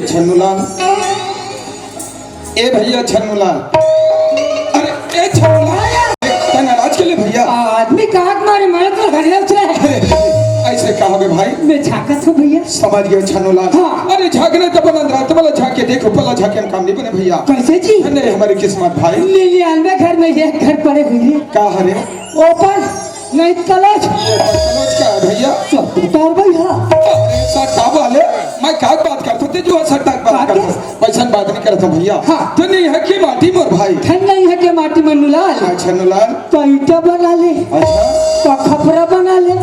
छन्नूलाल, ए भैया छन्नूलाल, अरे ए छन्नूलाल, क्या नाराज के लिए भैया? आदमी कहा तुम्हारे मैं तो घर चले। ऐसे कहा बे भाई? मैं झाकत हूँ भैया। समझ गए छन्नूलाल। हाँ। अरे झाकने तो बंद रात वाला झाके देखो, पला झाके हम काम नहीं बने भैया। कैसे जी? नहीं हमारी किस्मत भाई। लिली आलवे घर में ये घर पड़े हुए हैं। का हरे? ओपन नहीं कलच। ये कलच का है भैया? चौकीदार भैया। सर का वाले मैं का बात करता हूँ जो सर तक बात करता हूँ, पैसा बात नहीं करता भैया। हाँ। तो नहीं है कि माटी मोर भाई? ठन नहीं है कि माटी मनुलाल। छन्नूलाल। तो ईटा बना ले। अच्छा। तो खपरा बना ले।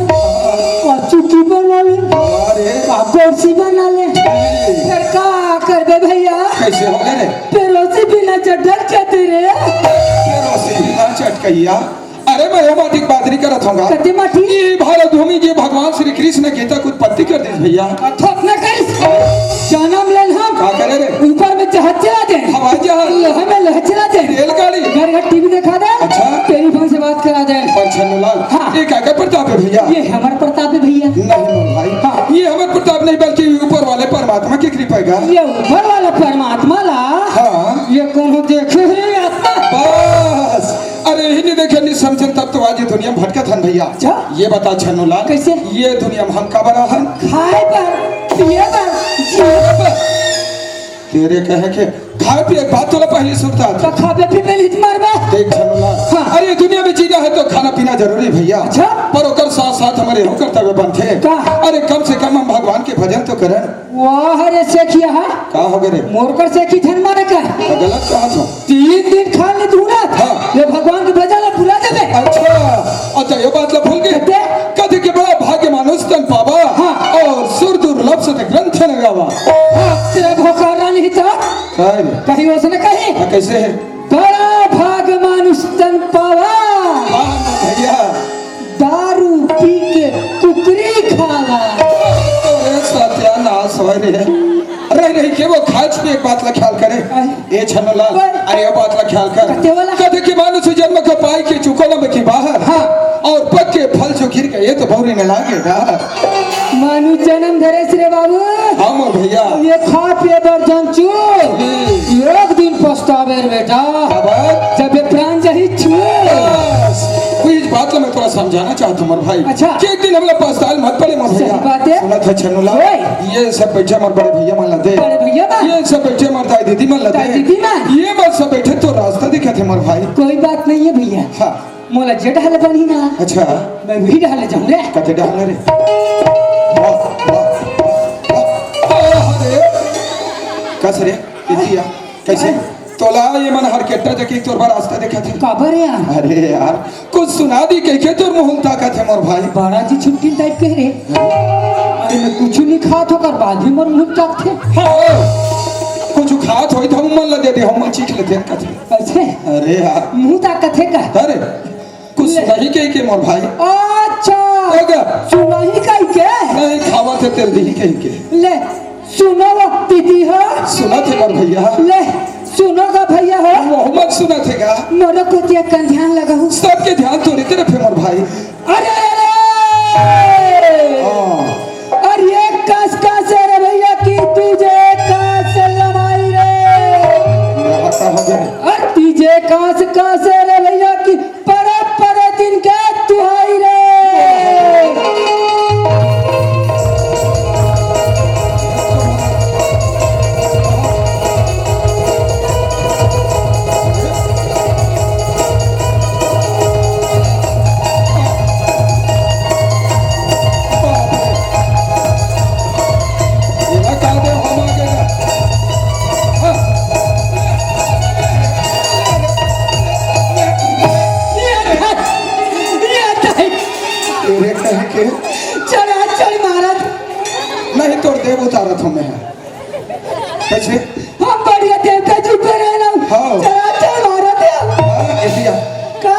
और चुकी बना ले। अरे। कुर्सी बना ले। फिर का कर दे भैया? कैसे हो गए रे? पेरोसी बिना चढ़ चते रे। पेरोसी बिना चटकैया। अरे मैं ये माटी की बात नहीं करत हूँगा। कते माटी? ये भारत भूमि जे भगवान श्री कृष्ण गीता को उत्पत्ति कर दी भैया। थोप न कर। जन्म लेन हम। का करे रे? ऊपर में जहाज चला दे। हवाई जहाज। लोहे में लोहे चला दे। रेल है टीवी दिखा दे। अच्छा। टेलीफोन से बात करा दे। पर छन्नूलाल हाँ। ये क्या प्रताप है भैया? ये हमारे प्रताप है भैया। नहीं मोर भाई, हाँ। ये हमारे प्रताप नहीं बल्कि ऊपर वाले परमात्मा की कृपा का। ये ऊपर वाला परमात्मा ला। हाँ। ये कौन देखे है आत्मा? बस अरे ही नहीं देखे नहीं समझन तब तो आज ये दुनिया में भटका था भैया। अच्छा। ये बता छन्नूलाल कैसे? ये दुनिया में हम का बना है? खाए पर पिए पर जिए पर। तेरे कहे के खाए पिए बात तो पहले सुनता था। तो खाबे पीबे लिट मारबे। देख छन्नूलाल, हाँ। अरे दुनिया में जीना है तो खाना पीना जरूरी भैया। अच्छा। पर ओकर साथ साथ हमारे हो कर्तव्य बनते। का? अरे कम से कम हम भगवान के भजन तो करें। वाह रे से किया है। का हो गए? मोरकर से की धन मारे का। तो गलत कहा तो। 3 दिन खा ले दूना था। हाँ। ये भगवान के भजन ला भुला देबे। अच्छा ये बात ला भूल गए। कहते? कद के बड़ा भाग्य मानुष तन पावा। हाँ। और सुर दुर्लभ से ग्रंथ लगावा। हाँ, तेरा भोकारा नहीं था। काय रे? कहीं उसने कही कैसे है? बड़ा भाग मानुष तन पावा। हाँ भैया। दारू पी के कुकरी खावा। अरे सत्यानाश हो रे। रही के वो खाच पे एक बात ला ख्याल करे। ए छन्नूलाल, अरे ये बात ला ख्याल कर। कते वाला? कद के मानुष जन्म का पाई के चुकोलम की बाहर। हाँ। और पक के फल जो गिर गए तो भौरी न लागेगा। मानु जन्म धरे रे बाबू। हाँ मोर भैया। ये खा पिए बर जंचू। एक दिन पछतावे रे बेटा। अब जब ये प्राण जही छू। बस कोई इस बात ला मैं थोड़ा समझाना चाहता हूँ मोर भाई। अच्छा। कि एक दिन हमला पछताल मत पड़े मोर भैया। सही बात है। सुना था छन्नूलाल, ओए। ये सब बैठे मोर बड़े भैया मन लते। बड़े भैया ना? ये सब बैठे मोर दाई दीदी मन लते। दाई दीदी मन? ये मत सब बैठे तो रास्ता दिखा थे मोर भाई। कोई बात नहीं है भैया। हाँ। मोला जे ढाले बनी ना। अच्छा मैं भी ढाले जाऊं रे। कते डाल रे। वाह वाह वाह। अरे कस रे किया कैसे तोला ये मन हर केटा जके तोर बार रास्ता देखा थे। काबर यार? अरे यार कुछ सुना दी कह के तोर मुंह ताकत है मोर भाई। बड़ा जी छुट्टी टाइप कह रे। अरे मैं कुछ नहीं खात होकर बाद में मोर मुंह ताक थे। हाँ कुछ खात होई तो हम मन ला दे दे हम चीख लेते हैं कथे। अच्छे अरे यार मुंह ताकत है का? अरे कुछ नहीं कह के मोर भाई। अच्छा अगर सुना ही कह के नहीं खावा थे तेल दी कह के। ले सुनो वो दीदी हो। सुना थे मोर भैया। ले सुनो का भैया हो। मोहम्मद सुना थे का? मोरो को दिया कन ध्यान लगा हूँ। सबके ध्यान तोरी तरफ है मोर भाई। अरे हाँ। और ये कस कस रे भैया की तुझे कस लमाई रे। यहाँ का हो गए। और तुझे कस रे भैया की पर दिन के तुहाई रे। ये ना कह दे हम आ गए। हाँ। तेरे कहे के चल चल महाराज। नहीं तोड़ देव उतारत हमें है कैसे? हम बढ़िया देवता जी पे रहना। हाँ। चल चल महाराज। ऐसिया का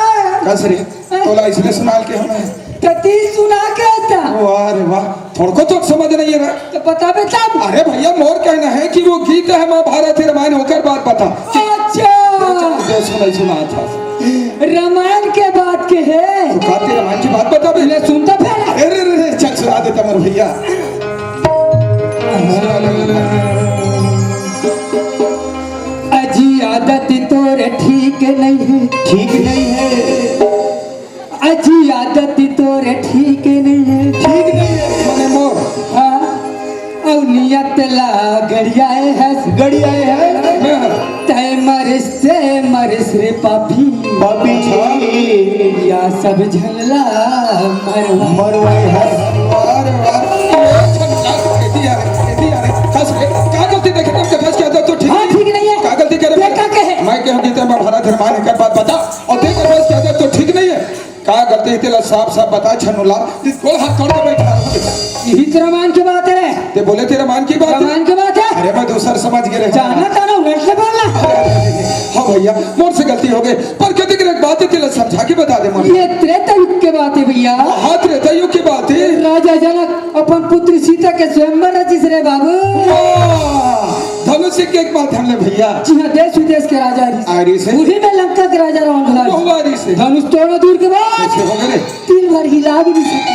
कस रे तोला इसलिए सुनाल के हमें। कती सुना के था। वाह रे वाह थोड़ा को तो समझ नहीं है। तो बता बेटा। अरे भैया मोर कहना है कि वो गीत है महाभारत रामायण होकर बात बता। अच्छा जो सुनाई सुना था रामायण के बात के है। तो काते रामायण की बात बता ले बे। सुनता फिर। अरे रे रे चल सुना देता मोर भैया। अजी आदत तोरे ठीक नहीं है। ठीक नहीं है। अजी आदत तोरे ठीक नहीं है। ठीक नहीं है मने मोर। हाँ और नियत ला गड़ियाए है। गड़ियाए है। तय मरिस रे पापी। पापी या सब झलला मरवा। मरवाए है। अरे वाह ये छन्ना खेती आ रे कस रे का गलती देखे तुम के फंस गया तो ठीक हाँ ठीक नहीं है। का गलती करे देखा के है। मैं कहूं गीता में भारत रामायण कर बात बता और देख फंस गया तो ठीक नहीं है। का गलती तेला साफ साफ बता छन्नूलाल कोई हाथ तोड़ के बैठा यही तो रामायण की बात है। ते बोले तेरा मान की बात है। रामायण की बात है। अरे मैं दूसर समझ गए जाना ताना उलट से बोलना। हाँ भैया मोर से गलती हो गई पर कभी की एक बात है तेला समझा के बता दे मन। ये त्रेता युग की बात है भैया। हाथ रहता युग की बात है। राजा जनक अपन पुत्री सीता के स्वयंवर रचिस रे बाबू। वाह, धनुष के एक माध्यम ले भैया जी हाँ, देश विदेश के राजा हरीश। हरीश है। उन्हीं में लंका के राजा रावण भला वो हुआ हरीश है। धनुष तोड़ो दूर के बाद कैसे हो गए? तीन बार हिला भी नहीं सकते।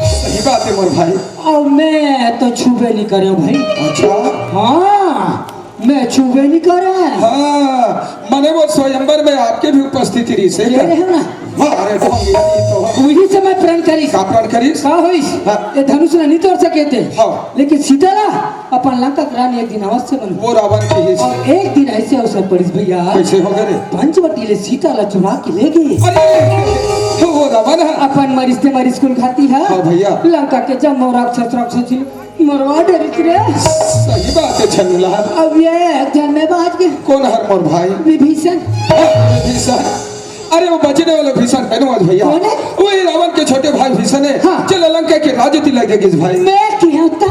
सही बात है मोर भाई। और मैं तो छूबे नहीं करे भाई। अच्छा हाँ, मैं छूबे नहीं करे। हाँ, माने वो स्वयंवर में आपके भी उपस्थिति रही से ये है ना, अरे ढोंगी तो वही से मैं प्रण करीस। का प्रण करीस? का होइस? हाँ। ये धनुष नहीं तोड़ सके थे। हाँ। लेकिन सीता ना अपन लंका की रानी एक दिन अवश्य बन। वो रावण की ही और एक दिन ऐसे अवसर पड़िस भैया, कैसे हो गए? पंचवटी ले सीता ला चुरा के ले गए। अरे वो रावण है। अपन मरिस ते मरिस कुल खाती है। हाँ भैया। लंका के जब राक्षस मरवा डर रे। सही बात है छन्नूलाल। अब ये जन में बाज के कौन हर मोर भाई? विभीषण। भीषण। अरे वो बचने वाले भीषण कहने भैया कौन है? वही रावण के छोटे भाई भीषण है। हाँ। चल लंका के राज तिलक देगी इस भाई। मैं क्या होता?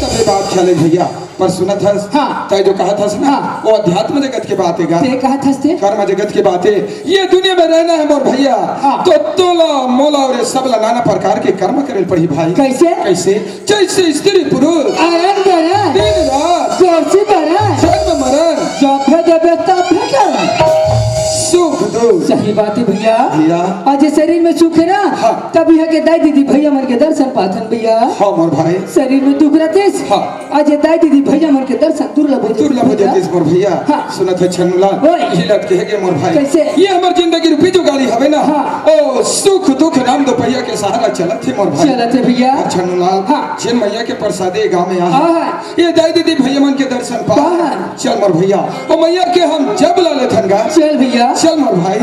तबे बात चले भैया पर सुनत हस। हाँ। तय जो कहा था ना हाँ। वो अध्यात्म जगत की बात है ते कहा था ते? कर्म जगत की बात है। ये दुनिया में रहना है मोर भैया हाँ। तो तोला मोला और ये सब नाना प्रकार के कर्म करे पड़ी भाई। कैसे? कैसे? जैसे स्त्री पुरुष आराम करे, दिन रात जोशी करे, जन्म मरण जब देवे तब भेटे। सुख दुख। सही बात है भैया। भैया आज ये शरीर में सुख है ना, हाँ। तभी है के दाई दीदी भैया मन के दर्शन पाथन भैया। हाँ मोर भाई। शरीर में दुख रहते हाँ। आज ये दाई दीदी भैया मन के दर्शन दुर्लभ हो दुर्लभ हो जाती है मोर भैया। हाँ। सुनत है छन्नूलाल ओए। हिलत के है मोर भाई। कैसे? ये हमार जिंदगी रूपी जो गाड़ी हवे ना हाँ। ओ सुख दुख नाम दो भैया के सहारा चलत है मोर भाई। चलत है भैया। और छन्नूलाल हाँ। जिन मैया के प्रसादे गांव में हाँ। आ ये दाई दीदी भैया मन के दर्शन पा। हाँ। चल मोर भैया ओ मैया के हम जब ला ले थनगा। चल भैया। चल मोर भाई।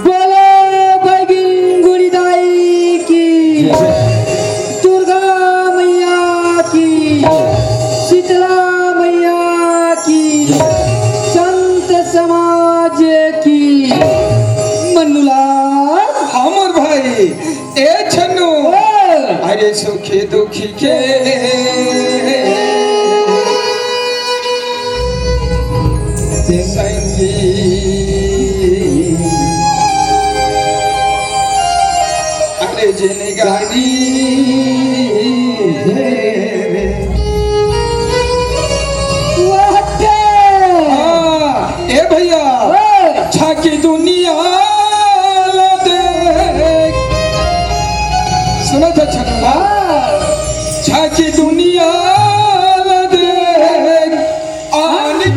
बोलो बैगिन गुड़ीदाई की, दुर्गा मैया की, शीतला मैया की, संत समाज की। मन्नूलाल। हाँ मोर भाई। ए छन्नू अरे सुखी दुखी के संगी अरे जिन गानी ए भैया छाकी दुनिया ला देख। सुना था छन्नूला छाकी दुनिया ला देख आने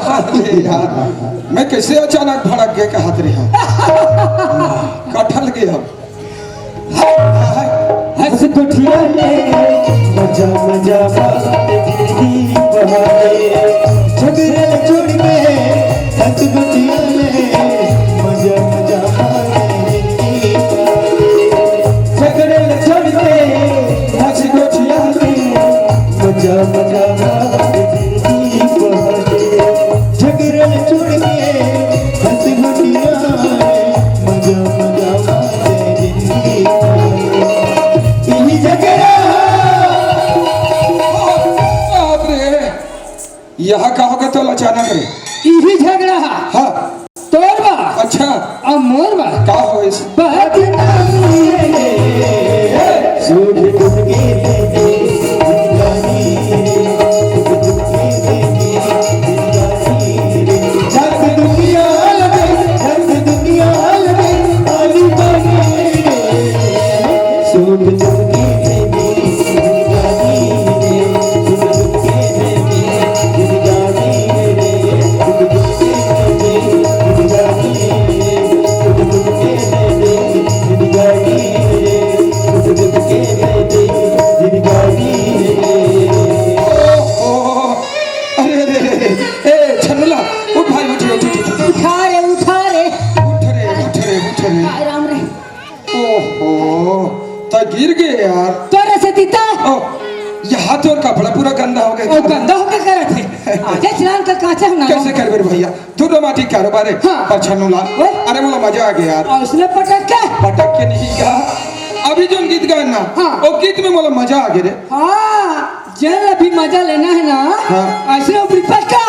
अरे यार मैं कैसे अचानक भड़क गया कि हाथ रिहा कटहल गया हंस कुठिया मजा मजा जिंदगी बहाए झगड़े छोड़ के हंस गुटिया मजा मजा जिंदगी झगड़े छोड़ के हंस गुटिया मजा मजा जिंदगी बहाए झगड़े छोड़ के हंस गुटिया मजा मजा जिंदगी यहाँ कहोगे तो अचानक रे इही झगड़ा हाँ तोर बा अच्छा और मोर बा का हो इस बदनामी सूझ बुझ के गिर गए यार तोरे से दीता यहाँ तो कपड़ा पूरा गंदा हो गया गंदा होके करत है आजे स्नान का काचा ना कैसे कर बेर भैया तू रोमांटिक कारोबार है हाँ। पर छन्नूला अरे बोला मजा आ गया यार और उसने पटक के पटक के नहीं गया अभी जो गीत गाए ना हाँ। वो गीत में बोला मजा आ गया रे हाँ जल अभी मजा लेना है ना हाँ। ऐसे ऊपरी पटका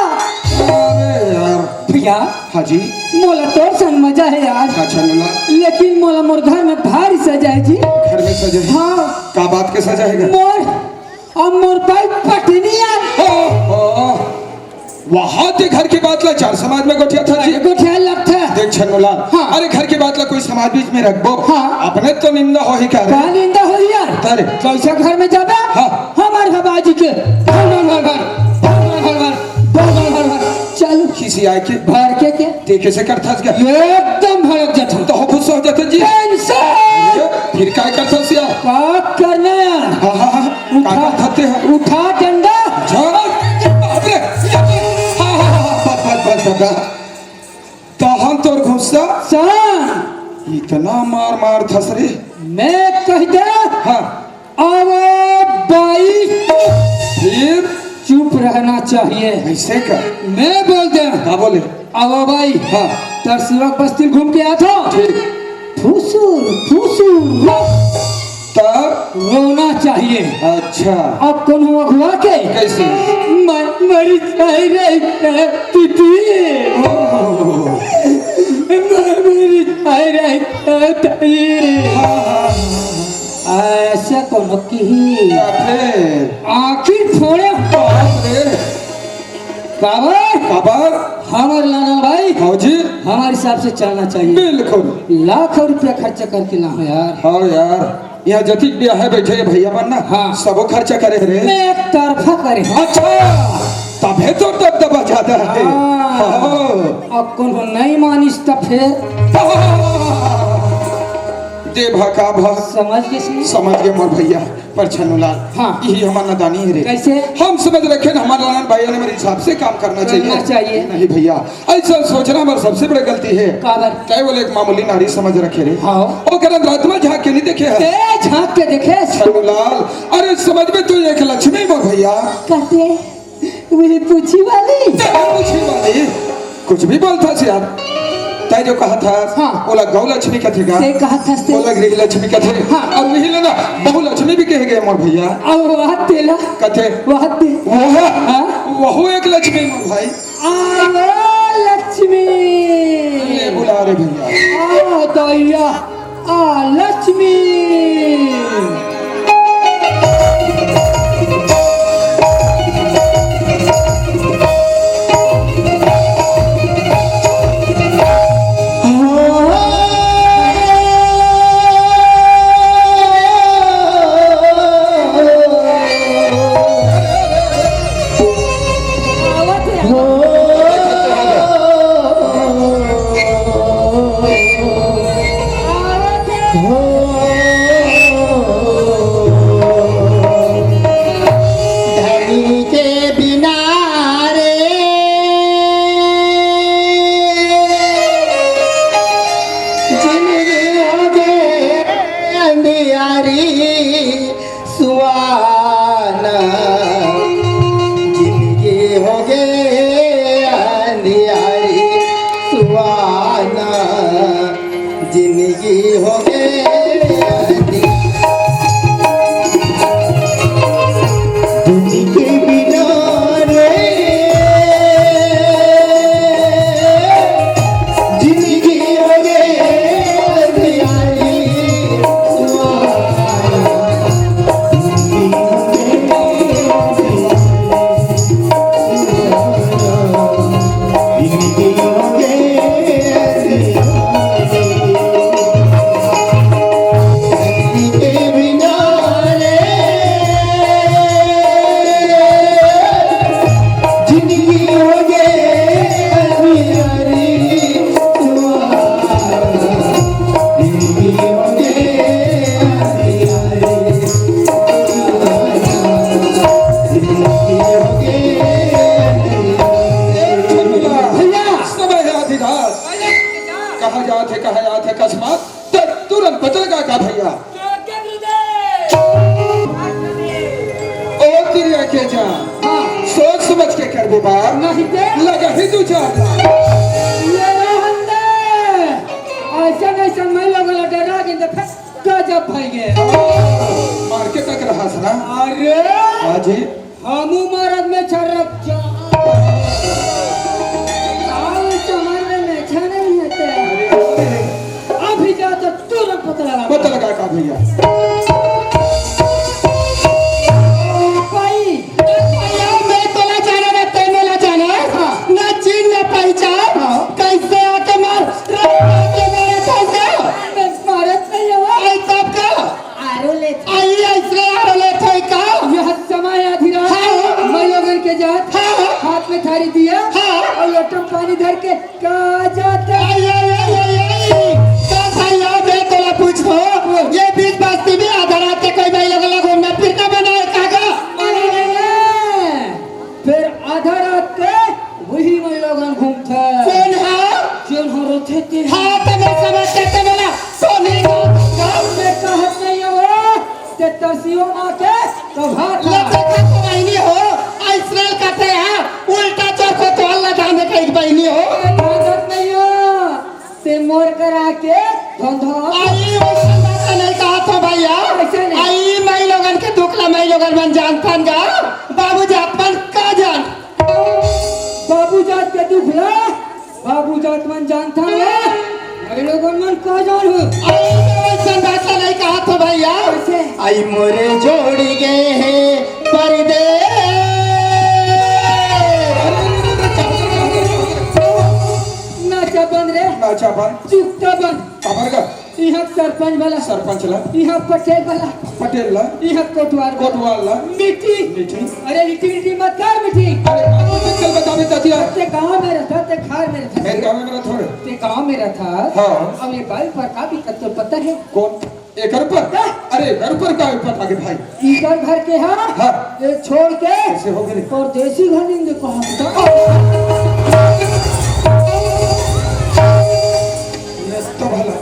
अरे यार भैया हाँ जी मोला तोर सन मजा है यार हाँ छन्नूला लेकिन मोला मोर घर में भारी सजाए जी घर में सजे हाँ का बात के सजाएगा मोर और मोर पाई पटनी यार वहाँ ते घर की बात ला चार समाज में गोठिया था जी गोठिया लगता है देख छन्नूलाल हाँ। अरे घर की बात ला कोई समाज बीच में रखबो हाँ। अपने तो निंदा हो ही क्या रे? कहाँ निंदा हो यार तारे कैसा घर में जाबे हाँ। हमार हबाजी के चल किसी आए के भर के देखे से कर थस गया एकदम भड़क जाता तो हो खुश हो जाते जी फिर क्या कर थस यार का करना यार हाँ हाँ हाँ का थते हैं उठा डंडा तो हम तोर गुस्सा सन इतना मार मार थस रे मैं कह दे हाँ अब बाई फिर चुप रहना चाहिए ऐसे का मैं बोल दे क्या बोले अब भाई हाँ तरसिवक बस्ती घूम के आता ठीक फुसूर फुसूर तब रोना चाहिए अच्छा अब कौन हुआ हुआ के कैसे मरी चाह रही है दीदी मरी चाह रही है ताई ऐसा कौन की फिर आखिर छोड़े बाप रे काबर खबर हमारे लाना भाई हाँ जी हमारे हिसाब से चलना चाहिए बिल्कुल लाखों रुपया खर्चा करके ना हो यार हाँ यार यहाँ जतिक ब्याह है बैठे भैया बनना हाँ। सबो खर्चा करे रे मैं एक तरफा करे अच्छा तबे तो दबदबा ज्यादा है हाँ। अब कौन को नहीं मानिस तो फिर दे भका भा समझ गए समझ गए मोर भैया पर छन्नूलाल हाँ। यही हमारा नादानी है रे कैसे हम समझ रखे ना हमारे लालन भैया ने मेरे हिसाब से काम करना चाहिए नहीं भैया ऐसा सोचना हमारी सबसे बड़ी गलती है काबर क्या बोले एक मामूली नारी समझ रखे रे हाँ वो करन रात में झाँक के नहीं देखे है ए झांक के देखे छन्नूलाल अरे समझ में तो एक लक्ष्मी मोर भैया कहते वही पूछी वाली पूछी वाली कुछ भी बोलता से यार तय जो कहा था हाँ। बोला गौ लक्ष्मी का थे ते कहा था से बोला गृह लक्ष्मी का थे हाँ। और वही लेना बहु लक्ष्मी भी कहे गए मोर भैया अब वह तेला कथे वह ते वह एक लक्ष्मी मोर भाई आओ लक्ष्मी ले बुला रे भैया आ दैया आ लक्ष्मी होगे अंधियारी सुहाना जिंदगी होगे जिनके बिना रे जिंदगी होगे अंधियारी सुहाना जिंदगी होगे जिनके बिना रे जिंदगी होगे अंधियारी सुहाना जिंदगी होगे अंधियारी जिंदगी होगे भैया समय है आधी रात कहा जाते अकस्मात तो तुरंत बदल का भैया ओ तिरिया के जा सोच समझ के कर बार नहीं दे लगा ही तू चार ये हंदे ऐसा नहीं समय लगल डरा के गजब भाई गए मार्केट तक रहा सना अरे आज हमू मरद में छरक जा आओ तुम्हारे में छने नहीं होते अभी जा तो तुरंत पता लगा का भैया भाई मैं तो ना जाने ना तेने ना जाने ना चीन ना पहचान कैसे आके मार के मेरे कैसे मैं मरद नहीं हुआ आई तब का आरो ले आई ऐसे आले थे का यह समय आधी रात मैं लोगन के जात हाथ में थारी दिया और लोटम पानी धर के का जाता आई का भैया मैं तो ना पूछ दो ये बीच बस्ती में आधा रात के कोई भाई लोग घूमना फिरना बनाए कागा फिर आधा रात के वही मैं लोगन घूमते कौन है जो हो रोते थे हाँ तो मैं समझते थे बोला सोने का में कहत नहीं हो ते तरसियो मां के तो भात लता का बहनी हो इसराइल कहते हैं उल्टा चौक तो अल्लाह जाने का एक बहनी हो भागत नहीं हो ते मोर करा के धंधा आई वैसा बात नहीं कहा तो भैया ऐसा नहीं। आई मैं लोगन के दुखला मैं लोगन मन जानता गा बाबू जातमन का जान बाबू जात के दुखला बाबू जात मन जानता है मैं लोगन मन को जान हूं आई वैसा बात नहीं कहा तो भैया कैसे? आई मोरे जोड़ी गए हैं नाचा बंद रे नाचा बन चुपता बंद खबर का यहाँ सरपंच वाला सरपंच ला यहाँ पटेल वाला पटेल ला यहाँ कोटवार कोटवाल ला मीटिंग मीटिंग अरे मीटिंग मत कर मीटिंग अरे चल बता दे ततिया ते गांव में रहता ते खार में रहता मेरे गांव में मेरा थोड़े ते गांव में रहता हाँ। अब ये बाल पर का भी तो पता है कौन एक घर पर अरे घर पर का ऊपर आगे भाई इधर घर के हाँ हाँ। ये छोड़ के कैसे हो गए और देसी घर नहीं कहा तो भला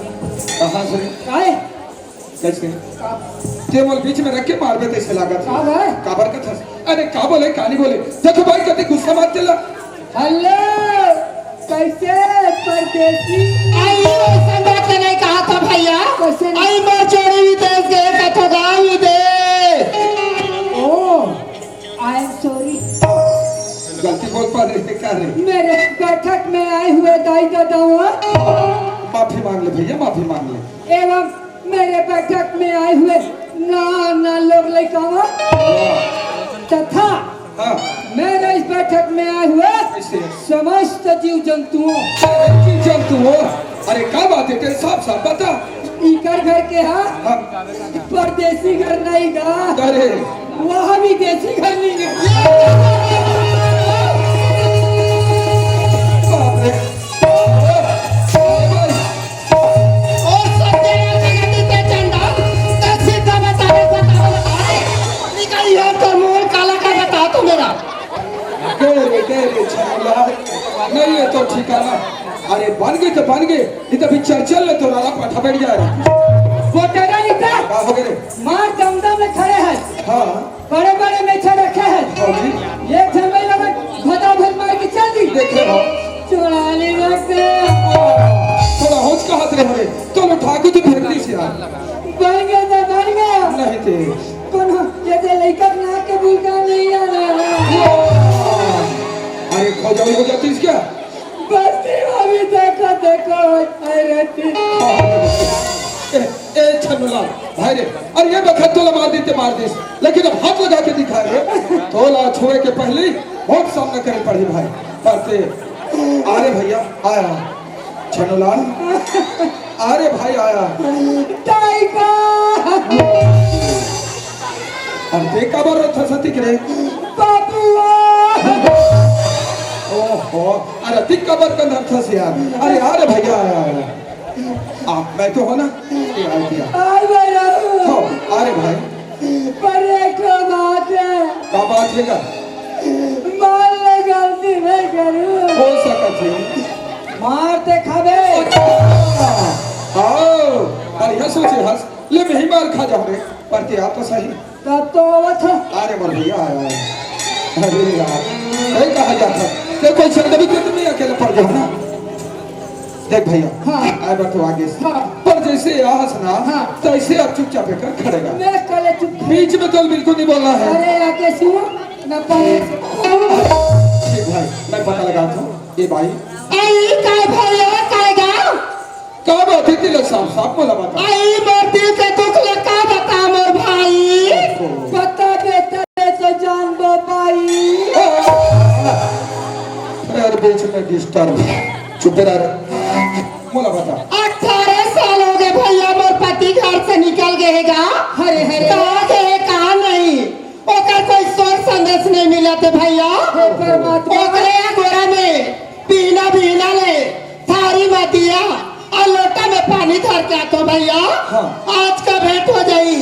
कहाँ से काहे कैसे केवल बीच में रख के मार देते से लागत का भाई काबर का था अरे का बोले कहानी बोले देखो भाई कभी गुस्सा मत चला हेलो कैसे परदेसी आई वैसा बात नहीं कहा तो भैया कैसे नहीं? आई मैं चोरी विदेश गए कथो गाँव विदेश ओ आई एम सॉरी गलती बोल पा रहे कर रहे मेरे बैठक में आए हुए दाई दादा माफी मांग ले भैया माफी मांग ले एवं मेरे बैठक में आए हुए नाना लोग लड़कावा तथा हाँ मेरे इस बैठक में आए हुए कैसे समस्त जीव जंतुओं जंतु हो अरे क्या बात है तेरे साफ साफ बता इकर घर के हाँ हाँ परदेसी घर नहीं गा अरे वहाँ भी देसी घर नहीं गा बाप रे और सब तेरा जगती ते चंदा तसी तो बताओ निकाल यार तो मुंह काला का बता तो मेरा तेरे छमला नहीं है तो ठिकाना अरे बन गए तो बन गए नहीं तो भी चल ले तो राला पाठा बैठ जा रहा वो तेरा नहीं था क्या हो गए मार दमदम में खड़े हैं हाँ बड़े बड़े मेछे रखे हैं और जी ये समय लगे बन गया था बन गया नहीं थे कौन जैसे लड़का ना के बुलका नहीं आ रहा अरे खोजाई हो जाती क्या बस्ती अभी देखो देखो अरे ए छन्नूलाल भाई रे अरे ये बखत तोला मार दे लेकिन अब हाथ लगा के दिखा रे तोला छुए के पहले बहुत सामना करे पड़ी भाई पढ़ते अरे भैया आया छन्नूलाल अरे भाई आया टाइगर अरे देखा बार था सती करे बाबूआ ओहो अरे दिक्का बार का नर था यार अरे भैया आया मैं तो हो ना ये आ गया हो अरे भाई पर एक बात है क्या बात है का मान ले गलती नहीं करूं हो सकत है मारते खाबे आओ अरे हंस हंस ले मैं ही मार खा जाओ रे पर आप तो सही तब तो आवत है अरे मोर भैया आया अरे यार नहीं कहा जाता देखो शब्द भी तो नहीं अकेले पड़ जाओ ना देख भैया हाँ। आए बार तो आगे से हाँ। पर जैसे हंसना हाँ। तैसे अब चुपचाप कर खड़ेगा मैं कल चुप बीच में तो बिल्कुल नहीं बोलना है अरे आके सुनो न पाए ठीक भाई मैं पता लगाता हूँ ये भाई आई काय भैया काय गाँव क्या बात है तिलक साहब साहब बोला बात आई मोती के दुख लगा बता मोर भाई पता बेटा तो जान दो भाई अरे बीच में डिस्टर्ब चुप रह बोला बता 18 साल हो गए भैया मोर पति घर से निकल गए गा हरे हरे कहा गए कहा नहीं ओकर कोई सोच संदेश नहीं मिला थे भैया हे परमात्मा ओकरे गोरा में पीना बीना ले थारी मत दिया और लोटा में पानी धर के आतो भैया हाँ। आज का भेंट हो जाई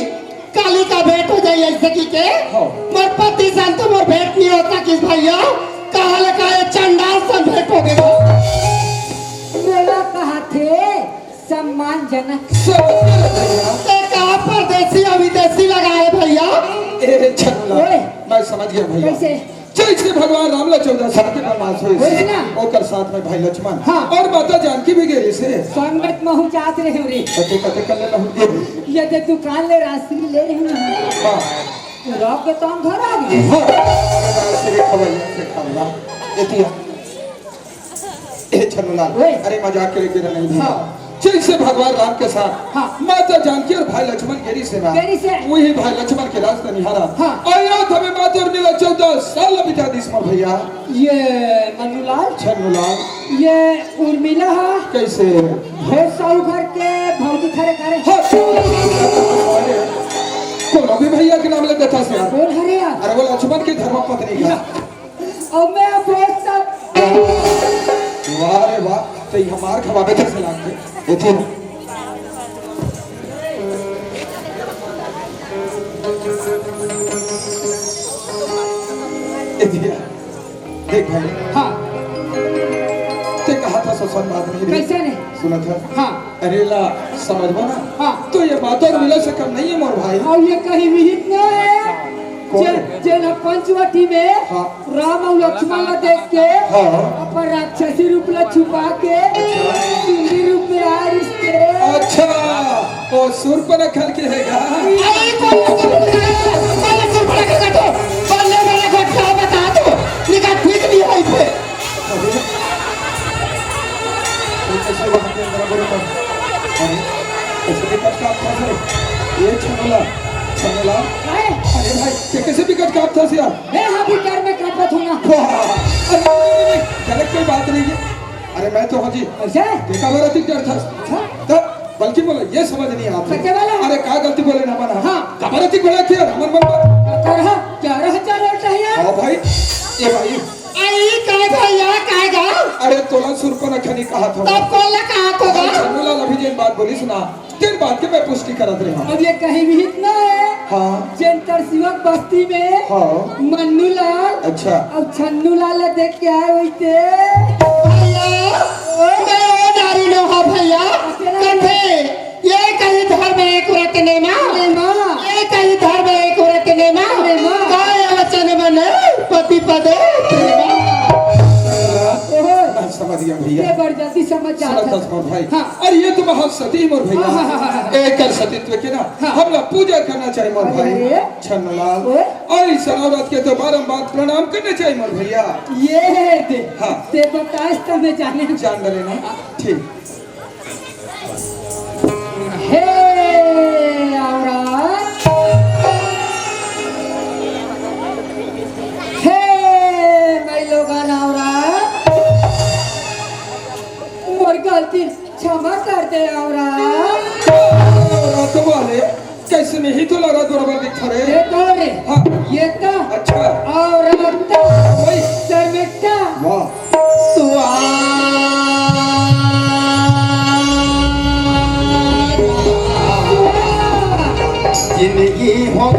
काली का भेंट हो जाई ऐसे की के हाँ। मोर पति सन तो मोर भेंट नहीं होता किस भैया कहा लगा ये चंडाल सन भेंट हो गया मेरा कहा थे सम्मानजनक एक आप परदेसी और विदेशी लगाए भैया ए छन्नूलाल ओए। मैं समझ गया भैया कैसे जैसे भगवान राम ला 14 साल के वनवास हुए वही ना। ओकर साथ में भाई लक्ष्मण हाँ। और माता जानकी भी गए से संगत महू जात रहे रे कते कते कर लेना हुए ये दे दुकान ले राशि ले रहे हैं हां रॉक के तो हम घर आ गए हां से खबरिया से खाना एतिया ए छन्नूलाल ओए। अरे मजाक करे के नहीं भैया हाँ। जैसे भगवान राम के साथ हाँ। माता जानकी और भाई लक्ष्मण गेरी सेना गेरी से। वही भाई लक्ष्मण के रास्ते निहारा हाँ। अयोध्या में माता और मिला 14 साल बिता दी इसमें भैया ये मनुलाल छन्नूलाल ये उर्मिला है कैसे भेड़ साहू घर के भौजी खड़े करे कौन भी भैया के नाम लेते था से कौन हरे यार अरे वो लक्ष्मण की धर्म पत्नी का और मैं बहुत सब वाह रे वाह तो ये हमार खवाबे थे से लाग के एथे एथिया देख भाई हाँ ते कहा था ससुर बात नहीं रे कैसे नहीं सुना था हाँ अरे ला समझ में ना हाँ तो ये बातों और मिला से कम नहीं है मोर भाई और ये कहीं विहित न है कौन? जे न पंचवटी में हाँ। राम और लक्ष्मण को देख के हाँ। अपन राक्षसी रूप ला छुपा के सुंदरी रूप में आ रिश्ते अच्छा ओ सुर पर खल के हैगा अरे कौन सुपड़ा के कटो बोलने वाला को क्या बता दो निकाल ठीक नहीं है पे कैसे वहां के अंदर बोलो अरे ऐसे भी कट काट था ये छनला अरे भाई ये कैसे भी कट काट था सिया मैं हाथी कर में कापत हूँ ना अरे गलत कोई बात नहीं है अरे मैं तो हाजी ऐसे देखा बड़ा ठीक डर था तो बल्कि बोला ये समझ नहीं आता सत्य वाला? अरे का गलती बोले ना मना हाँ। कबरा ठीक बोला क्या रमन मन कर रहा क्या रहा चल रहा है हां भाई ये भाई आई काय भैया काय गा अरे तोला सुर पर खनी कहा था तब कौन ला कहा तो गा छन्नूलाल अभी जिन बात बोली सुना तीन बात के मैं पुष्टि करत रहा अब ये कहीं विहित न है हाँ जंतर शिवक बस्ती में हाँ मन्नू लाल अच्छा और छन्नू लाल देख के आए होते भैया मैं वो नारी न हो भैया कथे ये कहीं धर्म एक औरत ने अरे मां माँ ये कहीं धर्म एक औरत ने मां अरे माँ। काय वचन मन पति पदे प्रेमा मैं समझ समझ गया भैया। जबरदस्ती समझ जाता समझ मोर भाई। हाँ। अरे ये तो महान सती मोर भैया। हाँ, हाँ, हाँ, हाँ। एक कर सतीत्व के ना हाँ। हम लोग पूजा करना चाहिए मोर भाई। अरे। छन्नलाल ओए। और इस औरत के तो बारंबार प्रणाम करना चाहिए मोर भैया। ये दे हाँ। ते बतास तो मैं जाने जान डरे ना ठीक। हे औरत हे मैं लोगन औरत मोर गलती क्षमा कर दे औरत। औरत वाले कैसे में ही तो लगा बराबर दिखा ये रहे। तो रे हाँ। ये तो अच्छा औरत वही शर्मिष्ठा वाह जिंदगी हो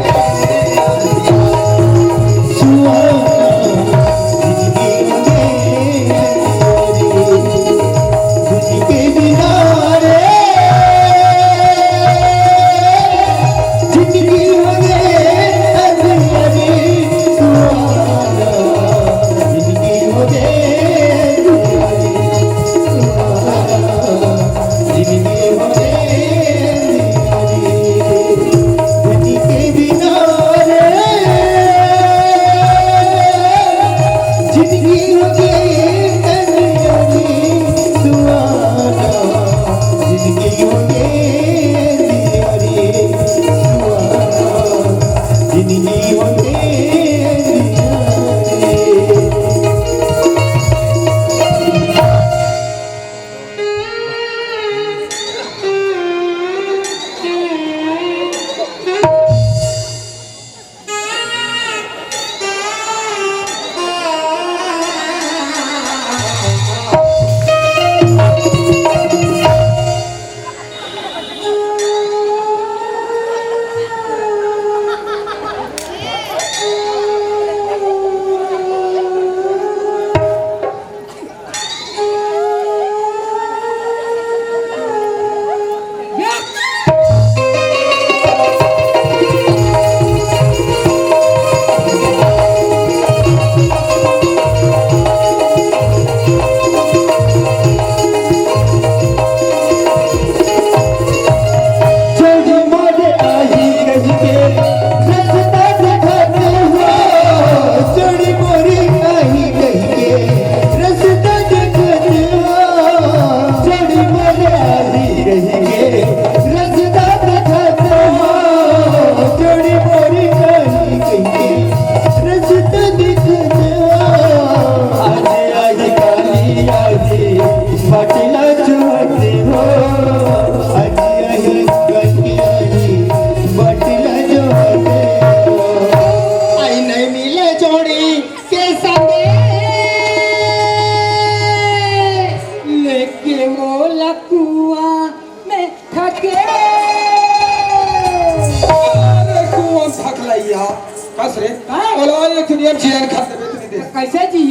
कैसे जी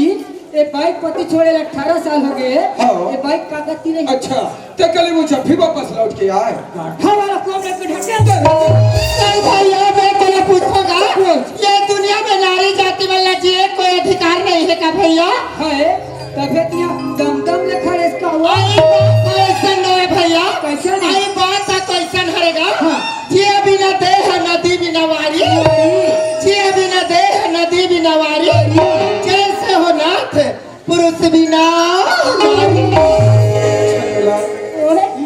ये बाइक पति छोड़े 18 साल हो गए। हाँ। ये बाइक कागज नहीं। अच्छा तो कल वो जब भी वापस लौट के आए हमारा कौन पे ढके नहीं भैया मैं तेरे पूछूंगा ये दुनिया में नारी जाति वाला जीए कोई अधिकार नहीं है का भैया? है तबियत यहाँ दम लिखा है इसका हुआ। आई बात कैसन नहीं भैया? कैसे नहीं? आई बात का कैसन हरेगा? हाँ। जिए बिना देह नदी बिना वारी, जिए बिना देह नदी बिना वारी, जैसे हो नाथ पुरुष बिना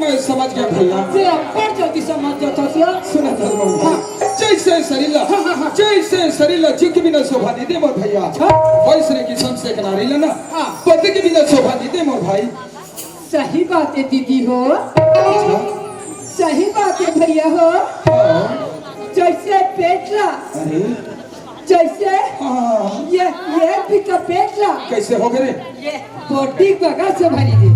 मैं समझ गया भैया। से अपर जल्दी समझ जाता से सुना था जैसे शरीला जैसे शरीला जिग के बिना शोभा नहीं दे मोर भैया वैसे की संशय के नारी लेना पति के बिना शोभा नहीं दे मोर भाई। सही बात है दीदी हो, सही बात है भैया हो। जैसे पेटला अरे जैसे हाँ ये भी का पेटला कैसे हो गए ये बोटी बगा से भरी थी।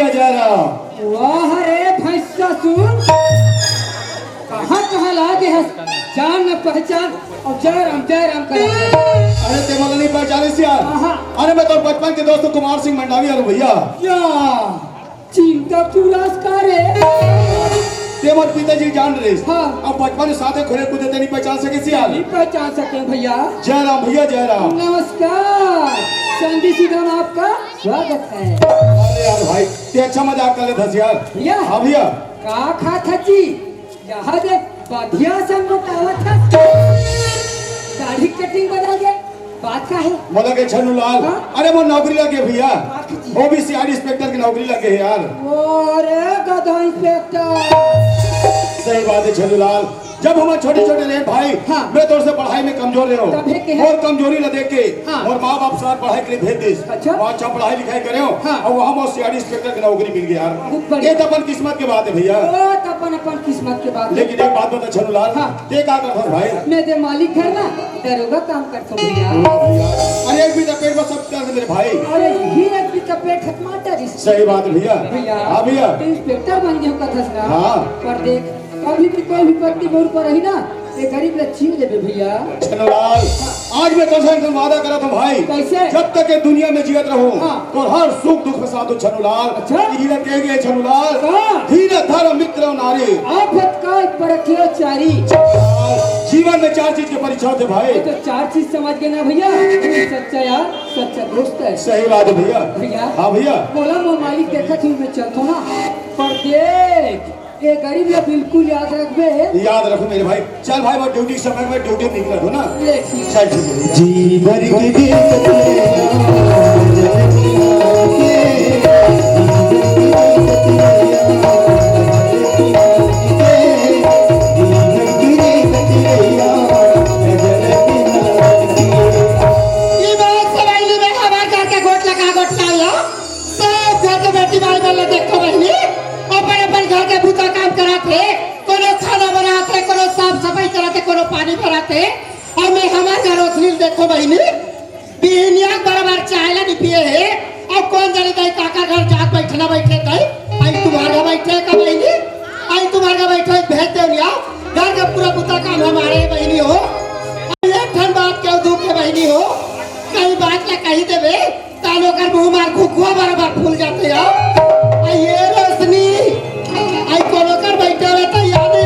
भैया जय राम। वाह रे भैंसा सुन, कहाँ कहाँ लागे है, जान न पहचान और जय राम कर। अरे ते मला नहीं पहचाने से यार। अरे मैं तो बचपन के दोस्त कुमार सिंह मंडावी हूँ भैया। क्या चिंता क्यों करे? ते मत पिताजी जान रहे। हाँ। अब बचपन में साथे खुले कूदे ते नहीं पहचान सके से यार। नहीं पहचान सके भैया। जय राम भैया जय राम। नमस्कार, संधि सुदाम आपका स्वागत है। अरे यार भाई ते अच्छा मजाक कर ले था यार। भैया हाँ भैया का खा था जी, यहाँ दे बढ़िया संग बतावत था, दाढ़ी कटिंग बदल गए, बात का है? मतलब के छनु लाल। हाँ? अरे वो नौकरी लगे भैया, आख जी। वो भी सीआईडी इंस्पेक्टर की नौकरी लगे है यार। अरे गधा इंस्पेक्टर, सही बात है छनु लाल। जब हम छोटे छोटे रहे भाई, हाँ। मैं तो उससे पढ़ाई में कमजोर रहे तब है के हो है? और कमजोरी न देख के हाँ। और माँ बाप साथ पढ़ाई के लिए भेज दी। अच्छा। और अच्छा पढ़ाई लिखाई करे हो हाँ। और वहाँ वो सीआईडी इंस्पेक्टर की नौकरी मिल गई यार। बहुत बढ़िया। ये तो अपन किस्मत की बात है भैया। वो तो अपन किस्मत के बात है। लेकिन एक बात बता छनु लाल, हाँ। ये क्या करता भाई? मैं दे मालिक है ना, दरोगा काम करता हूँ भैया। अरे एक भी पेट में सब कर मेरे भाई। अरे ही एक भी चपेट है टमाटर इस सही बात है भैया। भैया। हाँ भैया। तो इंस्पेक्टर बन गए कथा से। हाँ। पर देख कभी भी कोई विपत्ति मोड़ पर रही ना, ये गरीब लोग छीन लेबे भैया। छनु लाल, आज मैं तुझसे वादा करा था भाई, कैसे? जब तक ये दुनिया में जियत रहूं हाँ। तो हर सुख दुख में साथ हो छनु लाल। अच्छा। धीरे कह गए छनु लाल, हाँ। धीरे धर मित्र नारी। आफत का परखियो चारी। जीवन में 4 चीज के परीक्षा होते भाई। ये तो 4 चीज समझ गए ना भैया, सच्चा यार, सच्चा दोस्त है। सही बात है भैया। भैया। हाँ भैया। बोला वो मालिक देखा थी मैं चलता ना, पर देख ये गरीब लोग बिल्कुल याद रखबे। याद रखो मेरे भाई। चल भाई वो ड्यूटी समय में ड्यूटी निकला हो ना। ले ठीक। चल ठीक है भैया। जी भर के दिल ये बात सवाली में हवा करके गोट लगा गोट लाया सब घर के बेटी भाई वाले देखो बहनी अपन अपन घर के बुता काम कराते, कोनो खाना बनाते, कोनो साफ सफाई कराते, कोनो पानी भराते। और मैं हमारे घर रोशनी देखो बहनी बिहनिया बराबर चाय ला नहीं पिए है। और कौन जाने दाई काका घर जाके बैठना बैठे दाई आई तुम्हारा बैठे का बहनी, आई तुम्हारा बैठे भेज दे लिया। घर का पूरा बुता काम हमारे बहनी हो। एक ठन बात क्यों दुख है बहनी हो, कई बात ला कही देवे तालो कर मुंह मार खुखुआ बराबर फूल जाते हो। ये रोशनी आई कोनो कर बैठे हुए तो याद है।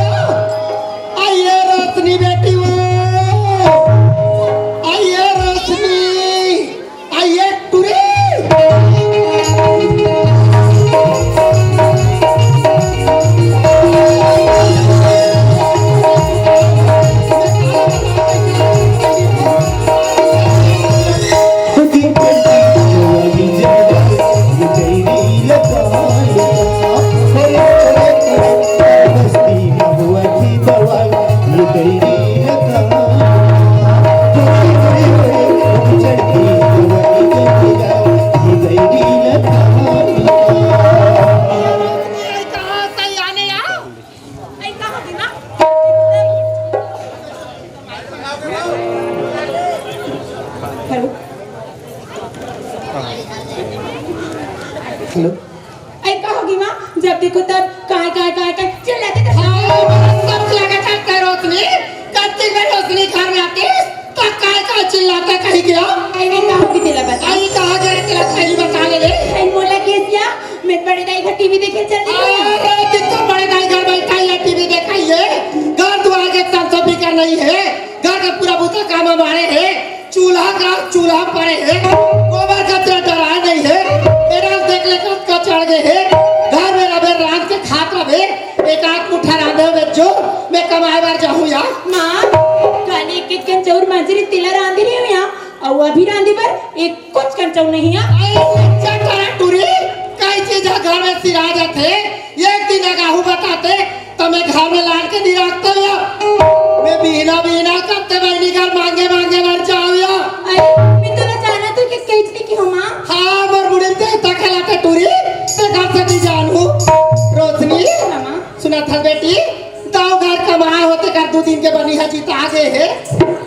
आई ये रोशनी बेटी वो, आई ये रोशनी, आई ये टुरी। हेलो ऐ कहोगी माँ, जब देखो तब काय चिल्लाते थे। सब लगातार कर रोशनी करती में रोशनी घर में आती तो काय चिल्लाता कहीं गया। ऐ नहीं कहोगी तेरा बता। आई कहा गया तेरा पहली बता ले ले। ऐ मोला केसिया, मैं बड़े दाई का टीवी देखे चल रही हूँ। अरे कितना बड़े दाई घर बैठा है टीवी देखाइए। घर द्वार के तंत्र तो फिकर नहीं है। घर का पूरा बुता काम हमारे है। चूल्हा पड़े है, गोबर का तेरा डरा नहीं है। मेरा देख ले का चढ़ गए है। घर में रबे रात के खात रबे एक आध मुठा रांधे हुए जो मैं कमाए बार जाऊँ यार। माँ काली के कंचौर मांजरी तिला रांधी रही हूँ यहाँ, और अभी रांधी पर एक कुछ कंचौर नहीं है। टूरी कई चीज घर में सिरा जाते। एक दिन गाहू बताते तो मैं घर में लाड़ के नहीं रखता हूँ। मैं बीना करते बहनी घर मांगे मर जाऊँ या। मैं तो ना जाना तो किस कहती की हो माँ। हाँ मोर मुड़े ते तकलाते टूरी ते घर से नहीं जानू। रोशनी सुना था बेटी दाव घर कमाए होते कर 2 दिन के बनी है जीता गए है।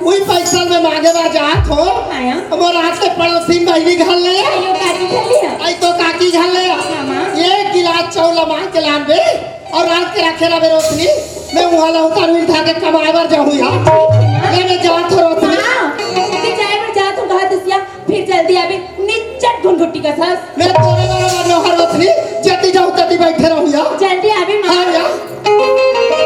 वही पैसा में मांगे बार जात हो। आया मोर हाथ से पड़ोसी बहनी घर ले आयो काकी कर लिया। आई तो काकी घर ले मामा एक चौला मांग के लान बे और रात के रखेला बे रोशनी मैं वहां ला उतार मिल था के कमाए बर जाऊं यार ये मैं जात हो रोशनी ते जाए पर जा तू कहा दसिया फिर जल्दी आवे निचट घुनघुटी का सास मैं तोरे वाला मानो हर रोशनी जल्दी जाऊं तभी बैठे रहूं यार जल्दी आवे हां मां यार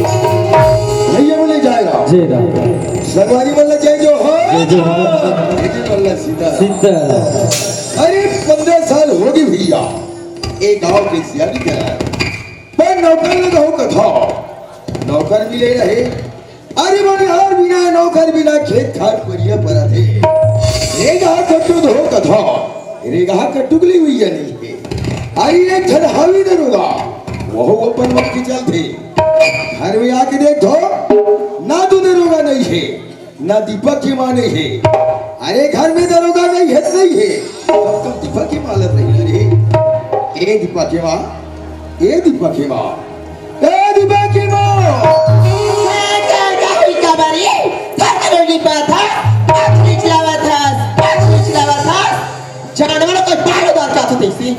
भैया बोले जाएगा जय राम सरवारी बोलना चाहिए जो हो जो हो। लेकिन बोलना सीधा सीता अरे 15 साल हो गए भैया एक गांव के सियारी करा पर नौकर लगा हो कथा नौकर मिले रहे अरे बनिहार बिना नौकर बिना खेत खाट परिया परा थे रेगा कट्टू धो कथा रेगा कट्टुकली हुई है नहीं है आई एक ठहरावी दरोगा वो अपन वक्त की चल थे घर में आके देखो ना तो दरोगा नहीं है ना दीपक की माँ नहीं है अरे घर में दरोगा नहीं है तो नहीं है तब तुम दीपक की मालत नहीं अरे ए दीपक की माँ ए दीपक की माँ ए दीपक की माँ क्या बारी था करोड़ी बात था जानवर को बाल दार का थे सी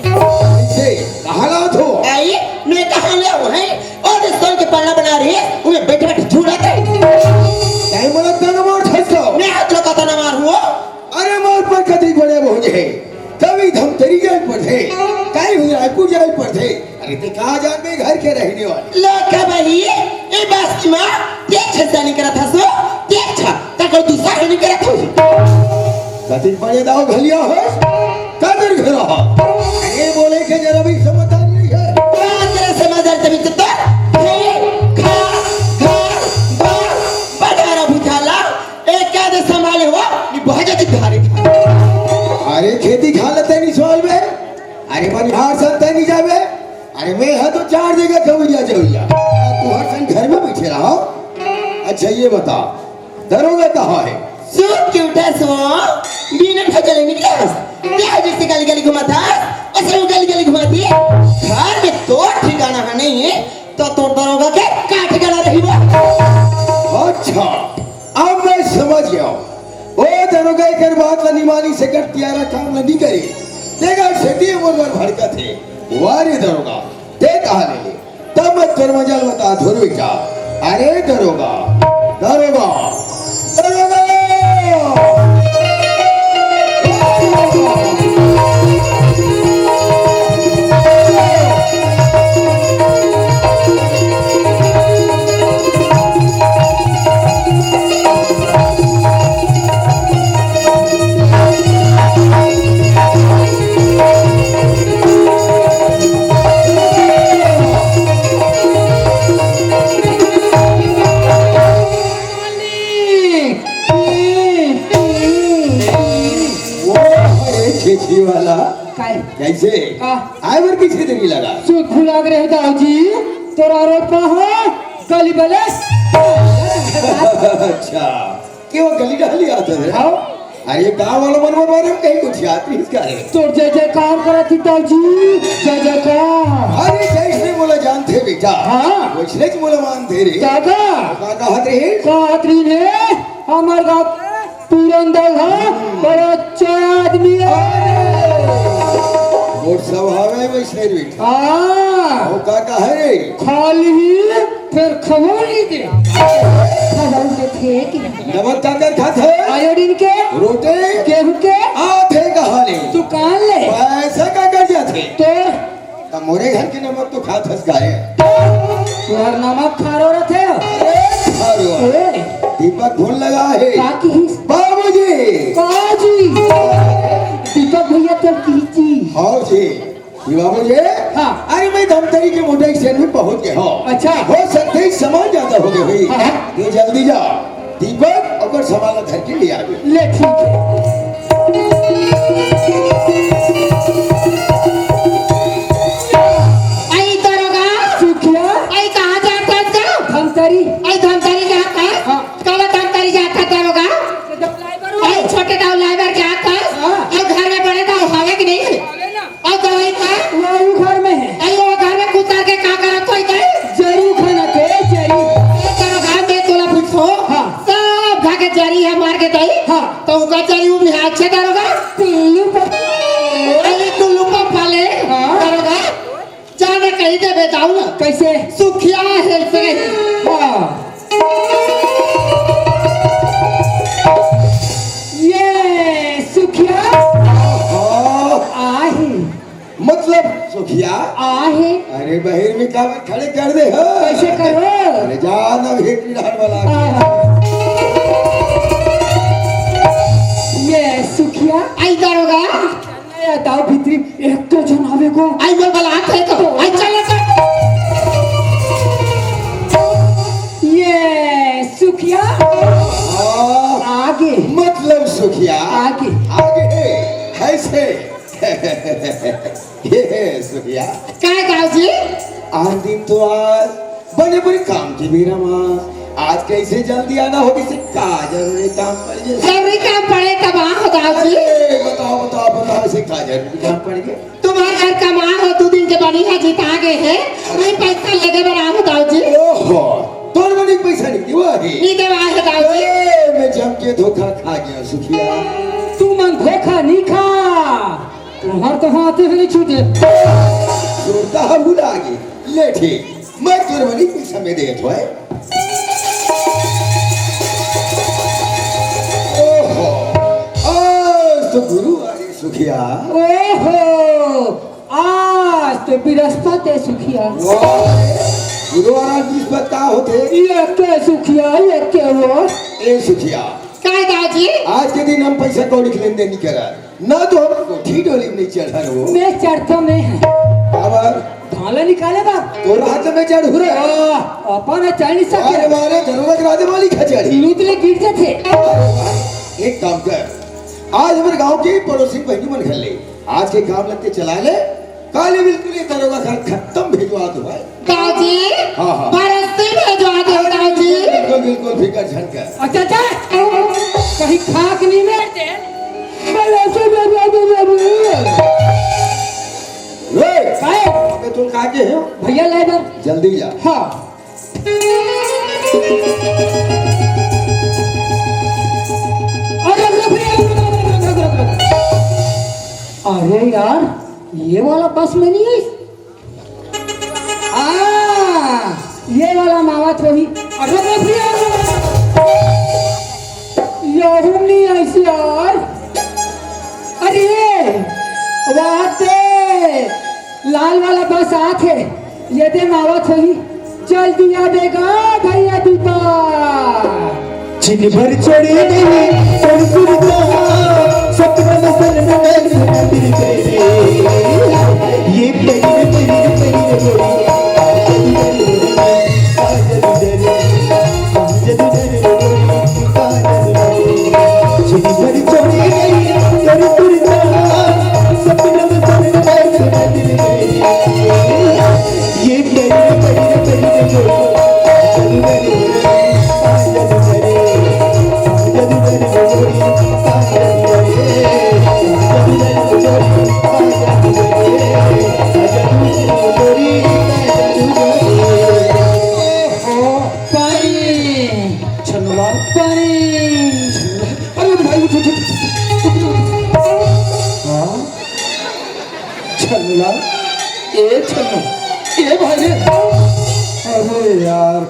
से हालात हो आई मैं कहां ले आऊं है और इस तरह के पन्ना बना रही है उन्हें बैठे बैठे झूला थे टाइम वाला तनमो ठसो मैं हाथ लगा तना मार हुआ अरे मोर पर कदी बड़े पहुंचे कभी धम तरी जाए पड़े काई हुई रायपुर जाए पड़े अरे ते कहां जान में घर के रहने वाले लका भाई ये बात की मां देख छसा नहीं करा था सो देख छा तक दूसरा नहीं करा था कदी बड़े दाव घलिया हो कदर घरा ये बोले के जरा भी समझदार नहीं है तेरे समझदार तभी तो खा खा बड़ा बुझाला एक क्या दे संभाले हुआ ये बहुत ज्यादा भारी था अरे खेती खा लेते नहीं सवाल में अरे बनिहार संत नहीं जावे अरे मैं है तो 4 जगह कवैया चवैया तू हर सन घर में बैठे रहा अच्छा ये बता दरोगा कहाँ है सूट क्यों उठा सो बिना भजले निकला क्या जिससे गली गली घुमाता उसने गली गली घुमाती है घर में तो ठिकाना है नहीं है तो दरोगा के का ठिकाना रही वो अच्छा अब मैं समझ गया ओ दरोगा कर बात ला निमानी से कर तियारा काम नहीं करे तेगा सेती मोर मोर भड़का थे वारे दरोगा ते कहा ले तब मत कर मजल बता धुरवे का अरे दरोगा दरोगा दरोगा वाला काय कैसे का आए बार किसी देरी लगा सूट फुलाग रहे दाऊजी तोरा रोड पर हो गली बले अच्छा क्यों गली डाली आता है आओ अरे गांव वालों मन बारे में कहीं कुछ यात्री इसका है तोर जय जयकार करती दाऊजी जय जयकार अरे जैसे बोला जानते बेटा हाँ वैसने च बोला मानते रे दादा काका हाथ रे कातरी ने हमार गाँव पुरंदर है बड़ा अच्छा आदमी है और स्वभाव है वैसने बेटा हाँ वो काका है रे खाली फिर खबोली दे खबोल के थे कि नमक काकर खात है आयोडीन के रोटे गेहूं के आधे कहानी दुकान ले पैसा का कर जाते तो मोरे घर के नमक तो खात हंस गाए तुहर नमक खारो रथे ए दीपक भूल लगा है काकी बाबूजी काजी दीपक भैया तो कीची हाँ जी बाबूजी हाँ। अरे मैं धमतरी के मोटर स्टैंड में पहुंच गया हूँ अच्छा। हो सकते ही सामान ज्यादा हो गए भाई हाँ। ये जल्दी जा दीपक और सामान घर के लिए आ गए ले ठीक है आई दरोगा सुखिया आई कहां जाता है धमतरी आई धमतरी जाता है हाँ। कब धमतरी जाता दरोगा आई छोटे गांव लाइवर जाता तो उनका चाहिए वो बिहार से दारोगा पीलू अरे टुल्लू को पाले हाँ। दारोगा जाने कहीं दे बेचाऊ ना कैसे सुखिया हेल्प से हाँ ये सुखिया हाँ, आहे मतलब सुखिया आहे अरे बहिर में क्या खड़े कर दे हो कैसे करो अरे जाना भेट निधान वाला ये सुखिया आई दारोगा दाव भीतरी एक तो जनावे को आई बोल बला हाथ है तो आई चल ये सुखिया हाँ, आगे मतलब सुखिया आगे आगे ऐसे ये सुखिया क्या गाँव जी आज दिन तो आज बड़े बड़े काम की भी रमा आज कैसे जल्दी आना हो किसी का जरूरी काम पड़ गया जरूरी काम पड़े तब हो गाँव जी अरे बताओ बताओ बताओ ऐसे का जरूरी काम पड़ गया तुम्हारे घर का माँ हो 2 दिन के बनी है जीता गए है नहीं पैसा लगे बना हो गाँव जी ओहो तोर बड़ी पैसा नहीं दी वही नहीं देवा है गाँव जी अरे मैं जम के धोखा खा गया सुखिया तू मन धोखा नहीं खा तुम्हार तो हाथ ही नहीं छूटे सुरता हम बुला गए ले ठीक मैं तोर बड़ी पैसा में दे तो है ओहो आज तो गुरु वाली सुखिया ओहो आज तो बृहस्पति है सुखिया गुरु वाला निस्बत का होते ये के सुखिया ये के वो ए सुखिया क्या गाँव जी आज के दिन हम पैसा कौड़ी के लेन देन नहीं करा ना तो हम कोठी डोली में नहीं चढ़ा वो मैं चढ़ता में है बाबर धाला निकाले बाप तो रात में चढ़ हुए अपन चढ़ नहीं अरे सके वाले जरूरत राधे वाली खचड़ी लूटले गिरते थे एक काम कर आज हमारे गांव के पड़ोसी बहनी मन घर ले आज के काम लगते चला ले काले बिल्कुल ये दरोगा घर खत्म भेजवा दो भाई गाँव जी हाँ, हाँ। बरसती भेजवा दो गाँव जी बिल्कुल बिल्कुल फिकर झटकर अच्छा अच्छा कहीं खाक नहीं मिलते अबे तुम कहाँ के हो भैया लाइबर जल्दी जा हाँ अरे यार ये वाला बस में नहीं है ये वाला मावा थोड़ी यही नहीं ऐसी यार अरे वाते लाल वाला बस आते ये दे मावा थोड़ी चल दिया देगा भैया दीपा चिन भर चढ़े गए संस्कृता सपना सन मंदिर तेरे ये चिन भर चढ़े गए संस्कृता सपना सन मंदिर अरे यार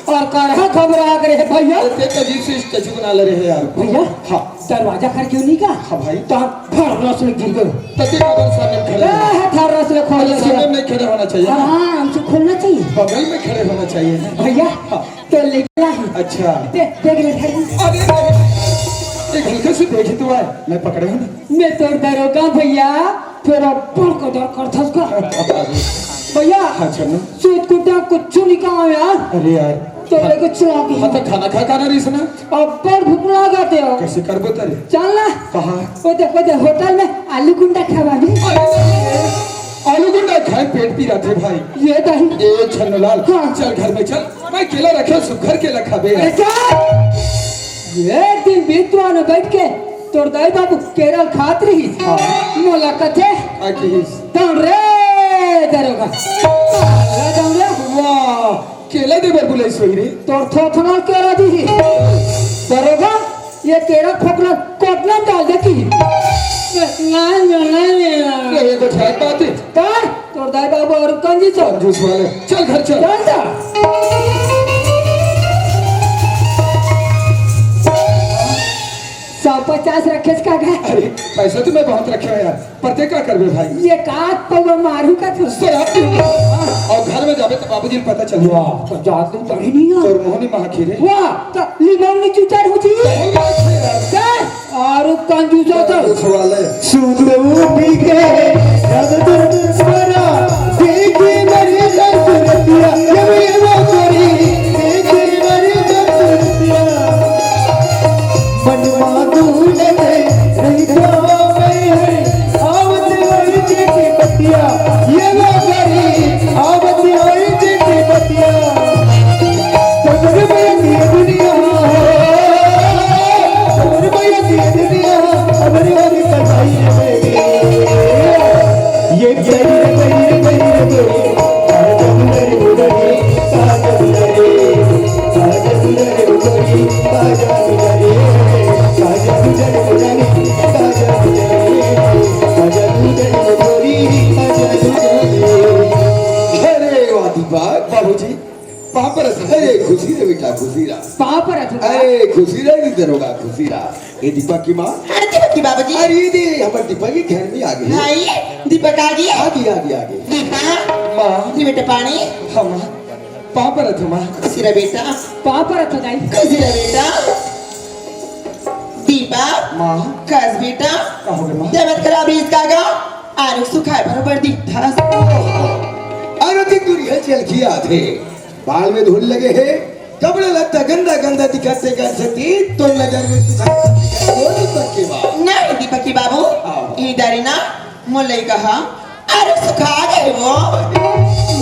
और काढ़ा घबरा गए भैया अजीब से स्टैचू बना ले रहे यार भैया हाँ दरवाजा खड़ क्यों नहीं का हाँ भाई तो घर रस में गिर गए तते काबर सामने खड़े था रस में खोल सामने नहीं खड़े होना चाहिए हाँ हमसे खोलना चाहिए बगल में खड़े होना चाहिए भैया तो लेके अच्छा देख ले अरे एक हल्के से देखी तो आए मैं पकड़े हूँ मैं तो दरोगा भैया फिर अपन को डर करता उसका भैया अच्छा ना सूट कुटा कुछ नहीं कहा यार अरे यार तो लेको चला गई हाँ तो खाना खा ना रही सुना अब पर भूख लगाते हो कैसे कर बोतरे चल ना कहाँ वो देखो होटल में आलू गुंडा खवा दी आलू गुंडा खाए पेट पी रहे थे भाई ये दही ए छन्नलाल हाँ। चल घर में चल मैं केला रखे सुखर के रखा बे अरे एक दिन बीतवा न बैठ के तोर दाई बाबू केरल खात रही मोला कथे तन रे दरोगा वाह केला दे बर बुलाई सोई रे तोर थोथना केरा दी दरोगा ये तेरा खोखला कोटला में डाल दे की ये तो ठीक बात है। कर तोर दाई बाबू और कंजी सो जूस वाले चल घर चल। चल जा 150 रखे का गए। अरे पैसे तो मैं बहुत रखे हैं यार, पर क्या करबे भाई? ये काट पवा मारू का तो शराब पीऊंगा। और घर में जाबे तो बाबूजी को पता चल गया तो जादू तड़ी नहीं है और मोहनी मां खीरे वाह तो लीमन नी चुचार हो जी कर और कंजूसा तो जूस वाले सुनो भीगे रब दर्द सारा देखी मेरी दर्दिया ये वो करी देखी मेरी दर्दिया मनवा दूले नहीं तो मैं आवत होई चिट्ठी पतिया ये वो करी आवत होई चिट्ठी पतिया तोर बयती दुनिया तोर बयती दुनिया अमरी वाली कटाई बेगी ये गई गई बाबूजी वहाँ पर अरे खुशी रे बेटा खुशी रहा। पाँव पर रख अरे खुशी रही दरोगा खुशी रहा। ये दीपक की माँ अरे दीपक की बाबूजी अरे दे हमारे दीपक की घर में आ गई भाई दीपक आ गई आ गई आ गई आ गई। दीपक माँ दी बेटा पानी हाँ माँ वहाँ पर रखो माँ खुशी रे बेटा पाँव पर रख दाई खुशी रे बेटा दीपक माँ कस बेटा कहोगे माँ देवत करा भी इसका गा आरुख सुखाए बरोबर दिखता अरे देख दुनिया चल किया थे बाल में धूल लगे है कपड़े लगता गंदा गंदा दिखाते कर सकती तो नजर में वो दीपक की माँ नहीं दीपक की बाबू इधर ही ना मुल्ले कहा आरुख सुखा गए वो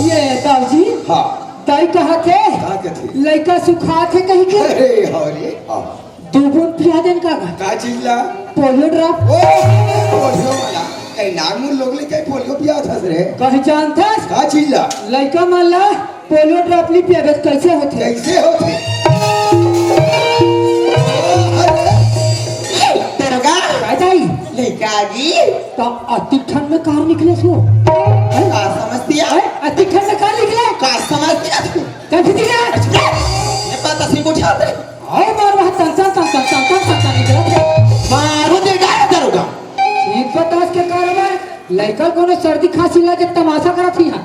ये बाबूजी हाँ ताई कहा थे कहा कहते लड़का सुखा थे कहीं के अरे हरे हाँ दो बूंद पिया देन का का चीज ला पोलियो ड्रॉप ओ पोलियो वाला कहीं नागमुर लोग ले कहीं पोलियो पिया था रे कहीं जानता का चीज ला लड़का मान ला पोलियो ड्रॉप ली पिया कैसे होते कैसे होते दरोगा दाई लड़का आ गई तो अति ठंड में कार निकले सो का समझ दिया अति ठंड में कार निकले का समझ दिया तू कभी दिया ये पता सी को उठाते और मार वहाँ तंता निकला मारो दे गाय दरोगा ठीक बतास के कारवाई लड़का को सर्दी खांसी लगे तमाशा करा थी यहाँ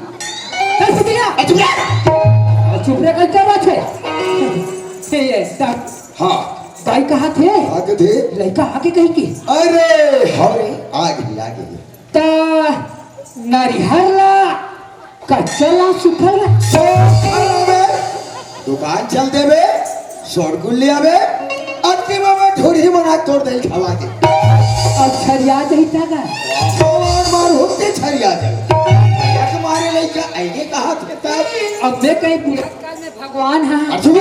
कैसे दिया चुप रे कैसे बात है ये हाँ दाई कहा थे आगे थे लड़का आगे कहीं की अरे हरे आगे ता नरिहरला कच्चला सुखला दुकान चल देवे शोरगुल ले आवे अक्के बाबा थोड़ी मना तोड़ दे खवा दे अच्छा याद ही था और मार होते छरिया जाए एक मारे लइका आइए कहा थे तब अब मैं कहीं बुढ़ाकाल में भगवान है अर्जुन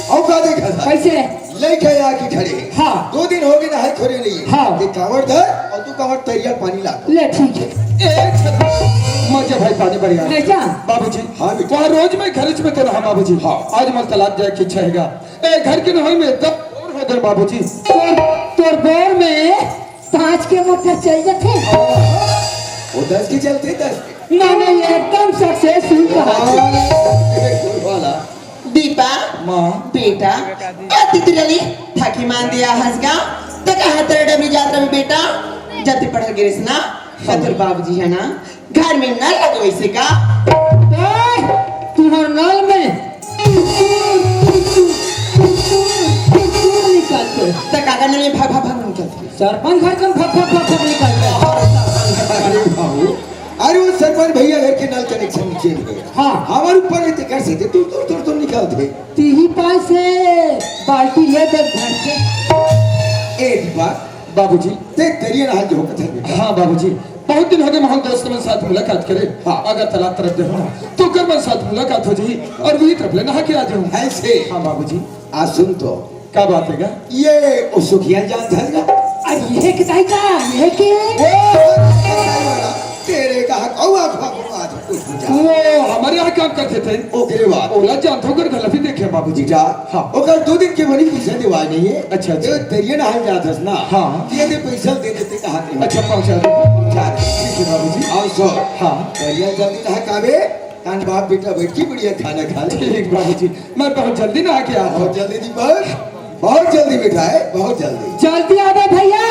औ का देखा था कैसे लइका आके खड़े हाँ 2 दिन हो गए नहाए खोरे नहीं हाँ। ये कावड़ धर और तू कावड़ तैयार पानी ला ले ठीक है मजे भाई पानी बढ़िया ले जा बाबूजी हाँ बेटा। वहाँ रोज में खर्च में तो रहा बाबूजी हाँ। आज मल तालाब जाए की इच्छा हैगा ए घर की नहाई में तब और हो गए बाबूजी तोर बोर में 5 के मोटर चल जाते वो 10 की चलते 10 की ना नहीं एकदम सक्सेसफुल कहा एक वाला दीपा माँ बेटा अति तिरली थाकी मान दिया हंसगा तो कहा तेरे डबरी यात्रा में बेटा जाते पढ़ गिरिस ना बतुर बाबूजी है ना घर में न लगे वैसे का तुम्हारे नल में निकालते तो काका ने भाग निकलते सरपंच घर कम फक निकालते अरे बाबू अरे वो सरपंच भैया घर के नल कनेक्शन नीचे है हाँ। हमारे ऊपर रहते कर सकते तू निकालते तीही पास से बाल्टी ले दे भर के ए दीपा बाबूजी देख करिए ना हाथ जो होता है हाँ बाबूजी बहुत दिन हो गए मोहन दोस्तों के साथ मुलाकात करे हाँ। अगर तालाब तरफ दे हो तो कर मेरे साथ मुलाकात हो जाए और वही तरफ ले नहा के आ जाऊँ ऐसे हाँ बाबूजी आज सुन तो क्या बात है ये सुखिया जान था अरे ये किताई का ये के तेरे का कौआ खा आज कुछ हो जा वो हमारे यहाँ काम करते थे ओकरे बाद ओला जानतो कर गलती देखे बाबूजी जीजा हाँ। ओकर 2 दिन के बनी पैसा देवा नहीं है अच्छा, अच्छा। जो दरिया नहाल जात हस ना हाँ। ये दे पैसा दे देते कहा थे अच्छा पहुंचा दो जा दे। ठीक है बाबूजी आओ सो हाँ दरिया जल्दी नहा कावे कान बाप बेटा बैठ के बढ़िया खाना खा ले ठीक बाबूजी मैं बहुत जल्दी नहा के आता हूँ बहुत जल्दी दीपक बहुत जल्दी बेटा है बहुत जल्दी जल्दी आवे भैया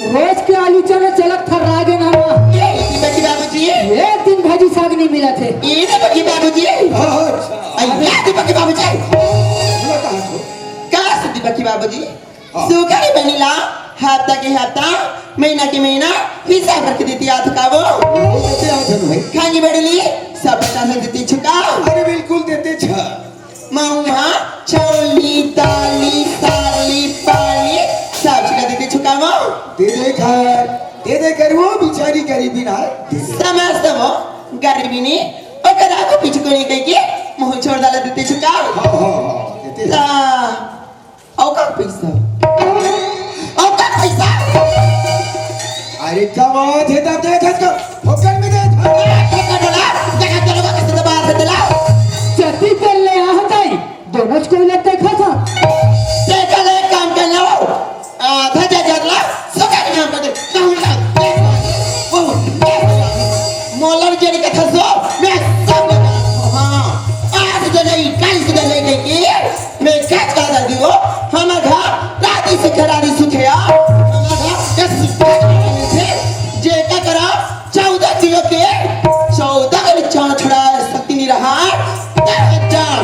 रोज के आलू चलो चलक थर्रा गे ना ये बकी बाबूजी एक दिन भाजी साग नहीं मिला थे ये ना बकी बाबूजी अच्छा अय्या दी बकी बाबूजी बोला कहाँ छो कहाँ से दी बकी बाबूजी सुखारी बनीला हफ्ता के हफ्ता महीना के महीना हिसाब रख देती आठ का वो देते आओ धनु भाई खानी बड़ली सब बता में देती छुका अरे बिल्कुल देते छ महुआ चौली ताली ताली पाली सब चीज देती छुका वो दे दे कर वो बेचारी गरीबी ना है समझ वो गरीबी ने ओकर आगो पीछे कोनी कह के मुंह छोड़ डाला देती छुका हाँ देते ता औका पैसा औका पैसा अरे कमा थे तब देख हस को होकर में दे ठेका डोला जगह चलो कैसे दबा दे दिला चट्टी पे ले आ हटाई दोनों को ले देखा था देखा ले काम कर लो आधा जगला सोका काम कर दे कहूं ना वो मोलर जेरी का थसो मैं सब हां आज जने कल से जने के मैं कैच कर दी वो हम घर राती से खरादी सुखया हम घर कैसे जे का करा 14 किलो के 14 के चाण छड़ा सकती नहीं रहा चाण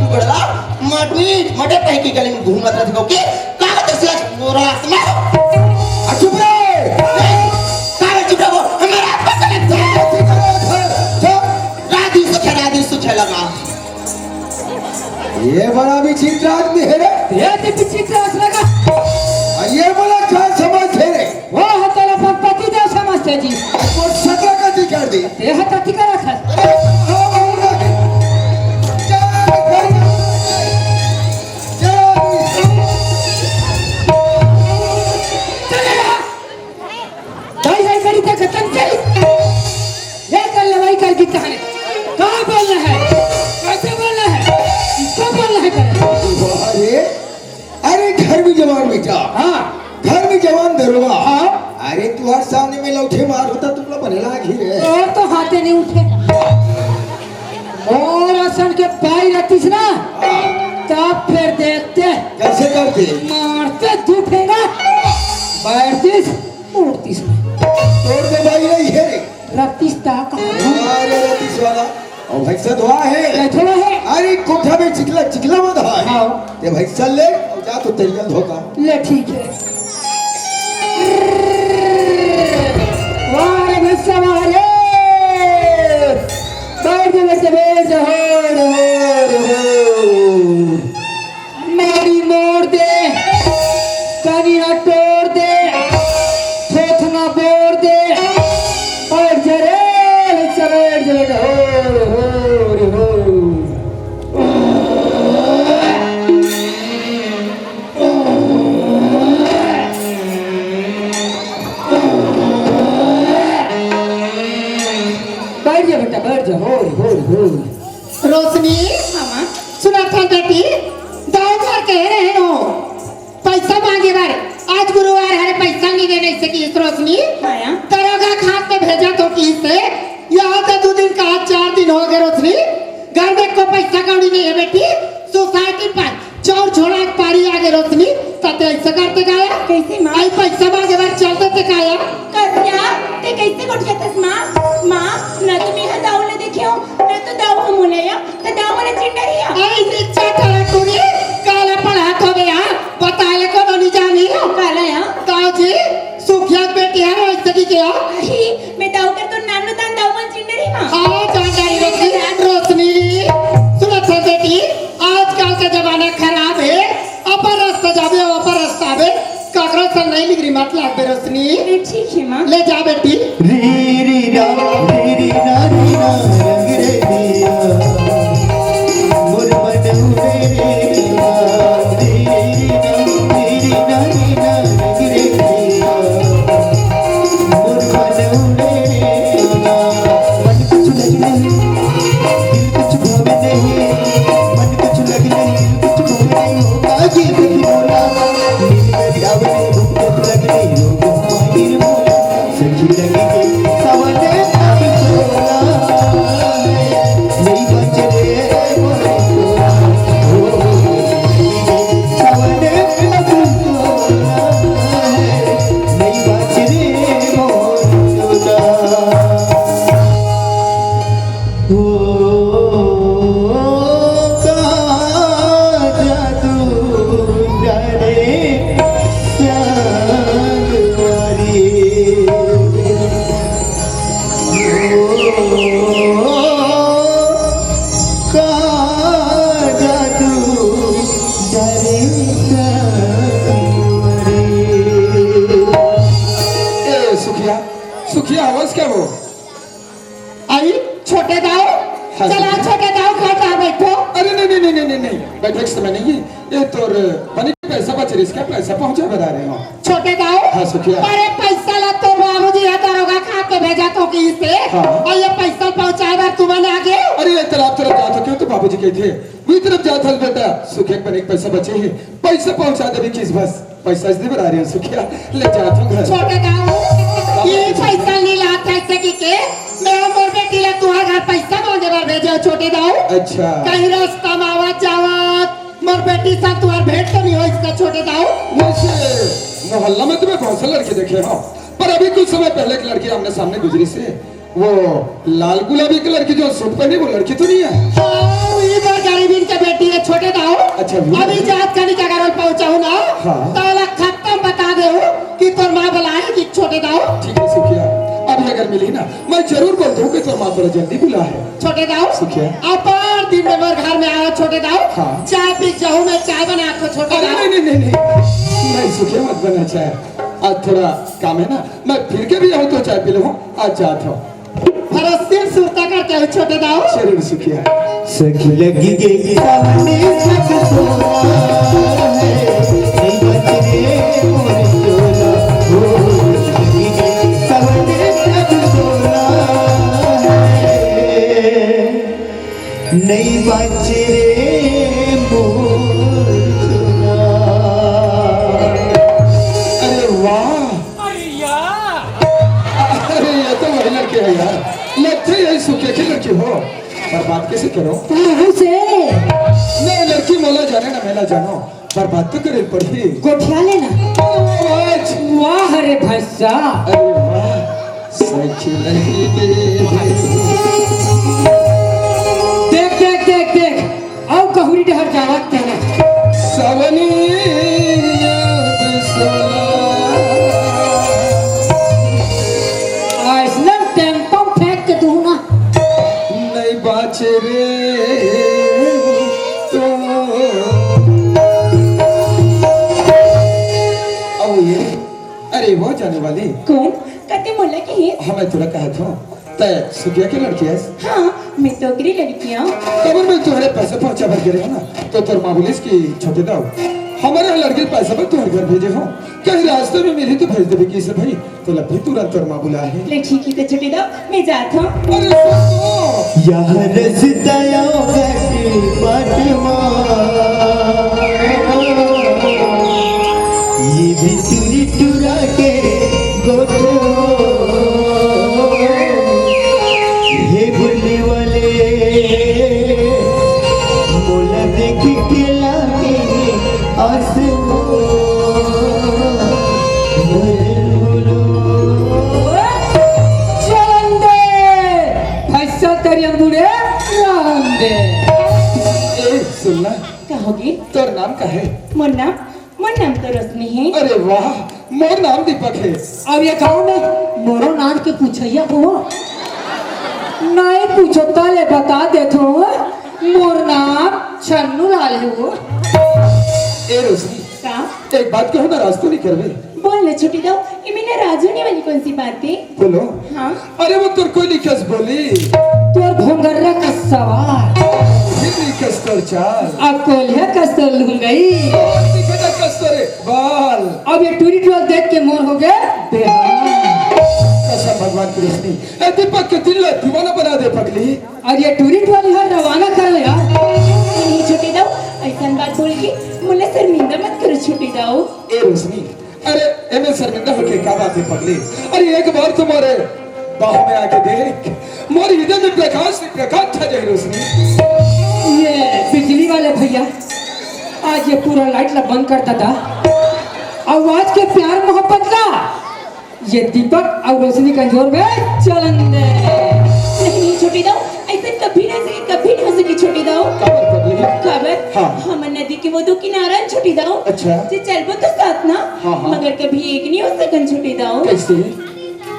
तू बड़ा मटे पे की गली में घूमत रहत को के कागज से मोरा आत्मा चुप रे कागज चुप रहो हमारा आत्मा राधी सुखे लगा ये बड़ा भी चित्र आदमी है रे ये दिन चित्र लगा और ये बड़ा क्या समझ है रे वो हतला पति देव समझते जी और सदा का कर दी ये हतती का रखा भाई भाई करी तक खत्म चल ये कल लवाई कर दी कहानी कहाँ बोलना है कैसे बोलना है इसको बोलना है करे अरे अरे घर में जवान बेटा हाँ घर में जवान दरोगा हाँ अरे तुम्हारे सामने में लौटे मार होता तुम लोग बनेला घी रे और तो हाथे नहीं उठे और असन के पाई रहतीस ना तब फिर देखते कैसे करते मारते झूठे ना बैठतीस उड़तीस में तोड़ दे भाई नहीं है रे रखतीस ताक अरे रतीश वाला और भैंसा धोआ है बैठो है अरे कोठा में चिकला मत है हाँ ते भैंसा ले और जा तो तरियल धोता ले ठीक है वाह रे भैंसा वाले बैठ जा मेरी मोड़ दे कनिया तोड़ दे थोथना बोड़ दे और जरे सवेर जरे हो बैठ जा बेटा बैठ जा हो रोशनी मामा सुना था बेटी दाव बार कह रहे हो पैसा मांगे बार आज गुरुवार है पैसा नहीं देने से की रोशनी आया दरोगा खात में भेजा तो की से यहाँ तो 2 दिन का 4 दिन हो गए रोशनी घर में को पैसा कौड़ी नहीं है बेटी सोसाइटी पर चौर छोड़ा एक पारी आगे रोशनी तते ऐसा करते गाया कैसे माँ आई पैसा मांगे बार चलते ते गाया क्या ते कैसे गोट जातस माँ ना तुम्ही हा दाव न देखियो ना तो दाव मुलया तर दाव मला चिंडरिया आई नीचे चला तूने काला पढ़ा तो गया बताए को नहीं जानी काला या ताऊ जी सुखिया बेटी है ऐसे की क्या आई मैं दाव कर तो नानो दान दाव मन चिंडरी माँ हाँ जानकारी रोशनी सुनो तो बेटी आजकल का जमाना खराब है अपर रास्ता जावे अपर रास्ता आवे काकरा से नहीं लिखरी मत लाग रोशनी ठीक है माँ ले जा बेटी री रा रंग रे दिया मोर मन रे दिया री रा रंग रे दिया मोर मन रे दिया मन कुछ नहीं नहीं बैठक समय नहीं ये तो बनी पैसा बच रही इसका पैसा पहुंचा बता रहे हो छोटे दाऊ हाँ सुखिया अरे पैसा ला तो बाबूजी है दरोगा खा के भेजा तो कि से हाँ। और ये पैसा पहुंचाए बार तुम्हें आगे अरे ये तालाब तरफ जाता क्यों तो बाबूजी कहते थे वही तरफ जाता है बेटा सुखिया बने पैसा बचे है पैसा पहुंचा दे किस बस पैसा इसलिए बता रही है सुखिया ले जाता हूँ घर छोटे दाऊ ये पैसा नहीं लाता ऐसे की मैं मोर बेटी ला तुम्हारे घर पैसा मांगे बार भेजे छोटे दाऊ अच्छा कहीं रास्ता में आवत जावत मोर बेटी साथ तुम्हार भेंट तो नहीं हो इसका छोटे दाऊ वैसे मोहल्ला में तुम्हें बहुत से लड़के देखे हो पर अभी कुछ समय पहले एक लड़की आमने सामने गुजरी से वो लाल गुलाबी की लड़की जो सूट पहनी वो लड़की तो नहीं है हाँ, ये बार गरीबी के बेटी है छोटे दाऊ अच्छा, वो- अभी जात करने का घर पहुंचाऊ ना हाँ। तो अलग खत्म बता दे कि तोर माँ बुलाएगी छोटे दाऊ ठीक है सुखिया अभी अगर मिली ना मैं जरूर बोल दूं कि तुम माँ थोड़ा जल्दी बुला है छोटे दाऊ सुखिया। अपार दिन में मेरे घर में आओ छोटे दाऊ हाँ। चाय पी जाऊँ मैं चाय बना को छोटे अरे दाऊ नहीं नहीं नहीं नहीं नहीं सुखिया मत बना चाहे आज थोड़ा काम है ना मैं फिर के भी आऊँ तो चाय पी लूँ आज जाता हूँ फरस्तीन सुरता करते हो छोटे दाऊ जरूर सुखिया सखी लगी के सामने सच सोना है नहीं बच रे मोर चोला हो लगी के सामने सच सोना है नहीं बच रे मोर चोला अरे वाह अरे ये तो वही लड़के है यार लगते यही सुखिया की लड़की हो पर बात कैसे करो यहाँ से नहीं लड़की मोला जाने ना मेला जानो पर बात तो करे पड़ी गोठिया लेना आज वाह अरे भैया अरे वाह सच लगी देख देख देख देख आओ कहूरी डहर जावा कहना सवनी याद ऐसा टेम्पो फेंक के दू ना नहीं बाचे रे तो अब ये अरे वो जाने वाली कौन कते मोला की है हमें थोड़ा कहा था तय सुखिया की लड़की है हाँ मैं तो गिरी लड़कियाँ कबर में तुम्हारे पैसे पहुंचा भर गिरे हो ना तो तुम मामूलिस की छोटे दाओ हमारे यहाँ लड़के पैसा पर तुम्हारे घर भेजे हो कहीं रास्ते में मिली तो भेज देवी किसे भाई तो लभी तुरंत और माँ बुला है ले ठीक है तो छुट्टी दो मैं जाता हूँ अरे सुनो यह रसदया ये भी टूरी टूरा के गोटो ये बोलने वाले मोला देख के लागे आसमां चलन दे भैया तेरी अंगूरे राम दे ए सुनना कहोगे तोर नाम का है मोर नाम तो रोशनी है अरे वाह मोर नाम दीपक है अब ये गाँव में मोरो नाम के पूछैया को नहीं पूछो ताले बता देते हो मोर नाम छन्नू लाल है वो ए रोशनी का एक बात कहो ना रास्ते नहीं करवे बोल ले छुट्टी दो ये मैंने राज होने वाली कौन सी बात है बोलो हाँ अरे वो तुर कोई लिखस बोली तोर भोंगर्रा का सवाल फिर लिखस तोर चाल अब कोलिया कसर लूं गई लिखस कस तोरे बाल अब ये टूरी टूर देख के मोर हो गए बेहाल कसम भगवान की रोशनी ए दीपक के दिल दीवाना बना दे पगली और ये टूरी टूर यहाँ रवाना कर यार नहीं छुट्टी दो ऐसा बात बोल के मुझे शर्मिंदा मत करो छुट्टी दो ए रोशनी अरे एमे शर्मिंदा होके क्या बात है पगली अरे एक बार तुम्हारे बाहों में आके देख मोर हृदय में प्रकाश था जय रोशनी ये बिजली वाले भैया आज ये पूरा लाइट ला बंद कर दादा आवाज के प्यार मोहब्बत का ये दीपक और रोशनी का जोर में चलन दे नहीं छुट्टी दो ऐसा कभी नहीं हो सकी छुट्टी दो खबर पगली खबर हाँ। हम नदी के वो दो किनारा छुट्टी दो अच्छा। जे चलबो तो साथ ना हाँ, हाँ। मगर कभी एक नहीं हो सकन छुट्टी दो कैसे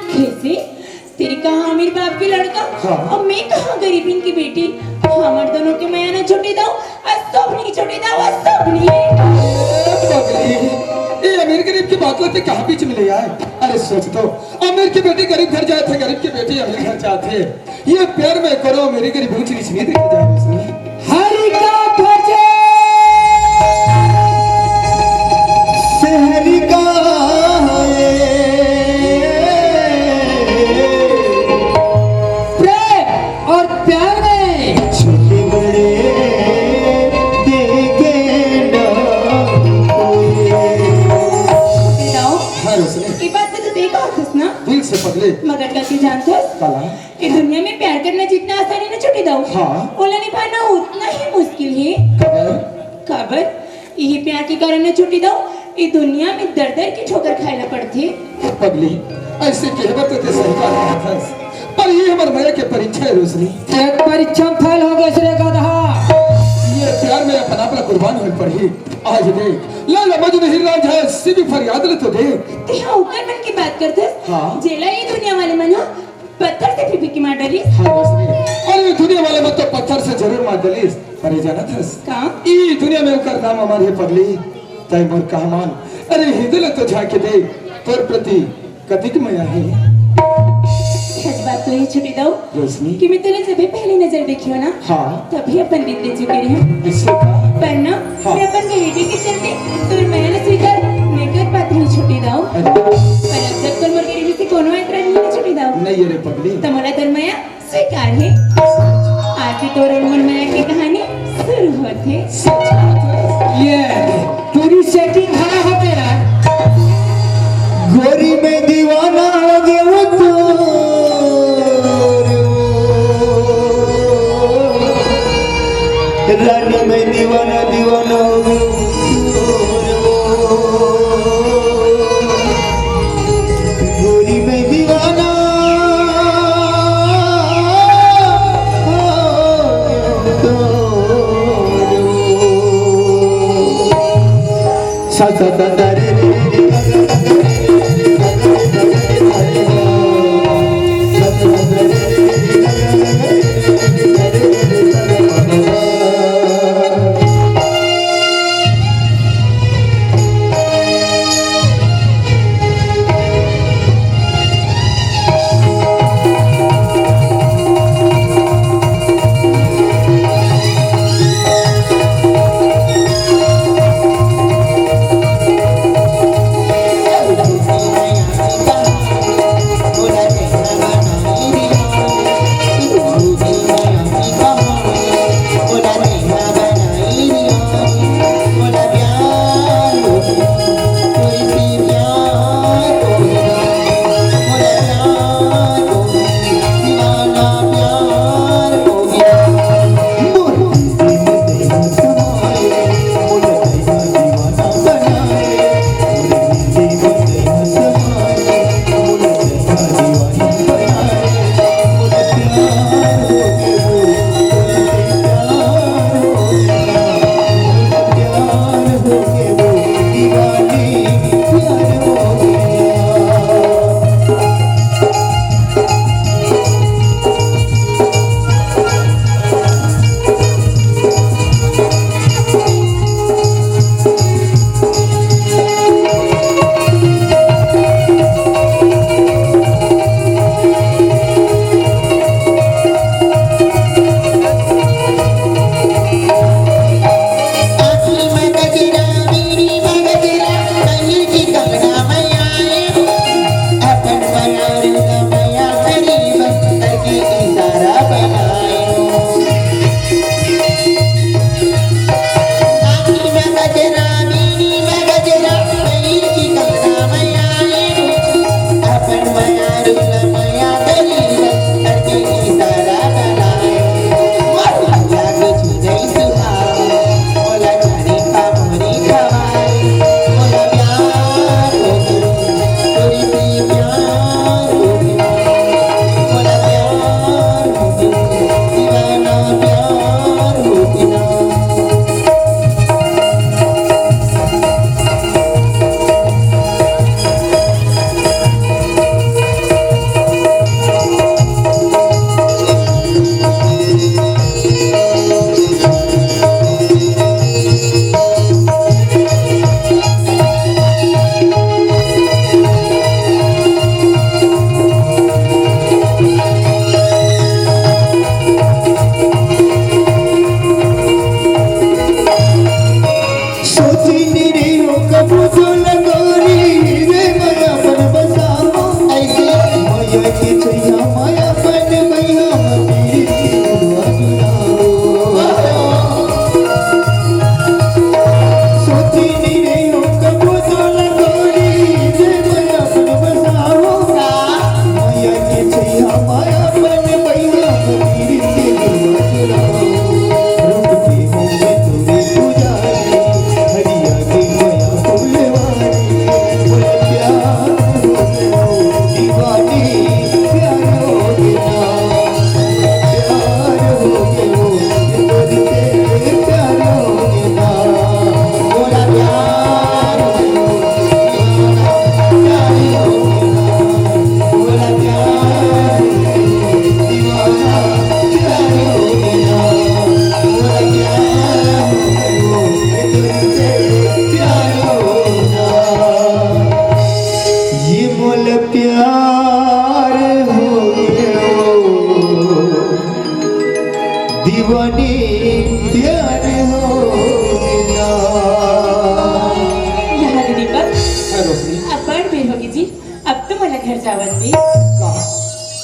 कैसे तेरी कहा अमीर बाप की लड़का हाँ। और मैं कहा गरीबीन की बेटी हमार दोनों के मैं ना छुट्टी दो सब नहीं छुट्टी दो सब नहीं पगली ये अमीर गरीब की बात लगती कहाँ बीच में ले आए अरे सोच तो अमीर की बेटी गरीब घर जाए थे गरीब की बेटी अमीर घर जाते ये प्यार में करो मेरी गरीब ऊंच नीच नहीं देखी जाए हरि का भजे हाँ। उन्हें निभाना उतना ही मुश्किल है। खबर यही प्यार के कारण न छुट्टी दो, ये दुनिया में दर दर की ठोकर खाना पड़ती। पगली ऐसे कहवत तो सही बात है, पर ये हमारे माया के परीक्षा है रोशनी। एक परीक्षा में फेल हो गए रे गधा। ये प्यार में अपना अपना कुर्बान हो पड़ी। आज देख लाला मजनू हीर रांझा सीधी फरियाद ले तो देख। ते हाँ ऊपर मन की बात करते। हाँ। जेला ये दुनिया वाले मनो पत्थर से फिर की मार डाली। हाँ रोशनी, अरे दुनिया वाले मत तो पत्थर से जरूर मार डलीस, पर ये जाना था कहाँ? ई दुनिया में उकर नाम हमारे पगली तय मोर कहमान। अरे हिंदल तो झाके दे तोर प्रति कतिक माया है। सच बात तो ये छुट्टी दो रोशनी कि मैं तुझे जब पहली नजर देखी हो ना, हाँ तभी अपन दिल दे चुके रहे। इससे कहा पर ना हाँ। मैं अपन गरीबी के चलते तुर मैंने स्वीकार मैं कर पाती हूँ छुट्टी दाओ। पर अब जब तुम मोर गरीबी से कोनो ऐतराज नहीं छुट्टी दाओ, नहीं रे पगली तुम्हारा तुर माया स्वीकार है। आरती तोर और मन माया की कहानी शुरू होती। ये पूरी सेटिंग खड़ा हो तेरा। गोरी में दीवाना हो गया वो तो रानी में दीवाना दीवाना हो गया गोरी में दीवाना सा सा सा सा रे रे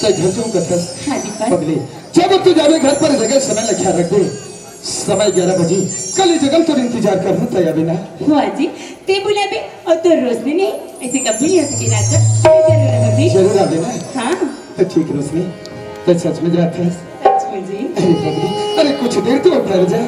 तो घर जाऊँ कथस हाँ दीपक पगली जब तू जावे घर पर जगह समय लख्या रख दे समय 11 बजे कल ही जगल तो इंतजार कर हूँ तैयार बिना हुआ जी ते बोला बे और तो रोशनी नहीं ऐसे कभी नहीं हो सके राजा जरूर होगी जरूर आ देना हाँ तो ठीक रोशनी तो सच में जाता है अच्छा जी अरे पगली अरे कुछ देर तो ठहर जा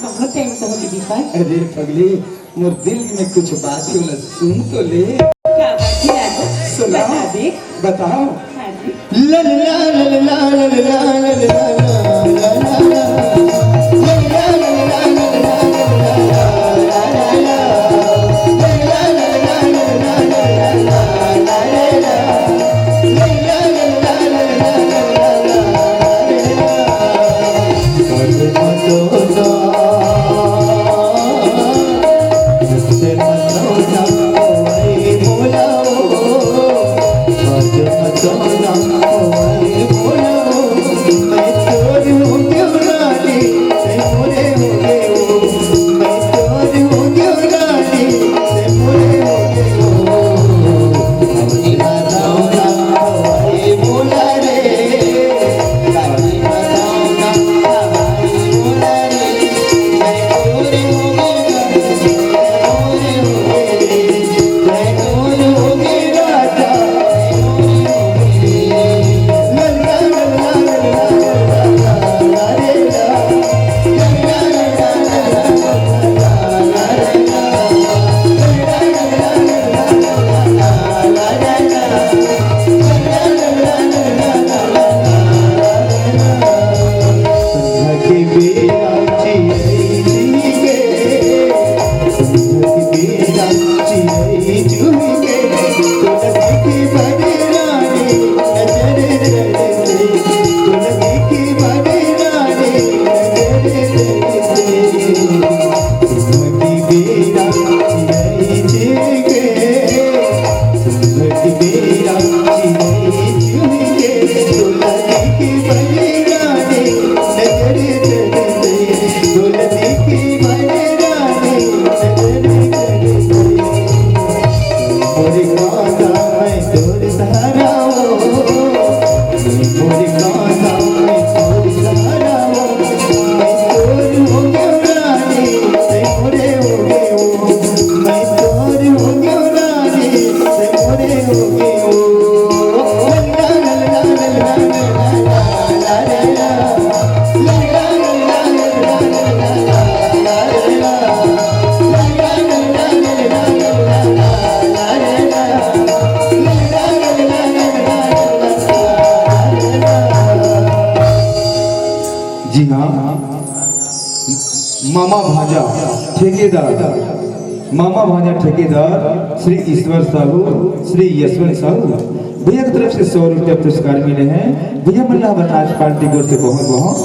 बहुत टाइम तो होगी दीपक अरे पगली मोर दिल में कुछ बात है सुन तो ले क्या बात है राजा सुनाओ बता दे बताओ हाँ जी ला ला ला ला ला ला ला ला ला ला जी हाँ मामा भांजा ठेकेदार मामा भांजा ठेकेदार श्री ईश्वर साहू श्री यशवंत साहू भैया की तरफ से 100 रुपया पुरस्कार मिले हैं भैया मल्ला बनाज पार्टी की ओर से बहुत बहुत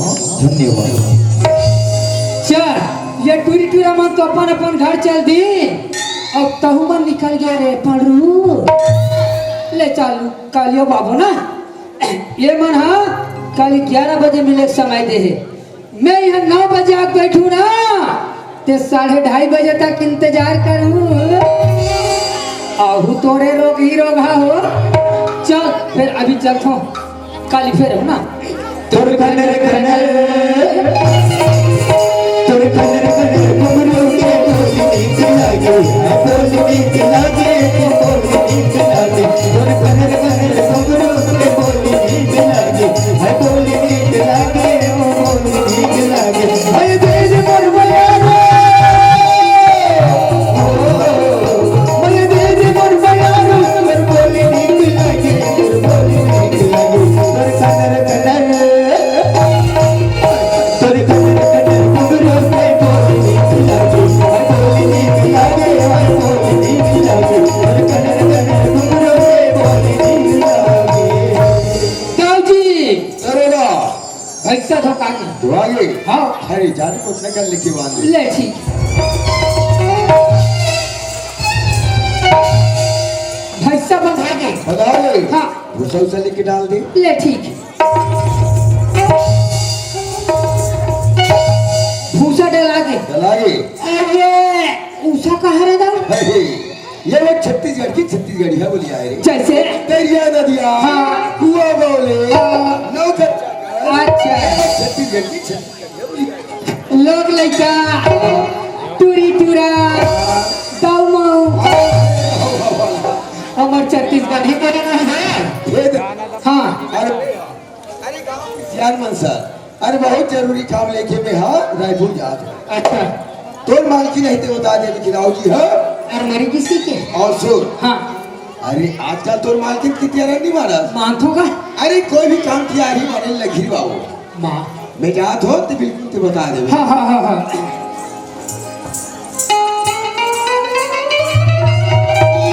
धन्यवाद। चल ये टूरी टूरा मन तो अपन अपन घर चल दी अब तहु मन निकल गया रे पड़ू ले चालू कालियो बाबू ना ये मन हाँ कल 11 बजे मिले समय दे है मैं यहाँ 9 बजे आके बैठू ना ते 2:30 बजे तक इंतजार करूँ आहू तोरे रोग ही रोग हो चल फिर अभी चलता हूँ कल फिर हो ना तोर कनर कनर तोर कनर कनर घुमरू के बोली नीक लागे बोली नीक लागे बोली नीक लागे तोर कनर कनर घुमरू के बोली नीक लागे बोली नीक लागे बोली नीक लागे अरे तेज मोर बयारो अरे तेज मोर बयारो मोर बोली नीक लागे मोर बोली नीक लागे तोर कनर कनर तोर कनर कनर घुमरू के बोली नीक लागे बोली नीक लागे बोली नीक लागे तोर कनर कनर घुमरू के बोली नीक लागे। गाँव जी दरोगा भैसा धोखा के तू आगे हाँ हरी जान को अपने कर लिखी बांध ले ठीक भैसा बंधा के बता ले हाँ भूसा उसा लिख के डाल दे ले ठीक भूसा डला के चलागे अरे ऊषा कहाँ रह गया हे ये वो छत्तीसगढ़ की छत्तीसगढ़ी है बोलिया है रे। जैसे दरिया नदिया हाँ। कुआ बोले हाँ। नौकर अच्छा छत्तीसगढ़ की छत्तीसगढ़ी है बोलिया। लोग लइका टूरी टूरा दाऊ माऊ हमार छत्तीसगढ़ी बोले ना है। भेद हाँ अरे गाँव में ध्यान मन सर अरे बहुत जरूरी काम लेके मैं हाँ रायपुर जा रहा अच्छा तोर मालकी नहीं तो बता दे खिलाओ जी हाँ और मरी किसी के और सुन हाँ अरे आजकल तोर मालकी कितनी नहीं मारा मानतो का अरे कोई भी काम किया ही माने लगी बाबू माँ मैं जात हो तो बिल्कुल तो बता दे हाँ हाँ हाँ हाँ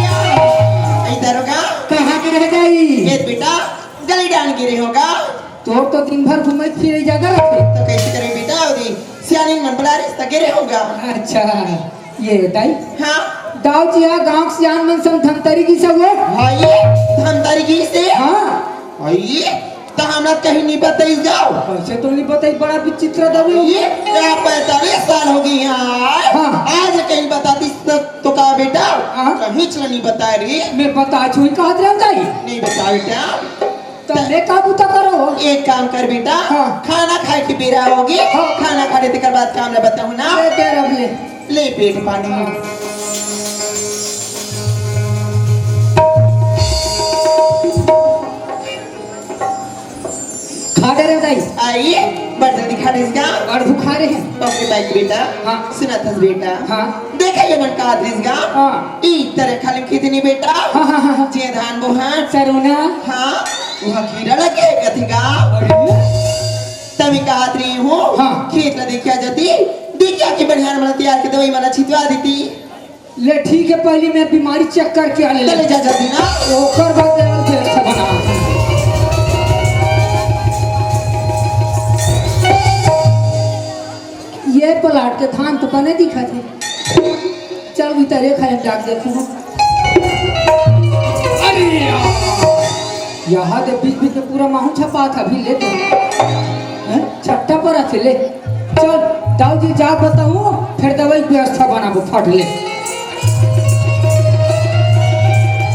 इधर होगा कहाँ के रह गई ये बेटा गली डाल गिरे होगा तोर तो दिन भर घूमे फिरे जगह रखे तो कैसे करे बेटा उदी सियानी मन बड़ा रिश्ता गिरे होगा। अच्छा ये दाई हाँ दाऊ जी गाँव से आन मन सम धमतरी की सब हो भाई हम तरीके से हाँ भाई तो हमरा कहीं नहीं बताई जाओ कैसे तो नहीं बताई बड़ा विचित्र दबे ये 45 साल हो गई यार हाँ। आज कहीं बता दी तो कहा बेटा हाँ। कहीं चला नहीं बता रही मैं बता छुई कहा रह दाई नहीं बता बेटा तो मैं काबू तो करो एक काम कर बेटा हाँ। खाना खाए की बेरा होगी हाँ। खाना खाने के बाद काम न बताऊँ ना ले दे रब ले ले पेट पानी खा दे रे दाई आइए बर्तन दिखा दे इसका और बुखारे हैं ओके बाइक बेटा हाँ। सुना था बेटा हाँ। देखा ये मन का इसका हाँ। ई तरह खाली कितनी बेटा हाँ हाँ हाँ हाँ जे धान बोहान सरुना हाँ वहाँ कीड़ा लगे कथिगा तभी कहा रही हूँ हाँ। खेत ला देखा जाती देखा कि बढ़िया मन तैयार के दवाई मना छिटवा देती ले ठीक है पहले मैं बीमारी चेक करके आ ले चले जा जाती ना ओकर बाद व्यवस्था बना ये प्लाट के थान तो कने दिखा थे चल भीतर एक है जाग देखो अरे यहाँ दे बीच बीच में पूरा माहू छपा था भी ले दो छट्टा पर थे ले चल दाऊ जी जा बताऊँ फिर दवाई की व्यवस्था बनाबो फट ले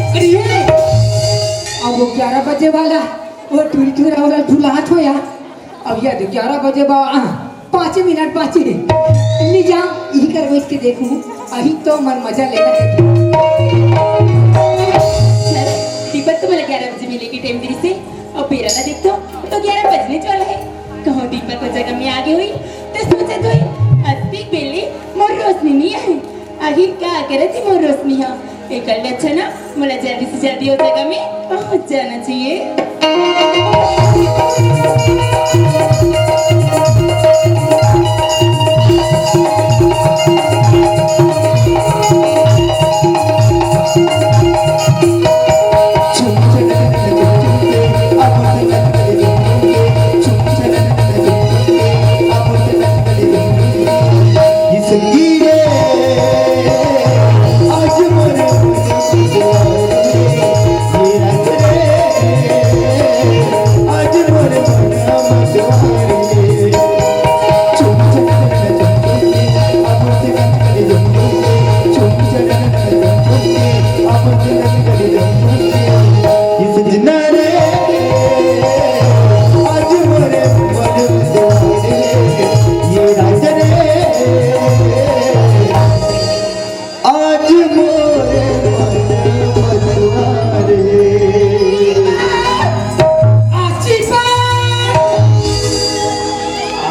अरे अब वो 11 बजे वाला वो टूरी टूरा वाला झूलात हो या अब यह 11 बजे 5 मिनट बाकी नहीं जा यही कर बैठ के देखूं अभी तो मन मजा लेना है दीपक तो मला 11 बजे मिले की टाइम दिली से और पेरा ना देखतो तो 11 बजने वाला है कहो दीपक को जगह में आगे हुई तो सोचत हुई अस्तिक बेली मोर रोशनी नहीं है आगे क्या करे थी मोर रोशनी है एक अच्छा ना मला जल्दी से जल्दी हो जगह में पहुंच जाना चाहिए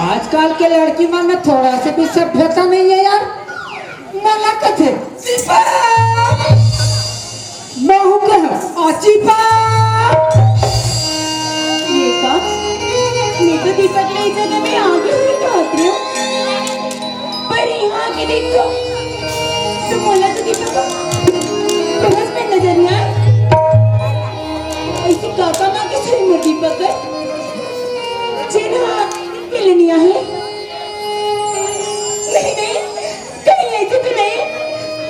आजकल के लड़की मन में थोड़ा से भी सभ्यता नहीं है यार मला कथे महू के आचिपा ये का मैं तो दीपक ने इस जगह में आगे हुई कहती हूँ पर यहाँ के देखो तो मोला तो दीपक बस में नजर नहीं आए ऐसे काका माँ के सही में दीपक है जिन्हा मिलनिया है नहीं नहीं कहीं ऐसे तो नहीं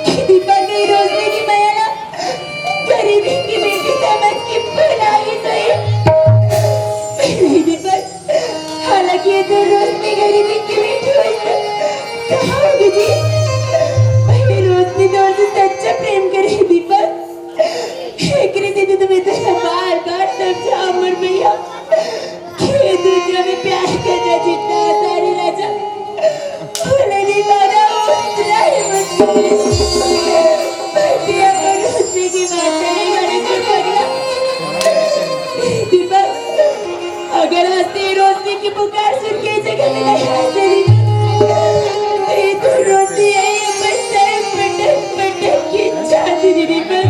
कि दीपक ने रोशनी की माया ना गरीबी की बेटी समझ के बुलाई सही नहीं दीपक हालांकि ये तो रोशनी गरीबी की बेटी हुई कहाँ होगी जी पहले रोशनी तो सच्चा प्रेम करेगी भैया पर रोशनी की बात चली बड़े को पगला। दीपक, अगर हंसते रोशनी की पुकार सुन के जगह में नहीं हंसते तो रोशनी है ये बस पटक पटक की चाहती दीपक।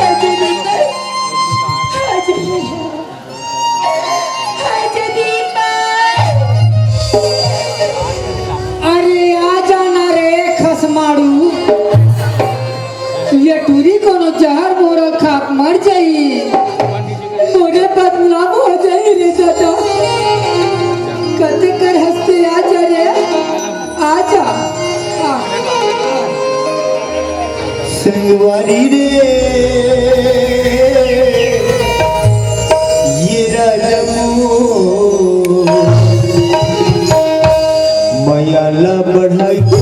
आजा दीपक, आजा दीपक। अरे आ जाना रे खसमाड़ू, ये टूरी कोनो जहर मोरा खाक मर जाई, मोरे बदनाम हो जाई रे दादा। कते कर हंसते आजा रे, आजा। संगवारी रे ये राजमो मयाला बढ़ाई के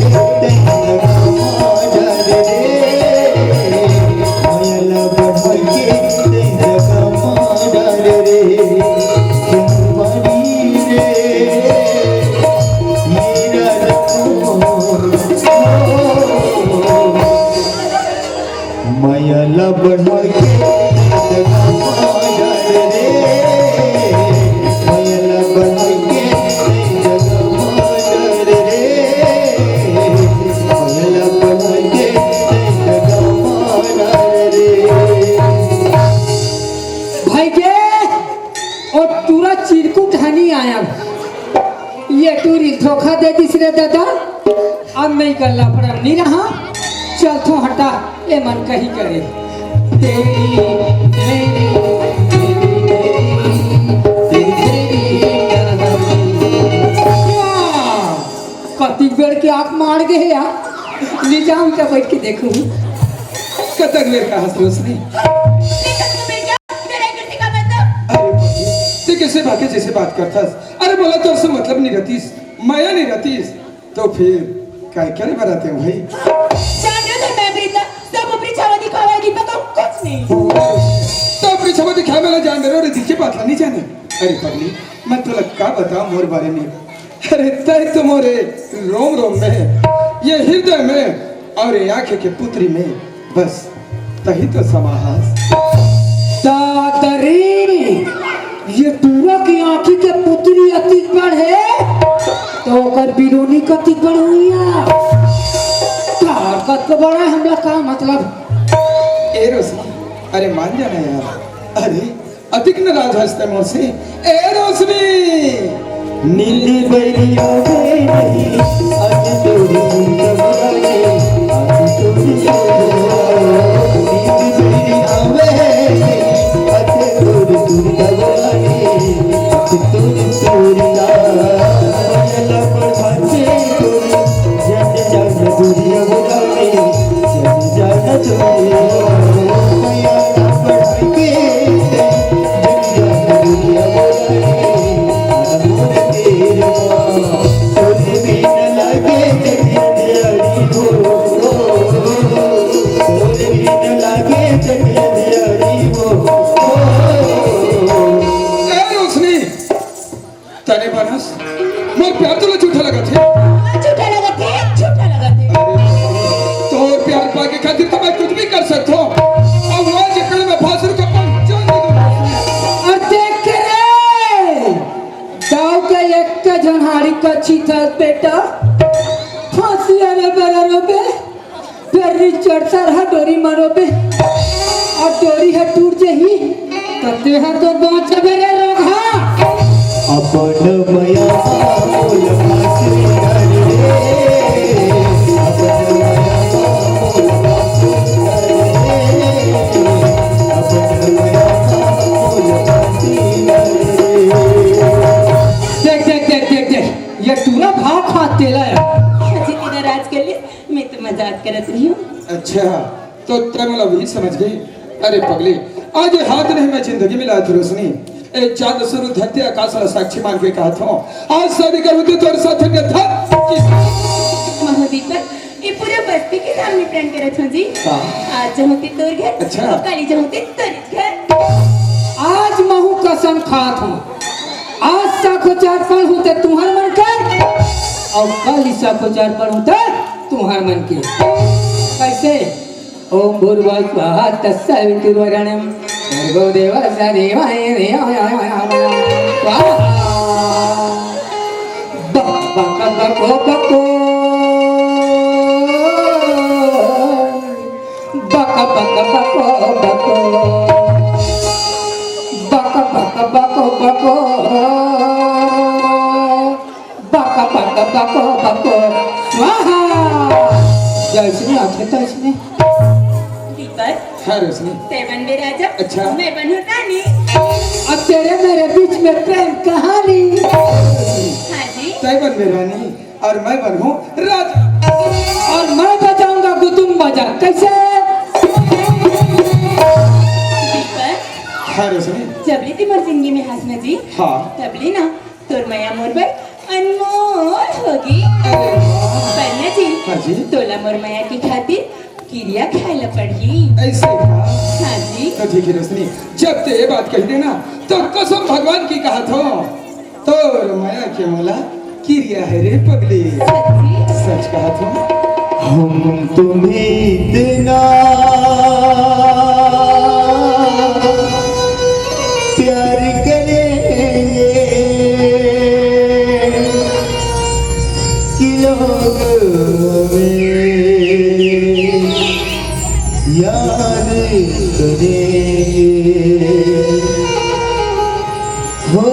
मयाला बढ़ाई के रे संगवारी रे ये राजमो मयाला बढ़ाई के मयाला बढ़ाई के मयाला बढ़ाई के भाई के और पूरा चिरकुट हनी आया, ये टूरी धोखा दे दिस रे दादा। अब नहीं करना पड़ा नहीं रहा, चल तो हटा, ये मन कहीं करे। तेरी तेरी कति बेर के आँख मार गए यार, ले जाऊं क्या बैठ के देखूं। कतक बेर का हंस रोशनी, ते कैसे बाकी जैसे बात करतास? अरे बोला तो उससे मतलब नहीं रहतीस, माया नहीं रहतीस, तो फिर क्या क्या नहीं बनाते हैं भाई? तो अपनी छवा दिखा मेरा जान दे रहा और दिखे बात नहीं जाने। अरे पगली, मैं तो क्या बताऊं मोर बारे में? अरे तय तो मोरे रोम रोम में, ये हृदय में और ये आंखें के पुत्री में, बस तही तो समाहास। दादरी, ये पूरा की आंखी के पुत्री अति बड़ है, तो कर बिरोनी कति बड़ हुईया। ताकत को बड़ा हमला का मतलब? ए रोशनी, अरे मान जाना यार, अरे अधिक नाराज हंसते मोर से। ए रोशनी, नींद बरिया में नहीं आज तोड़ी दबराने आज तोड़ी नींद बरिया में आज तोड़ी दबराने आज तोड़ी ना मयाला बढ़ाते तोड़ी जब जाना दुनिया बुलाने जब जाना दुनिया मयाला बढ़ाई के जब जाना दुनिया बुलाने तने बनस मोर प्यार तो झूठा लगा थे। झूठा लगा थे, झूठा लगा थे। तो प्यार पाके खातिर तो मैं कुछ भी कर सकता हूँ। अब वो जिक्र में फांसी को पंचान दे दूँ। और देख रे, दाव के एक के जनहारी का चीता बेटा, फांसी अरे बरा रोबे, पेरी चढ़ता रहा डोरी मारोबे, और डोरी है टूट जही, तते है तो बाँच बेरे रोगा। अपन मया मोल मासरी रे अपन मया मोल मासरी अपन मया मोल मासरी देख देख देख देख देख, ये पूरा भाव खाते लाया। मुझे तेरा राज कर ले, मैं तो मजाक करत रही हूँ। अच्छा, तो तय मतलब भी समझ गई। अरे पगली, आज ये हाथ नहीं मैं जिंदगी में लाया थी रोशनी। एक चांद शुरू धरती आकाश वाला साक्षी मान के कहा था, आज शादी करूँ तो तेरे साथ था। महोदीपक, ये पूरा बस्ती के सामने प्रण करत हूँ जी। हाँ। आज जहोते तोर घर, अच्छा। और काली जहोते तोर घर। आज महू कसम खात हूँ, आज साखो चार पर हूँ ते तुम्हार मन कर, और कल साखो चार पर हूँ ते तुम्हार मन के कैसे ओम भूर्भुवः स्वः तत्सवितुर्वरेण्यं भर्गो देवस्य धीमहि धियो यो न स्वाहा बको बको बको बको बको बको बको स्वाहा जैसे आते तो इसमें दीपक हाँ रोशनी तय बन बे राजा अच्छा। मैं बनूं रानी। अब तेरे मेरे बीच में प्रेम कहानी हाँ जी तय बन में रानी और मैं बनूं राजा। और मैं बजाऊंगा गुदुम बाजा कैसे दीपक हाँ रोशनी जबली तुम्हार जिंदगी में हंसना जी हाँ तबली ना तोर माया मोर पर अनमोल होगी बनिया जी हाँ जी। तोला मोर माया की खातिर किरिया खाइला पड़ी। ऐसे का हाँ जी तो ठीक है रोशनी जब ते ये बात कही देना तो कसम भगवान की कहा था तो माया के मोला किरिया है रे पगली सच्ची सच कहा था। हम तुम्हें इतना प्यार करेंगे कि लोग हमें याद करेंगे हो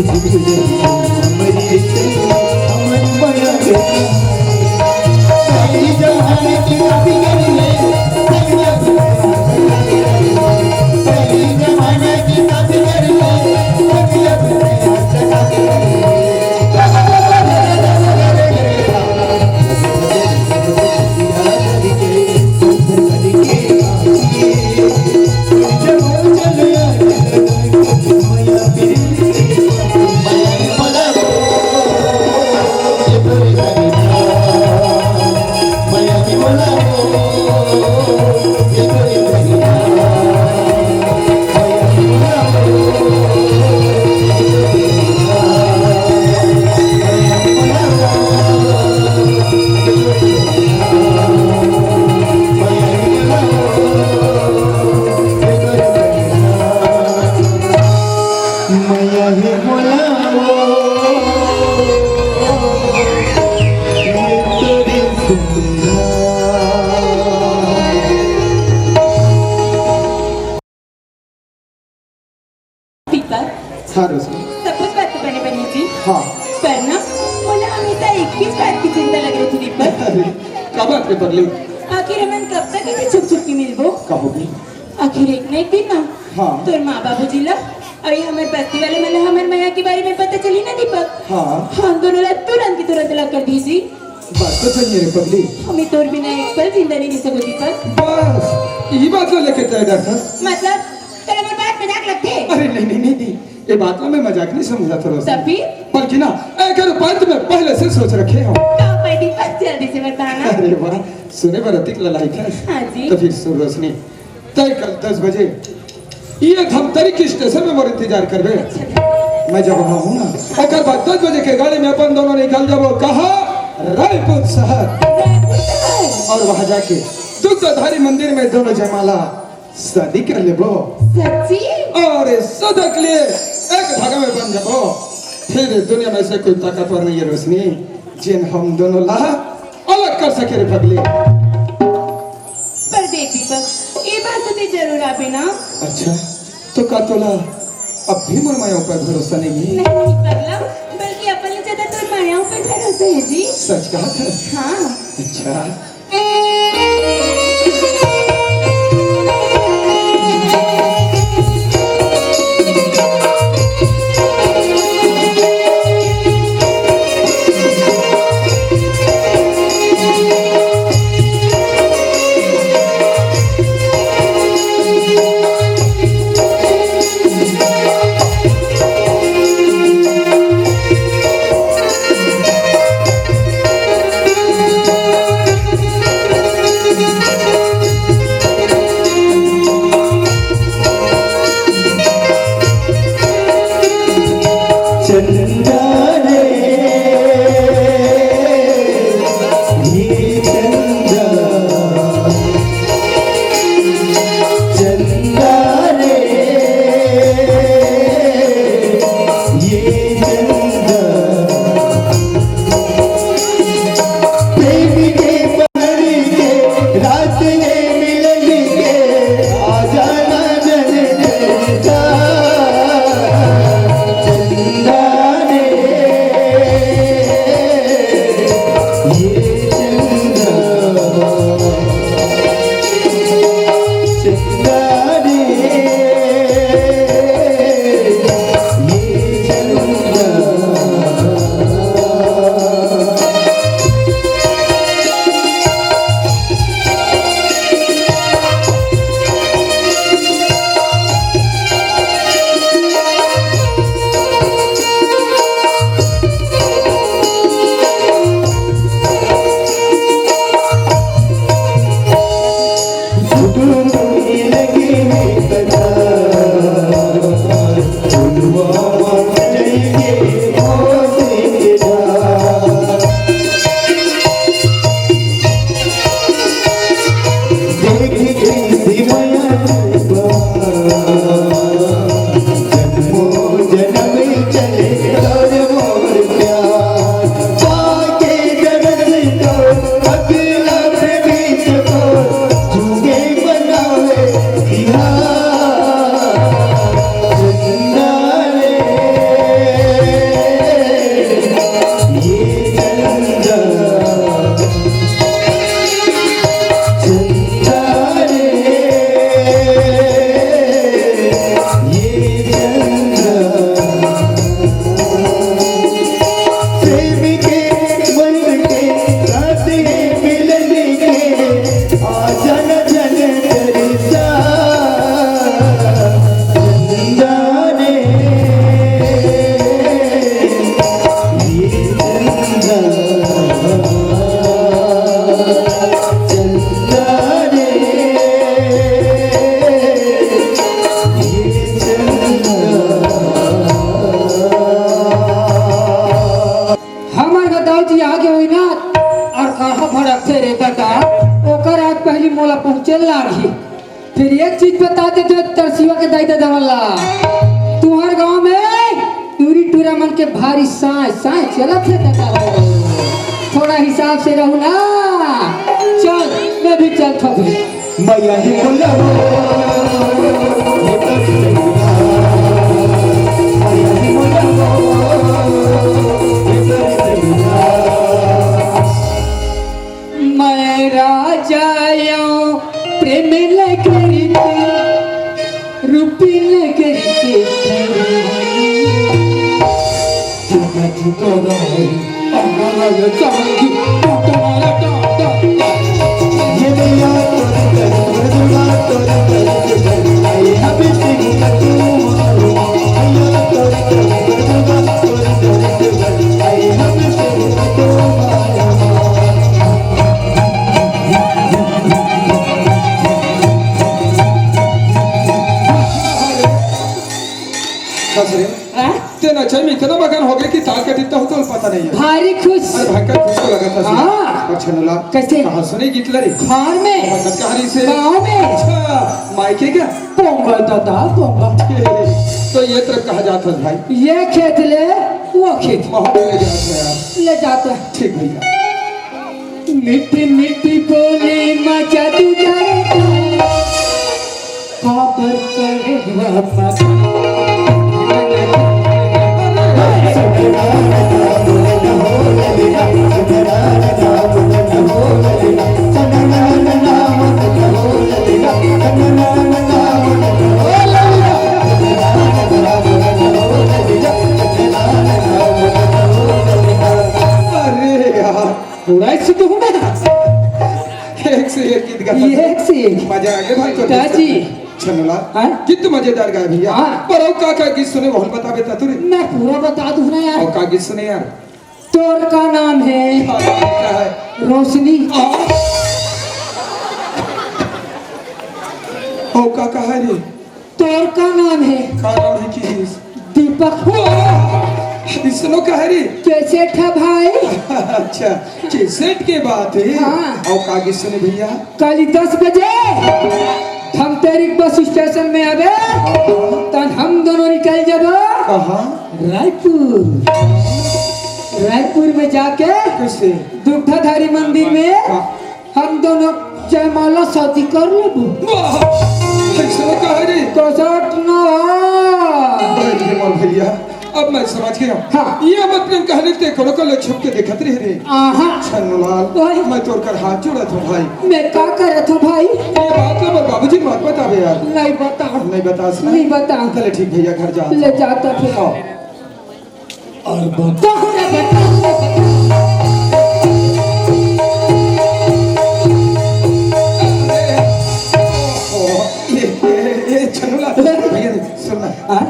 हमारी सैया अमन बया पहली जमाने की काफी गरी है पहली जमाने की काफी गरी हाँ रोशनी। सब कुछ बात तो बने बनी थी हाँ। पर ना मुझे हमेशा एक ही बात की चिंता लग रही थी दीपक। अरे कब बात पे पगली? आखिर हम कब तक इसे छुप छुप के मिलबो? कहोगी? आखिर एक न एक दिन ना हाँ। तोर माँ बाबू जिला और ये हमारे बस्ती वाले मतलब हमारे माया के बारे में पता चली ना दीपक। हाँ। हम दोनों रात तुरंत की तुरंत लग कर दी सी। बात तो सही है पगली। हमें तोर बिना एक पल जिंदा नहीं रह सको दीपक। बस यही बात ना लेके तय डर था। मतलब तेरे मेरे बात मजाक लगते? अरे नहीं ये बात ना मैं मजाक नहीं समझा था रोशनी। तब भी बल्कि ना अगर पंत में पहले से सोच रखे हो। कहाँ पे दीपक जल्दी से बताना। अरे वाह सुने बरतिक ललाइक है। हाँ जी। तो फिर सुन रोशनी तय कल 10 बजे ये धमतरी के स्टेशन में मोर इंतजार करबे। मैं जब वहाँ हूँ ना और बाद 10 बजे के गाड़ी में अपन दोनों निकल जाबो कहा रायपुर शहर और वहाँ जाके दुग्धधारी मंदिर में दोनों जयमाला शादी कर लेबो। सच्ची? और सदा के लिए एक धागा में बन जाबो। फिर दुनिया में से कोई ताकतवर नहीं है रोशनी जिन हम दोनों ला अलग कर सके रे पगली। पर देख दीपक ये बात तो नहीं जरूर आबे ना। अच्छा तो का तोला अब भी मोर माया पर भरोसा नहीं है? नहीं पगला बल्कि अपन ने ज्यादा तोर मायाओं पर भरोसा है जी। सच कहा था? हाँ। अच्छा चंदा रे पहली मोला पहुँचे लागी। फिर एक चीज बता दे जो तरसिवा के दाई दादा वाला तुम्हारे गांव में टूरी टूरा मन के भारी सांस सांस चलत है दादा हो। थोड़ा हिसाब से रहू ना। चल मैं भी चल थक मैया ही बोला मैं राजा प्रेम लगरी रूपी लगरी तेना चाहिए इतना मकान हो गया कि ताल का दिखता हो तो पता नहीं है। भारी खुश। अरे भयंकर खुश को लगा था। हाँ। अच्छा नला कैसे? कहाँ सुनी गीत लड़ी? खान में। मतलब कहानी से। गाँव में। अच्छा मायके क्या? पोंगल दादा पोंगल। तो ये तरफ कहा जाता है भाई? ये खेत ले वो खेत मोहब्बत ले जाता है यार। ले जाता। ठीक भैया। मिट्टी मिट्टी बोले मचा तू जाए खबर करे अरे यार थोड़ा सी तो होना एक से एक गीत गाता ये एक से एक। मजा आ गया भाई तो दादी छनला हाँ? कितना मजेदार गाया भैया। हाँ। पर अब का गीत सुने बहुत बता बेटा तू रे। मैं पूरा बता दूं ना यार। और का गीत सुने यार। तोर का नाम है हाँ, क्या है? रोशनी। ओ का कहा रे? तोर का नाम है का नाम है कि दीपक। इसनो कहा रे? कैसे था भाई? अच्छा कैसेट के बात है। हाँ। और का गीत सुने भैया। कल 10 बजे हम तेरी बस स्टेशन में आवे तब हम दोनों निकल जब कहाँ? रायपुर। रायपुर में जाके कैसे? दुग्धाधारी मंदिर में हाँ। हम दोनों जयमाला शादी कर लेबू। इसनो कहा रे? कसट ना अरे मोर भैया अब मैं समझ गया। हाँ। ये मत प्रेम कहने ते करो कल छुप के देखत रहे रे। आहा छन्नलाल मैं तोर कर हाथ जोड़ा था भाई। मैं क्या करत हूँ भाई? ये बात ना बाबूजी मत बतावे यार। नहीं बता। नहीं बता सुना? नहीं बता। चले ठीक भैया घर जा। ले जाता फिर। आओ। और बता ये छन्नलाल भैया सुनना। हाँ?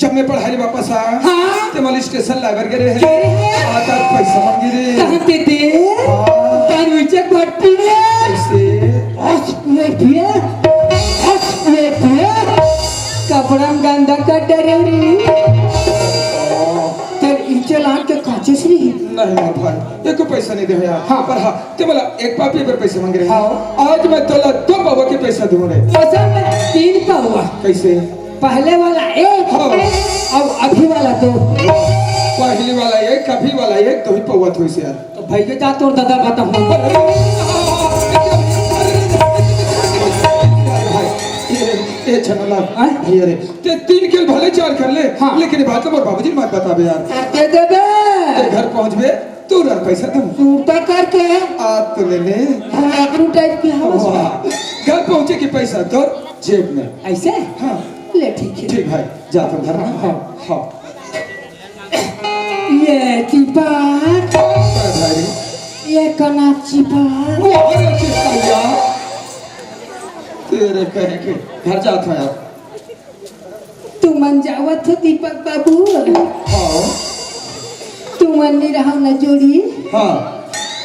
जब मैं पढ़ाई वापस आया हाँ? ते मलिश स्टेशन लागर गए है आता पैसा मांगी रे। कहाँ पे दे? पानीचक भट्टी में। कैसे? कपड़ा गंदा कर डरे तर इंचलान के काचे श्री नहीं ना भाई एक पैसा नहीं दे यार। हाँ। पर हाँ ते बोला एक पापी पर पैसे मांग रहे हैं। हाँ। आज मैं तोला 2 बाबा के पैसा दूं रे। असल में 3 का हुआ। कैसे? पहले वाला 1 हाँ। और अभी वाला 2। पहले वाला एक कभी वाला एक तो ही पौवत हुई से यार। तो भाई के जा तोर दादा बताऊं। ये छनला हाँ? भैया रे ते 3 किल भले 4 कर ले। हाँ। लेकिन बात तो मोर बाबूजी मत बताबे यार। दे दे बे। ते घर पहुंचबे तू रन पैसा दूं। टूटा करके आ तो ले ले। लाकड़ू टाइप की हवा से। वाह। घर पहुंचे की पैसा तो जेब में। ऐसे हाँ ले ठीक है। ठीक भाई जा तुम घर में। हाँ हाँ ये चिपाक भाई ये कना चिपाक अरे चिपकाया तेरे कहे के घर जाता यार। तू मन जावत हो दीपक बाबू। हाँ तू मन नहीं रहा न जोड़ी हाँ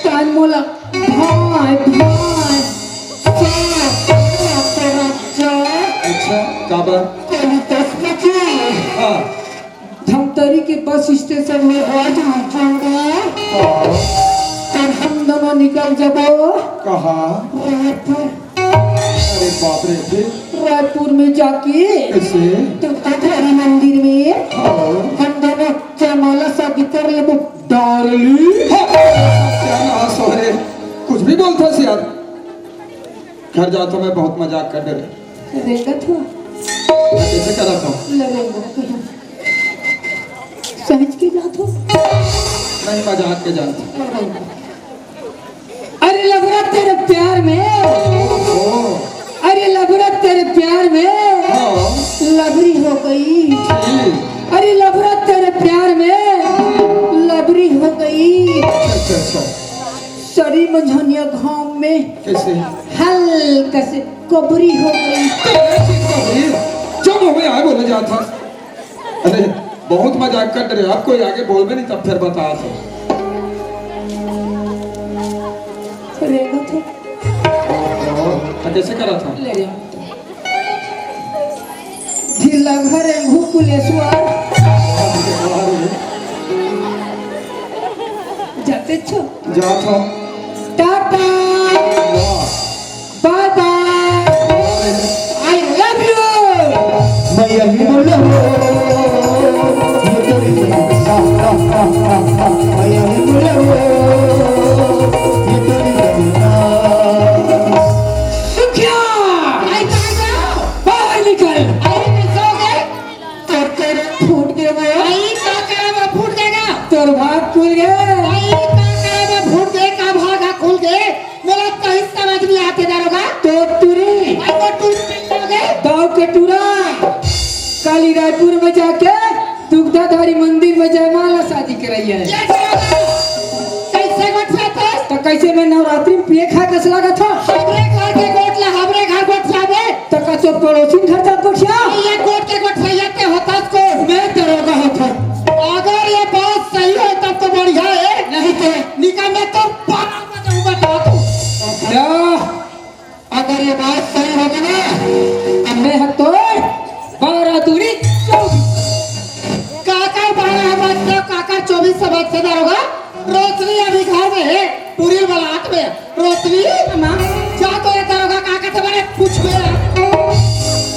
कान मोला भाई भाई अच्छा काबर हाँ धमतरी के बस स्टेशन में और हम दोनों निकल जाबो कहा? रायपुर। अरे बाप रे, फिर रायपुर में जाके कैसे? तुक्ताधारी मंदिर में हम दोनों जयमाला शादी कर लेबो डार्लिंग। क्या ना सोहरे, कुछ भी बोलता सी यार। घर जा तो मैं बहुत मजाक कर डरे। रेगत हो कैसे करा था? लगेगा कहीं समझ के जात हो। नहीं मजाक के जानती। अरे लबरा तेरे प्यार में, अरे लबरा तेरे प्यार में लबरी हो गई। अरे लबरा तेरे प्यार में लबरी हो गई। अच्छा। सड़ी मंझनिया गांव में कैसे? हल्का से कबरी हो गई। जो मुँह में आए बोले जाता। अरे बहुत मजाक कर रहे हो आप, कोई आगे बोल भी नहीं तब फिर बता तो। रेगत हो कैसे करा था? ले ढीला घर भूकुलेश्वर जाते छो। जा था। Tata bye bye, I love you. मैं यही बोला ये तेरी मैं यही बोला ये तेरी सुखिया आई कहाँ जाओ? बाहर निकल। आई कैसे हो गए? तोर तेरे फूट दे वो, आई क्या करा मैं फूट देगा? तोर भाग खुल गए। आई क्या करा मैं फूट दे का भागा खुल गए? मेरा कहीं समझ नहीं आते दारोगा। तो तुरी आई को टूट हो गए। दाव के टूरा काली रायपुर में जाके दुग्धाधारी मंदिर में जयमाला शादी कराई है। ये दारोगा कैसे गोठा थे? तो कैसे मैं नवरात्रि में पिए खा कस लगा था? हमरे घर के गोठला हमरे घर गोठला बे। तो का तो पड़ोसी घर जा पछिया ये गोट के गोठला के होता को। मैं दरोगा होता। अगर ये बात सही है तब तो बढ़िया है, नहीं तो निका में तो पागल बजाऊं बता तू। या अगर ये बात सही होगी ना मैं हतो बारह दूरी काका 12 बजे काका 24 समझ से दारोगा। रोशनी अभी घर में है, पूरी बलात में रोशनी माँ जा तो ये दारोगा काका से मैंने पूछ लिया।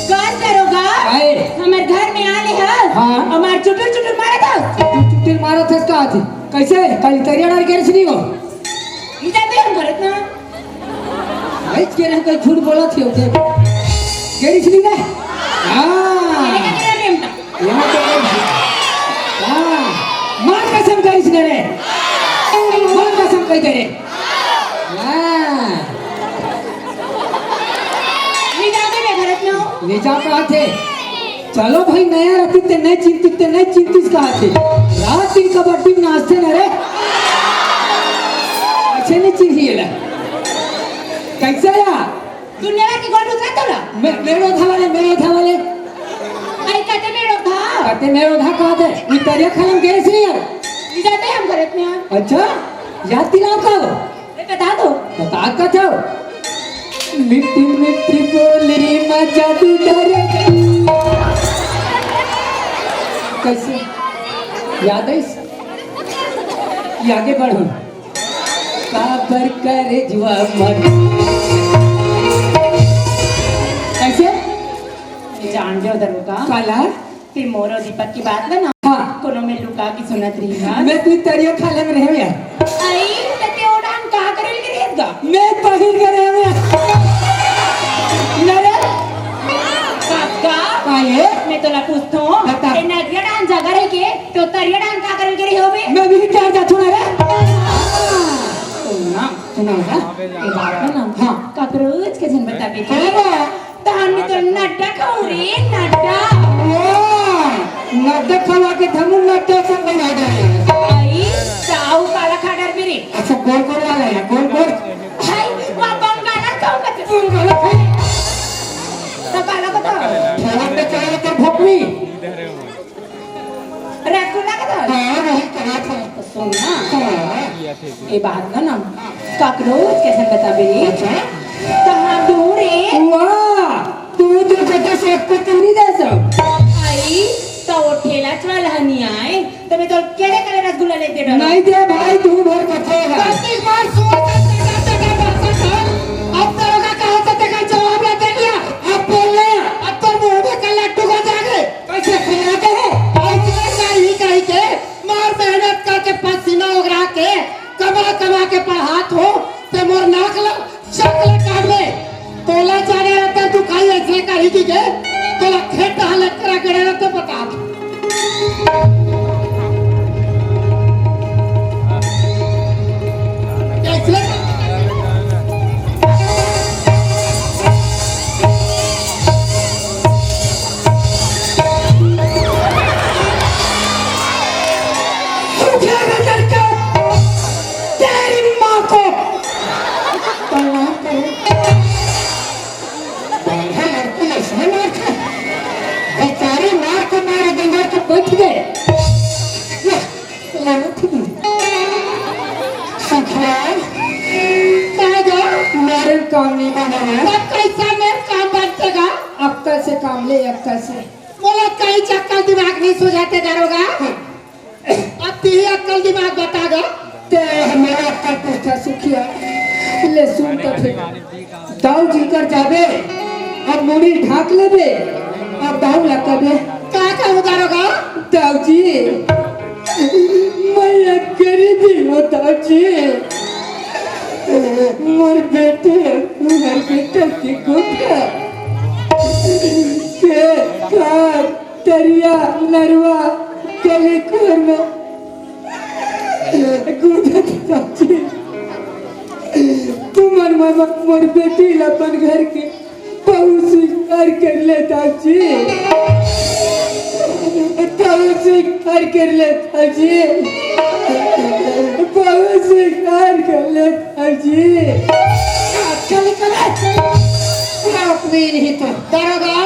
कौन दरोगा? आए हमारे घर में आले है। हाँ। हमार चुटुर चुटुर मारा था। चुटिल मारा था का थी कैसे कल तरिया डाल के नहीं हो इधर भी हम भरत ना। आज के रह कोई झूठ बोला थी उसे गेरी छली ना। हां ये क्या कर रहे हम तो? यहाँ तो हां मां कसम करी इसने रे, मां कसम कही दे रे। हां इधर भी मैं भरत ना हूँ। ले जा कहा थे चलो भाई नया रखी ते नहीं चिंतित कहा थे रात दिन कबड्डी में नाचते न रे अच्छे नहीं चिन्हिए ला कैसे या दुनिया भर की गोट उतरा तो ना। मेरो था वाले अरे कहते मेरे था। कहते मेरो था कहा थे ये तरिया खालम गए से यार। इधर भी हम भरत में हैं। अच्छा याद दिलाओ का अरे बता दो। बता का था मिट्टी मिट्टी बोली मजा तू डरे कैसे याद है ये आगे बढ़ो काबर करे जुआ मन कैसे ये जान दे उधर का काला फिर मोरो दीपक की बात ना हाँ कोनो में लुका की सुनत रही है। मैं तू तरिया खाले में रहे यार आई तते ओडान कहा करेल के रेगा मैं पहिर के रहे यार नरे काका आए मैं तो ला पूछता बता। हूँ नदिया डांस जगह रह के तो तरिया डांस कहा करेल के रही हो बे। मैं भी डर जा थोड़ा रे सुना होगा ये बात का नाम हाँ। काकरोच के जन बता बे हाँ। तहन में तो नड्डा खाऊं रे नड्डा। नड्डा खवा के थमू नड्डा सब बना दे आई चाऊ काला खाडर मेरे अच्छा गोल गोल वाला है गोल गोल हाय वहाँ बंगाला खाऊं का गोल गोल तो काला को तो खेला पे चला कर भोपली रसगुल्ला का तो हाँ वही कहा था तो सुनना ये बात का नाम काकरोच कैसे बता बे कहाँ दूर है वाह तू तो बेटा से एक को तुरी दे सब आई तो वो ठेला चला नहीं आए तो मैं तो केड़े करे रसगुल्ला ले दे डरो नहीं दे भाई तू भर कथेगा प्रतीक मार सुअर का टका टका बात कर। अब दरोगा कहा था तेरा जवाब ना दे दिया। अब बोलना अब तो मुंह में का लड्डू को जागे। कैसे खिलाते हैं ऐसे कहीं के मार मेहनत करके पसीना उगरा के कमा के पढ़ात हो ते मोर नाक ला शक्ल काट में तोला जाने रहता तू खाई ऐसे कहीं की के तोला खेत हालत करा के रहते बता कैसे तेरी माँ को बेचारी मार को मारे देंगे तो बैठ गए मेरे काम नहीं बना कैसा मेरे काम बनतेगा अक्कल से काम ले अक्कल से बोला कहीं चक्कर दिमाग नहीं सुझाते दारोगा अब ही अक्कल दिमाग बतागा ते मेरा अक्कल पूछा सुखिया ले सुन तो ठीक दाऊ जी कर जाबे अब मुड़ी ढाक लेबे अब दाऊ लगाबे क्या कहूँ दारोगा दाऊ जी मैं गरीबी हो दाऊ जी मोर बेटे की गोटा के कार तरिया नरवा गली कोर में गुदत दाऊ तुम्हार मामा मोर बेटी अपन घर के बहुत स्वीकार कर लेता जी बहुत स्वीकार कर लेता जी बहुत स्वीकार कर लेता जी चल चले अपने नहीं तो दारोगा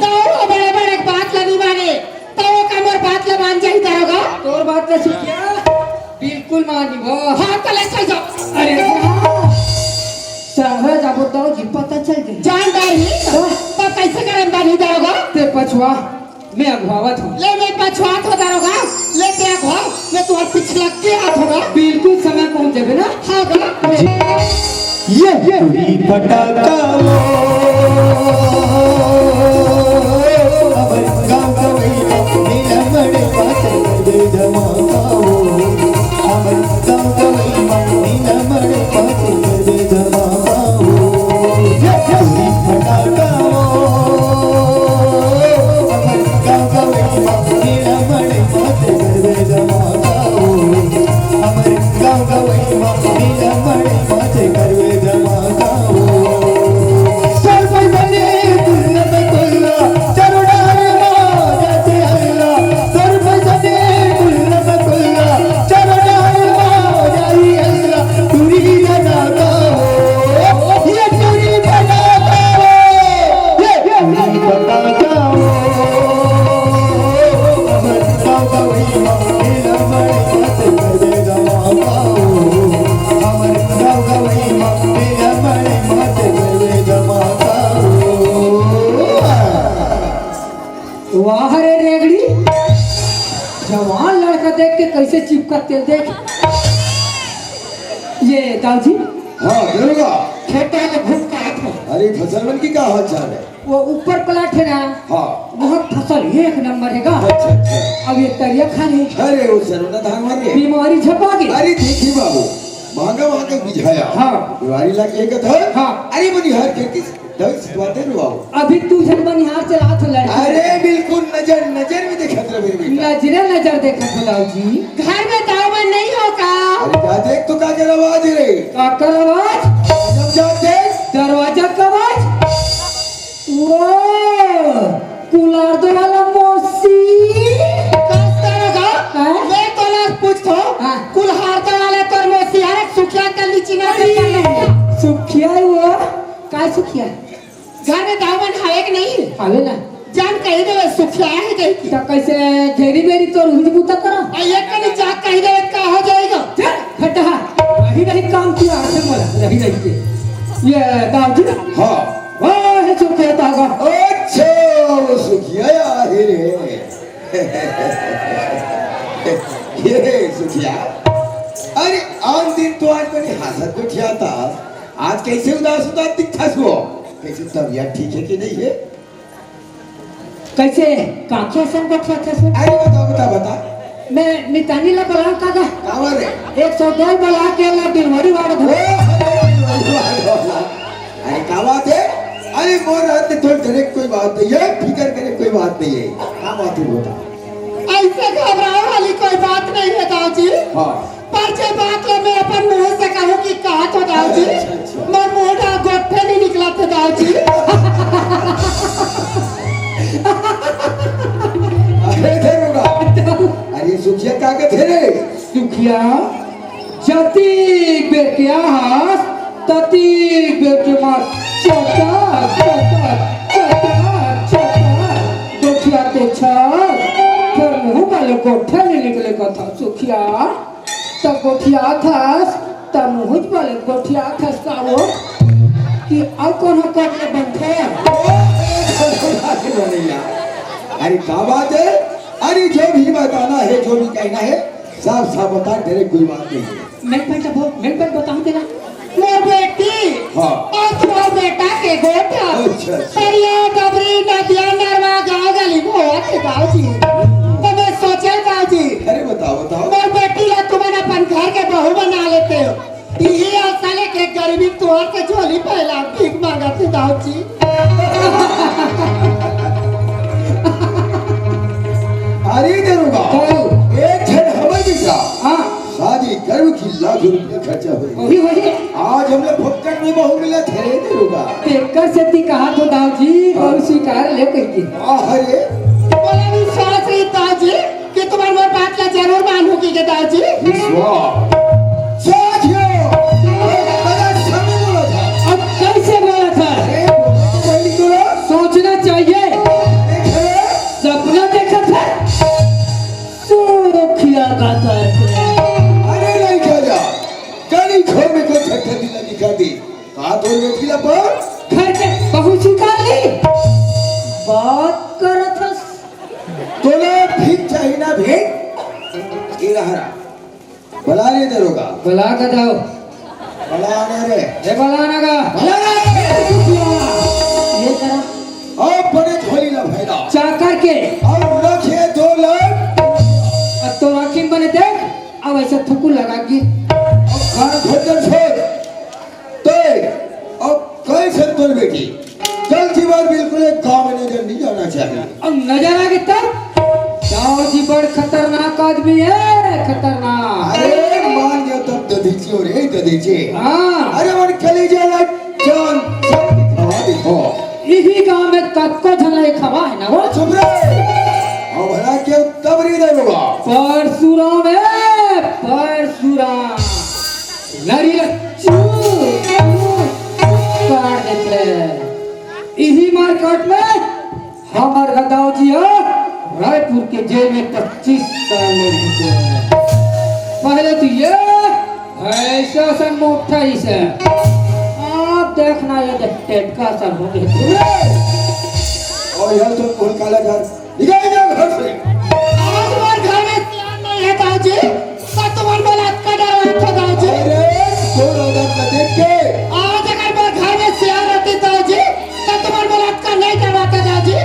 तो बड़े बड़े बात लगी माने तो कमर बात ल मान जाई दारोगा तोर बात ना सुखिया बिल्कुल मानी वो हाँ चले चल जाओ अरे सहज अब तो जी पता चल गई जानदारी तो कैसे करें बानी दारोगा ते पछुआ मैं अगवावत हूँ ले मैं पछुआत हो दारोगा ले क्या हो मैं तुम्हारे पिछला के हाथ होगा बिल्कुल समय पहुँच जाबे ना हाँ गा ये तुरी फटाका अबर गाँव गवैया मेरा बड़े बात कर धमाका अबर गाँव गवैया मेरा बड़े बात कर धमाका ये तुरी फटाका अबर गाँव गवैया मेरा बड़े बात कर धमाका अबर गाँव गवैया मेरा बड़े बात कर धमाका वाह रे रेगड़ी जवान लड़का देख के कैसे चिपका तेल देख ये दाऊ जी हाँ दरोगा खेत में घूम के आते हैं। अरे फसल मन की क्या हाल चाल है वो ऊपर प्लाट है ना हाँ वहाँ फसल एक नंबर है अच्छा अच्छा अब ये तरिया खा रहे अरे वो सरोना धान मार रही बीमारी झपा गई अरे देखी बाबू महंगा महंगा बुझाया हाँ। बीमारी लग एक धर हाँ। अरे बनी हर खेती दवाई सिखवाते ना बाबू अभी तू जन बनिहार चला तो लड़का अरे बिल्कुल नजर नजर में देखत रहे मेरे बेटा नजरे नजर देखा तो दाऊ जी घर में दावत नहीं होगा अरे क्या देख तो क्या कर आवाज रे का कर आवाज जब जा देख दरवाजा का आवाज वो कुलार्दो वाला मौसी हाँ? मैं तो ना पूछतो हाँ। कुल्हारता वाले तोर मोसी हर सुखिया का लीची ना सुखिया हुआ का सुखिया घर में दावत है कि नहीं आवे ना जान कही दे सुखिया है कही तो कैसे घेरी बेरी तो रुज बूता करो ये कनी जाग कही दे का हो जाएगा फटा वही वही काम किया आसे मोला रही रही के ये दाऊ जी हाँ वाह सुखिया तागा अच्छा वो सुखिया है रे ये सुखिया, अरे आम दिन तो आज मैंने हंसत बैठा था, आज कैसे उदास उदास दिखता वो? कैसे तबीयत ठीक है कि नहीं है? कैसे काके सन को क्या था सर? अरे बता बता बता। मैं नितानी ला बला कागा कावर है? 102 बला के ला डिलीवरी वाला धो। अरे क्या बात है? अरे मोर रहते थोड़ी डरे कोई बात नहीं है, फिकर करे कोई बात नहीं है। क्या बात है बता? ऐसे घबराने वाली कोई बात नहीं है दाऊजी। हाँ। पर जो बात है मैं अपन मुंह से कहूँ कि कहा तो दाऊजी, मोर मोटा गोठे नहीं निकला था दाऊजी। अरे देगा। अरे सुखिया क्या कहते रे? सुखिया जति बेटिया हास तति बेटे मार चटा चटा चटा चटा गोठिया ते छर फिर मुंह वाले गोठे नहीं निकले का था सुखिया तब गोठिया थास तब मुंह वाले गोठिया थास का वो कि अब कौन करने बनते अरे क्या बात है? अरे जो भी बताना है, जो भी कहना है, साफ साफ बता, तेरे कोई बात नहीं है। मैं बताऊं तेरा मोर बेटी हाँ। और तुम्हारा बेटा के गोठा अच्छा। सरिया डबरी नदिया नरवा गाँव गली में हुआ थे दाऊजी। तो मैं सोचा दाऊजी, अरे बताओ बताओ। मोर बेटी या तुम्हारे अपन घर के बहू बना लेते हो, ये साले के गरीबी तुहार के झोली पहला भीख मांगा थे दाऊजी। अरे दरोगा, एक क्षण हमें दिखा। हाँ शादी कर्म की लाख रुपया खर्चा हुई। वही आज हम लोग फुटकर में बहू मिला थे रे दरोगा। देखकर से ती कहा तो दाऊजी बहुत स्वीकार ले करके अरे बोला विश्वास रही दाऊजी कि तुम्हारी मोर बात ला जरूर मानूंगी के दाऊजी। विश्वास साथियों, गलत समय बोला था। अब कैसे बोला था अरे पहली तो सोचना चाहिए सपना देखा था सुखिया का अरे नहीं खाजा, कहीं घर में कोई छठा दिला दिखा दी। कहा तो बेटी ला पर घर के बहू स्वीकार ली बात कर था तोला भीख चाहिए ना भीख? ये रहा भला नहीं दरोगा। बुला कर जाओ भला आने रे। ये बुलाना का भला रे। ये करा अब बड़े झोली ला भैला। चाकर के अब रखे 2 लाख। अब तो राखी बने देख अब ऐसा थुकू लगा के घर खोजकर छोड़। तो अब कैसे तोर बेटी कल की बार बिल्कुल एक गाँव में नजर नहीं जाना चाहिए। अब नजर आ गई तब दाऊजी बड़ खतरनाक आदमी है खतरनाक। अरे मान गया तब दधीची और एक दधीची। हाँ अरे मन कलेजा ला जान सब दिखा दिखो। इसी गांव में कक्को झला एक हवा है ना वो चुप रहे। अब भला क्यों तब नहीं दरोगा? परशुराम है परशुराम नरिया काट देते इसी मार्केट में हमार गदाऊजी है रायपुर के जेल में 25 साल में घुसे पहले तो ये ऐसा सन मोटा ही से आप देखना ये टेटका सा हो गया और यार तो कौन काला घर निकल जा घर से। आज मोर घर में ध्यान नहीं है दाऊजी, सब तुम्हार बलात् का डर रहा था दाऊजी। अरे कौन औरत का देख के आज अगर मोर घर में सियार रहती दाऊजी, तब तुम्हार बलात् का नहीं करवाता दाऊजी।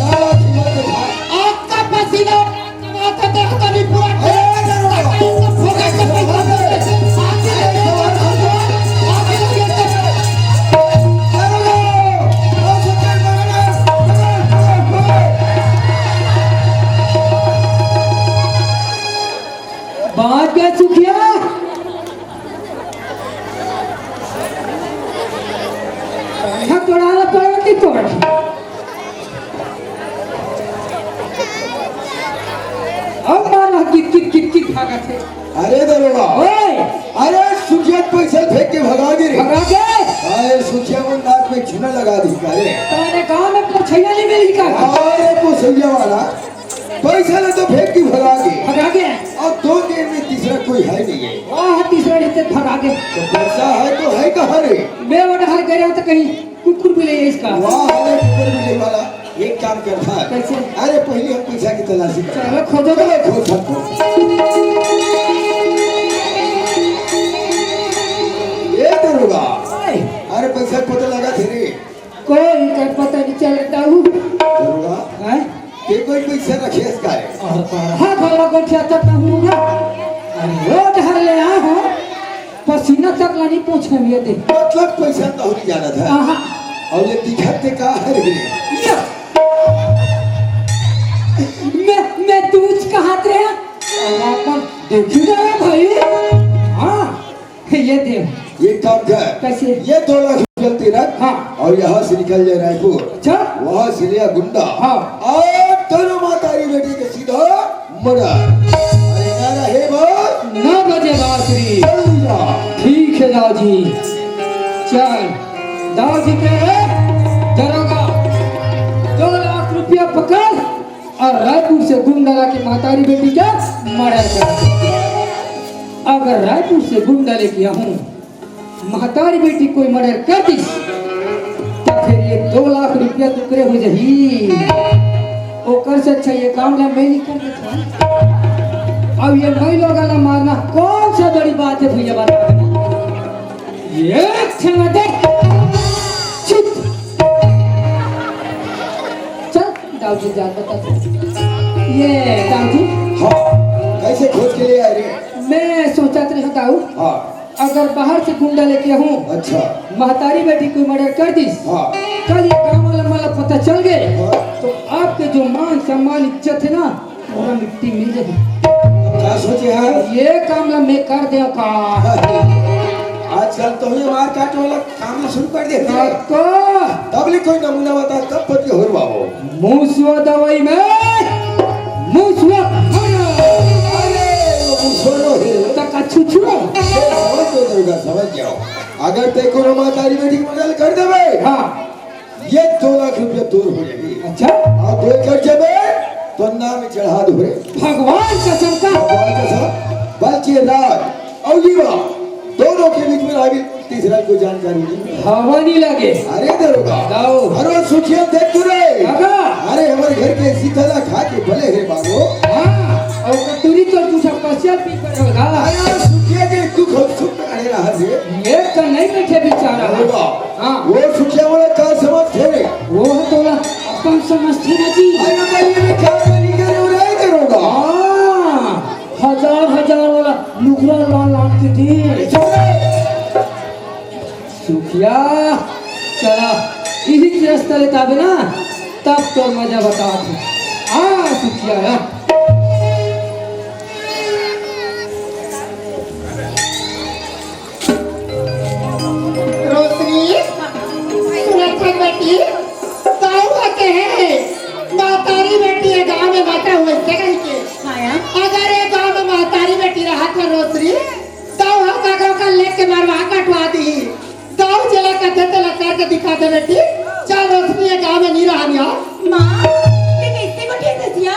नाला की मत खा। आपका पसीना कमाता देखो तो नहीं पूरा बात क्या सुखिया तोड़ा पड़ती तोड़ अब मारा कित भागा थे अरे दरोगा, ओए अरे सुखिया पैसा फेंक के भगा गिरे। भगा के अरे सुखिया को नाक में चूना लगा दी। अरे तूने गांव में पोछैया नहीं मिली का अरे पोसैया वाला पैसा ले तो फेंक के भगा गए। भगा के और 2 दिन में तीसरा कोई है नहीं है। वाह तीसरा रिश्ते भगा के तो पैसा है तो है कहाँ रे? मैं वो डहर गया तो कहीं कुकुर भी ले इसका वाह हमें कुकर मिले वाला एक काम कर था कैसे? अरे पहले हम पैसा की तलाशी कर चलो खोजो तो खोज सकते ये दरोगा अरे पैसा पता लगा थे रे कोई का पता नहीं चलता हूँ दरोगा हैं ये कोई पैसा रखे इसका है और हाँ भला को चाहता हूँ ना अरे रोज हर ले आ हो पसीना तक नहीं पूछे ये दे मतलब पैसा तो नहीं जाना था आहा और ये दिखाते का है रे या। मैं दूध का हाथ रहा और अपन देखी ना भाई हाँ ये दे ये काम कर कैसे? ये 2 लाख रुपया तेरा हाँ। और यहाँ से निकल जाए रायपुर अच्छा वहाँ से लिया गुंडा हाँ। और दोनों मातारी बेटी के सीधा मरा अरे नारा हे बोल 9 बजे बासुरी चल जा ठीक है दाऊ जी चल दाऊ जी के दरोगा 2 लाख रुपया पकड़ और रायपुर से गुंडा ला के मातारी बेटी का मर्डर कर अगर रायपुर से गुंडा लेके आऊं महतारी बेटी कोई मर्डर कर दी तो फिर ये 2 लाख रुपया टुकड़े हो जाही ओकर से अच्छा ये काम ना मैं नहीं कर देता अब ये मैं लोग वाला मारना कौन सा बड़ी बात है भैया बता देना ये क्षमा दे चुप चल दाऊ जी जान बता ये दाऊ जी हाँ कैसे खोज के लिए आए रे मैं सोचा था दाऊ हाँ अगर बाहर से गुंडा लेके आऊं अच्छा महतारी बेटी को मर्डर कर दी हाँ कल ये काम वाला मला पता चल गए हाँ। तो आपके जो मान सम्मान इज्जत है ना पूरा मिट्टी मिल जाएगी क्या सोचे हैं ये काम ला मैं कर दे का आजकल तो ये मार काट वाला काम शुरू कर दे को तब ले कोई नमूना बता तब पति हो रहा मुसवा दवाई में मुसवा अरे वो मुसोरो है तक अच्छू छू समझ तो दरोगा समझ जाओ अगर ते को मातारी बेटी की मदद कर देवे हाँ ये 2 लाख रुपया दूर हो जाएगी अच्छा आप दो कर जबे तो नाम चढ़ा दो रे भगवान कसम का भगवान का साहब बल्कि रात और जीवा दोनों के बीच में आगे तीसरा को जानकारी नहीं हवा नहीं लगे अरे दरोगा जाओ अरे सुखिया देख तू रे काका अरे हमारे घर के सीतला खा के भले है बाबू हाँ और कटोरी तो तू सब पसिया पी कर होगा अरे सुखिया के तू खुद सुख अरे रहा रे ये तो नहीं बैठे बेचारा दरोगा हाँ वो सुखिया वाला का समझ थे रे वो तो अपन समझते ना जी अरे भाई में क्या बनी करे रे दरोगा हाँ हजार वाला लुगड़ा लाल के दी सुखिया चला इसी रास्ता लेता है ना तब तो मजा बता दू हाँ सुखिया रोशनी सुरक्षा बेटी गाँव आते हैं मातारी बेटी है गाँव में बैठा हुआ इससे कहीं के आया अगर ये गाँव में मातारी बेटी रहा था रोशनी गाँव हका गाँव का लेके मारवा कटवा दी गाँव चला कर देते लगा के दिखा दे बेटी चल रोशनी ये गाँव में नहीं रहा नहीं माँ ते कैसे को ठीक दसिया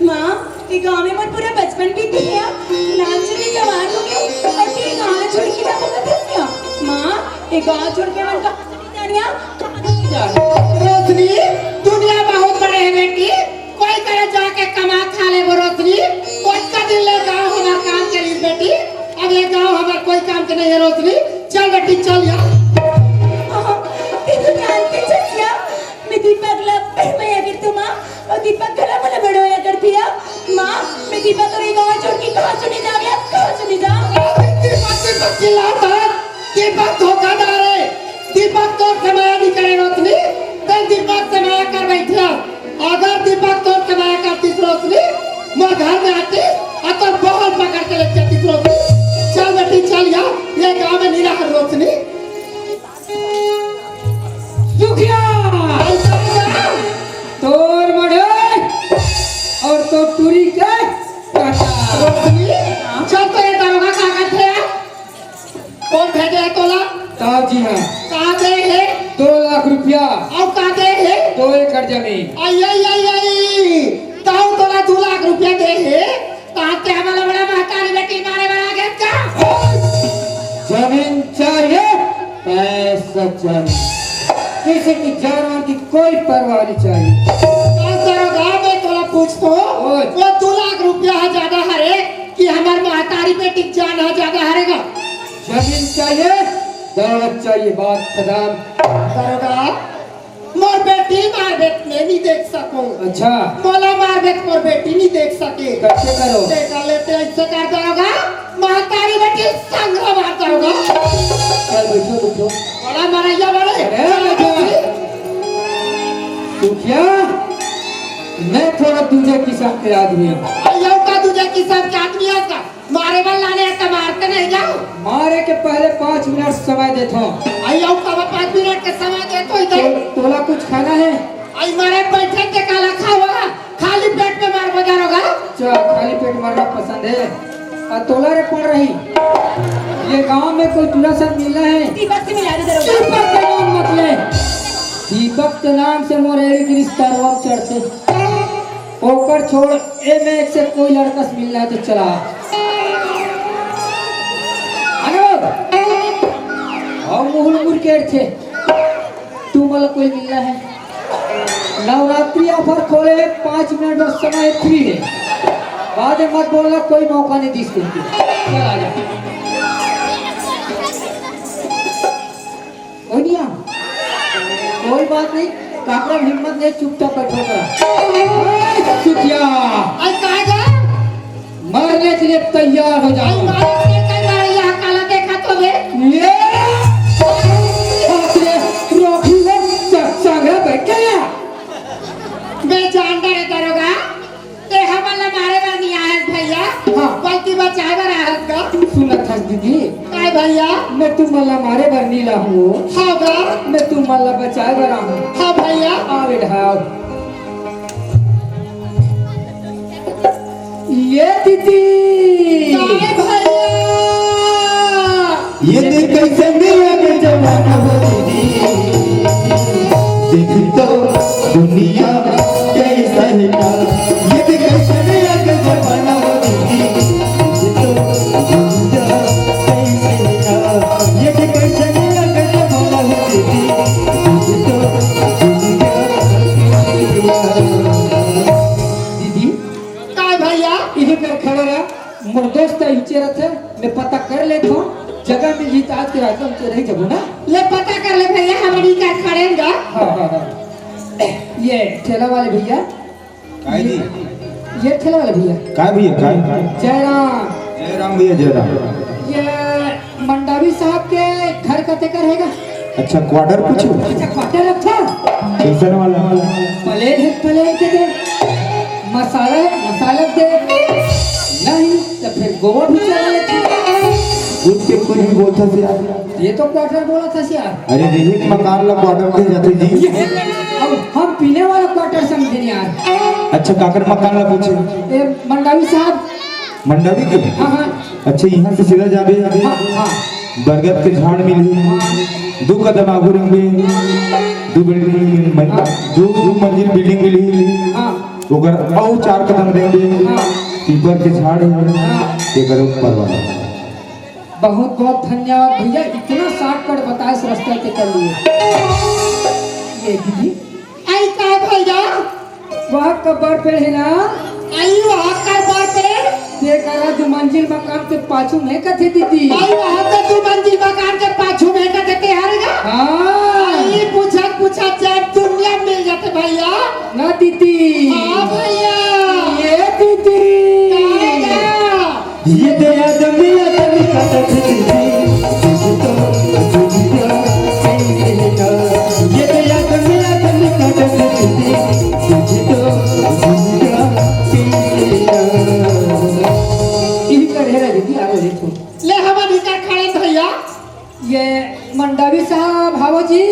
माँ ये गाँव में मत पूरा बचपन बीत गया नाम चली जवान हो गए और ये गाँव छोड़ के ना मत दसिया माँ ये गाँव छोड़ के मन का जानिया कहाँ नहीं जा रोशनी दुनिया बहुत बड़े है बेटी कोई करे जाके कमा खा ले वो रोशनी कोई का दिन ले गाँव हमारा काम के लिए बेटी अब ये गाँव हमारा कोई काम के नहीं है रोशनी चल बेटी चल यार ते तो जानते छसिया मैं दीपक ला मैं अगर तुम और दीपक गला मला बड़ोया करती है माँ मैं दीपक और ये गाँव छोड़ के कहाँ चली जाऊँगी कहाँ चली जाऊँ दीपक चिल्लाता दीपक धोखाधड़ है दीपक तो कमाया नहीं करे रोशनी तो दीपक कमाया कर बैठा अगर दीपक तो कमाया करती रोशनी मैं घर में आती और तो बहुत पकड़ के लेती थी रोशनी चल बेटी चल यार ये गाँव में नहीं रहा रोशनी सुखिया तोर मड़े और तो टूरी के काटा रोशनी चल तो ये दरोगा कहाँ थे कौन भेजे है तोला ताऊ जी हाँ कहाँ गए है 2 लाख रुपया और कहाँ गए है 2 एकड़ जमीन आई ताऊ तोला 2 लाख रुपया दे है कहाँ के हमारा बड़ा महतारी बेटी मारे बना गया क्या जमीन चाहिए पैसा चाहिए किसी की जान की कोई परवाह नहीं चाहिए। दरोगा मैं तोला पूछतो ओए। वो 2 लाख रुपया है ज्यादा हरे कि हमार महतारी बेटी जान है ज्यादा हरेगा? जमीन चाहिए, दौलत चाहिए, बात खत्म। दरोगा मोर बेटी मार बेट में नहीं देख सकूं। अच्छा मोला मार बेट मोर बेटी नहीं देख सके। कैसे करो? देखा लेते ऐसे कर दरोगा महतारी बेटी संग्रह मार दरोगा। चल बैठो बैठो। बड़ा मरैया बड़े अरे बैठो। तू क्या? मैं थोड़ा तुझे किसान के आदमी हूँ। अयो का तुझे किसान के आदमी है का मारे वाला लाने का मारते नहीं जाओ। मारे के पहले 5 मिनट समय देता हूँ। अयो का 5 मिनट का समय दे तो इधर तोला कुछ खाना है? आई मारे बैठे के काला खाओगा खाली पेट में मार बजार होगा। चल खाली पेट मरना पसंद है और तोला रे पड़ रही। ये गांव में कोई तुला सा मिलना है? दीपक से मिला दे दरोगा। दीपक के नाम मत ले। दीपक के नाम से मोरेड़ी की रिश्ता चढ़ते ओकर छोड़ ए में एक से कोई लड़का से मिलना है तो चला। अनुज हम मुहुल के थे तू मला कोई मिलना है? नवरात्रि ऑफर खोले 5 मिनट बस समय फ्री है। बाद में मत बोलना कोई मौका नहीं दी इसको। चल आ जा। ओनिया कोई बात नहीं, काकरा हिम्मत नहीं, चुपचाप बैठो करा। सुखिया आई कागा मरने के लिए तैयार हो आई जाओ। मारे के कई बार यहाँ काला देखा तो बे ये आखिर रोकी ले संग्रह बैठ गया। मैं जानता है दरोगा ते हमला मारे बार नहीं आया भैया। हाँ। बल्कि बचाए बार आया का सुनत हस दीदी, काय भैया मैं तुम मल्ला मारे बर नीला हूँ, हाँ बा मैं तुम मल्ला बचाए बर हूँ। हाँ भैया आ बैठाओ। ये दीदी काय भैया ये देख कैसे मेरा के जमाना हो दीदी, देख तो दुनिया कैसा है ना। ये देख कैसे मेरा के जमाना हो दीदी, देख तो दुनिया कैसा है ना। ये देख कैसे मेरा के जमाना हो दीदी, देख तो दुनिया कैसा है ना। दीदी काय भैया इधर कर खड़े रहा। मोर दोस्त इचे रहते, मैं पता कर लेता हूँ जगह में जीत आज के रात में नहीं जबू ना। ले पता कर ले भैया हमारी का खड़ेगा। हाँ हाँ हाँ। ये ठेला वाले भैया, काय जी ये ठेला वाले भैया काय भैया काय जयराम, जयराम भैया जयराम। ये मंडावी साहब के घर का तेकर हैगा। अच्छा क्वार्टर पूछो अच्छा क्वार्टर रखा कैसन वाला प्लेन है, प्लेन के दे मसाला है, मसाला दे नहीं तो फिर गोवा भी चला लेते। उठ के कुछ भी बोलता से यार। ये तो क्वार्टर बोला था यार। अरे रेहिक मकान ला क्वार्टर कहे जाते जी। अब हम पीने वाला क्वार्टर समझे यार। अच्छा काकर मकान ला पूछे ये मंडावी साहब। मंडवी के हाँ हाँ अच्छा यहाँ से सीधा जाबे हाँ हाँ बरगद के झाड़ मिली 2 कदम आगू में 2 बिल्डिंग दो मंजिल बिल्डिंग मिली हाँ ओकर और 4 कदम देंगे हाँ। पीपर के झाड़ है ये करो परवाह। बहुत बहुत धन्यवाद भैया, इतना शॉर्टकट बताया इस रास्ते के कर लिए। ये दीदी आई काय भैया वहाँ कब्र पे है ना, आई वहाँ का बात है देखा 2 मंजिल मकान के पाछू में कथे दीदी। आई वहाँ पे 2 मंजिल मकान के पाछू में का देते हारेगा। हाँ आई पूछा जब दुनिया मिल जाते भैया। ना दीदी। हाँ भैया ये दीदी ये दया दमिया दमी का दीदी, देख तो दुनिया कैसा है ना। ये दया दमिया दमी का दीदी, देख तो दुनिया कैसा है ना। यही कर है दीदी। आगे देखो ले हमारी का खड़े भैया। ये मंडावी साहब भावो जी,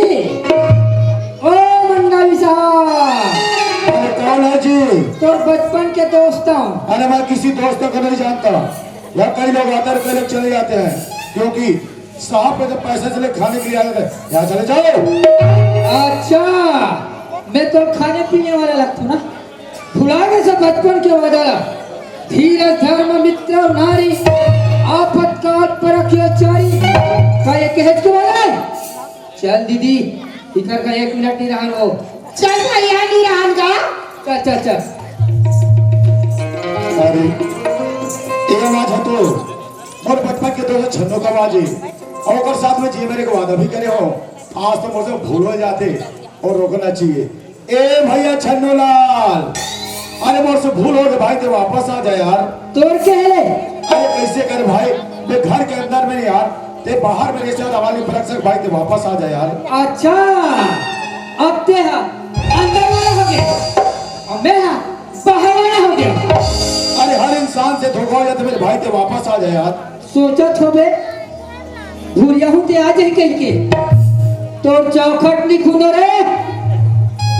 ओ मंडावी साहब अरे कौन है जी? तो बचपन के दोस्त हूँ। अरे मैं किसी दोस्त को नहीं जानता। यहाँ कई लोग आते हैं, कई लोग चले जाते हैं क्योंकि साहब पे जब पैसे चले खाने के लिए आते थे। यहाँ चले जाओ। अच्छा मैं तो खाने पीने वाला लगता हूँ ना, भुला गए सब बचपन के वादा। धीरज धर्म मित्र और नारी आफतकाल परखियो चारी का ये कहत के वाला है। चल दीदी इधर का 1 मिनट नहीं रहा लो। चल भैया निरान का चल चल चल। अरे ये आवाज है तो मोर बचपन के दोस्त छन्नो का आवाज है और ओकर साथ में जी मेरे को वादा भी करे हो आज तो मुझसे भूल हो जाते और रोकना चाहिए। ए भैया छन्नो लाल, अरे मोर से भूल हो गए भाई तो वापस आ जाए यार। तोड़ के है अरे कैसे कर भाई, मैं घर के अंदर में नहीं यार, ते बाहर में रेस्टोरेंट वाली फर्क से भाई तो वापस आ जाए यार। अच्छा अब ते अंदर वाला हो गया और मैं बाहर वाला हो गया। अरे हर इंसान से धोखा हो जाता मेरे भाई तो वापस आ जाए यार। सोचत हो बे भूरिया हूँ ते आज ही कह के तो चौखट नहीं खुदो रे,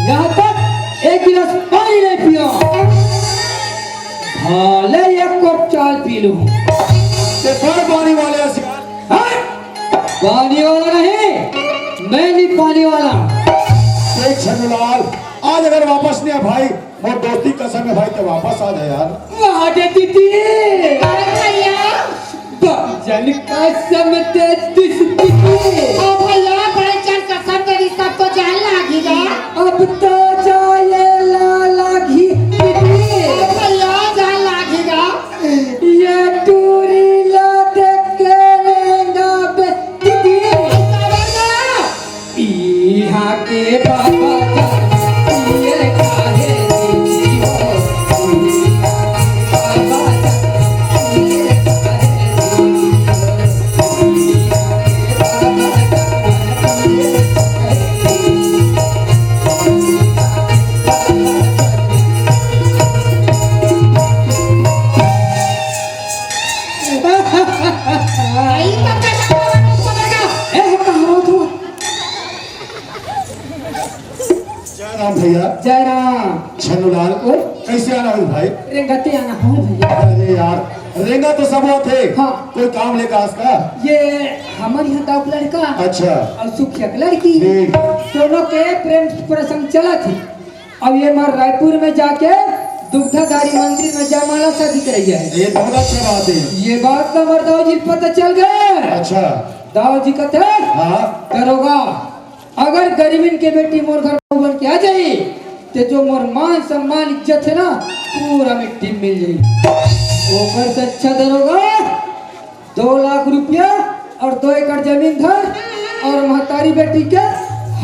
यहाँ तक एक गिलास पानी नहीं पियो, भले एक कप चाय पी लूं। ते बड़ पानी वाले हाँ? पानी वाला नहीं, मैं नहीं पानी वाला। देख छन्नूलाल, आज अगर वापस नहीं है भाई मोर दोस्ती कसम है भाई तो वापस आ जाए यार। वहाँ दे दीदी अरे भैया जन कसम दे दीदी ओ भैया बड़े चल कसम तेरी सब तो जान लागेगा। अब तो जाए लाला घी दीदी ओ भैया जान लागेगा। ये टूरी ला देख के लेंगा बे दीदी यहाँ के बाबा जान ये काहे दीदी हो बाबा जान ये काहे दीदी आई तब तक समझेगा। कहाँ तू जय राम भैया। जय राम। छन्नूलाल कैसे आना है भाई? रेंगते आना हो भैया। अरे यार रेंगा तो सब वो थे, हाँ। कोई काम लेकर आसका। ये हमारे यहाँ दाव लड़का अच्छा और सुखिया की लड़की ठीक। दोनों के प्रेम प्रसंग चला थी। अब ये मार रायपुर में जाके दुग्धाधारी मंदिर में जयमाला शादी कर रही है। ये बहुत अच्छा बात है। ये बात तो हमारे दाऊ जी को पता चल गए। अच्छा दाऊ जी कहते हाँ करोगा अगर गरीबन के बेटी मोर घर बन के आ जाए तो जो मोर मान सम्मान इज्जत है ना पूरा मिट्टी में मिल जाए। ओकर से अच्छा दरोगा 2 लाख रुपया और 2 एकड़ जमीन धर और महतारी बेटी के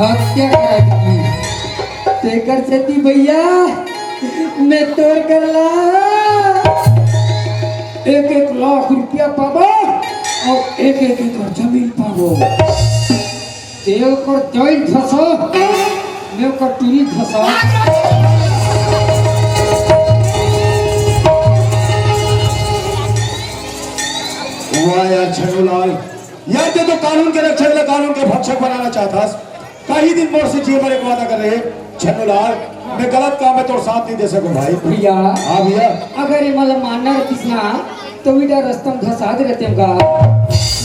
हत्या करा दी। तेकर सेती भैया मैं तोड़ कर ला 1-1 लाख रुपया पाबो और 1-1 एकड़ जमीन पाबो। तेल कर जॉइंट धसो मैं कर टूरी धसो। वाह यार छन्नूलाल, यार ते तो कानून के रक्षक कानून के भक्षक बनाना चाहता। कई दिन मोर से जी मरे को वादा कर रहे छन्नूलाल, मैं गलत काम में तो साथ नहीं दे सकूं भाई। भैया हाँ भैया अगर ये मला मानना रहतीस ना तो बेटा रास्ता में घसा दे रहते का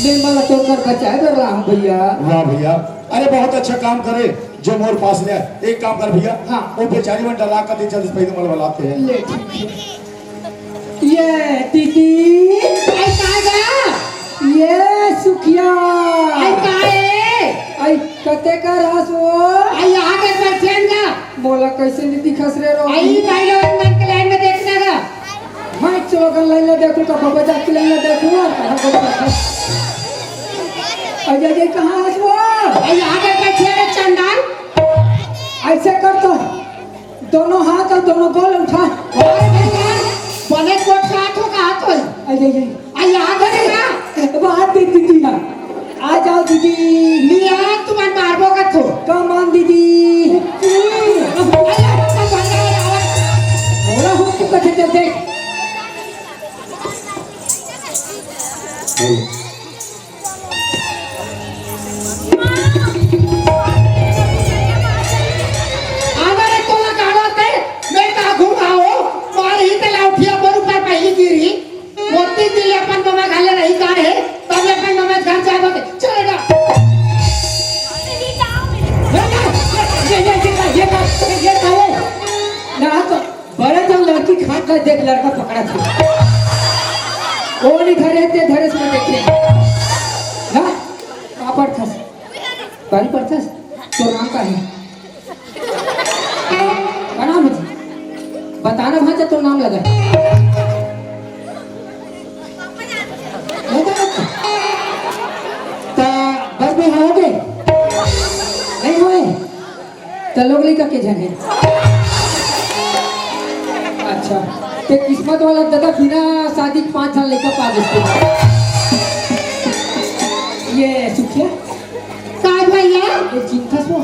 मैं मला तो कर बचाए दे रहा हूँ भैया। वाह भैया, अरे बहुत अच्छा काम करे जो मोर पास ले। एक काम कर भैया, हाँ। वो बेचारी में डरा कर दे जल्दी पहले मल बुलाते हैं। ले ठीक है। ये दीदी आई कागा ये सुखिया आई काए आई कते का रास वो आई आगे बैठेंगा। बोला कैसे नहीं दिखस रे रो आई भाई लोग मन के लाइन में देखने का। मैं चलो कर लाइन में देखूं का बाबा जा के लाइन में देखूं और कहां को अजय जी कहां है वो आई आगे बैठे चंदन ऐसे कर तो दोनों हाथ और दोनों गोल उठा और भैया बने कोट का हाथों का हाथ होई। अजय जी आई आगे ना बात दीदी ना आ जाओ दीदी लिया तुम्हारे मारबो का थो कम ऑन दीदी बोला हूँ तू कैसे चल देख हमारे तो ना कागज थे मैं का घुमाओ और ही ते लाउठिया पर ऊपर पहली गिरी मोती दिले अपन ममा खाले रही का है तब अपन ममा घर जाओगे चलेगा। ये ना तो बड़े जब लड़की खाट का देख लड़का पकड़ा था वो नहीं धरे थे धरे से देखे ना कहाँ पर था पारी पर था तो नाम का है बताना भांजा तो नाम लगा बस में हो गए नहीं हुए तो लोग लेकर के जाने। अच्छा तो किस्मत वाला दादा बिना शादी के 5 साल लेकर पा देते। ये सुखिया का भैया ये चिंता सो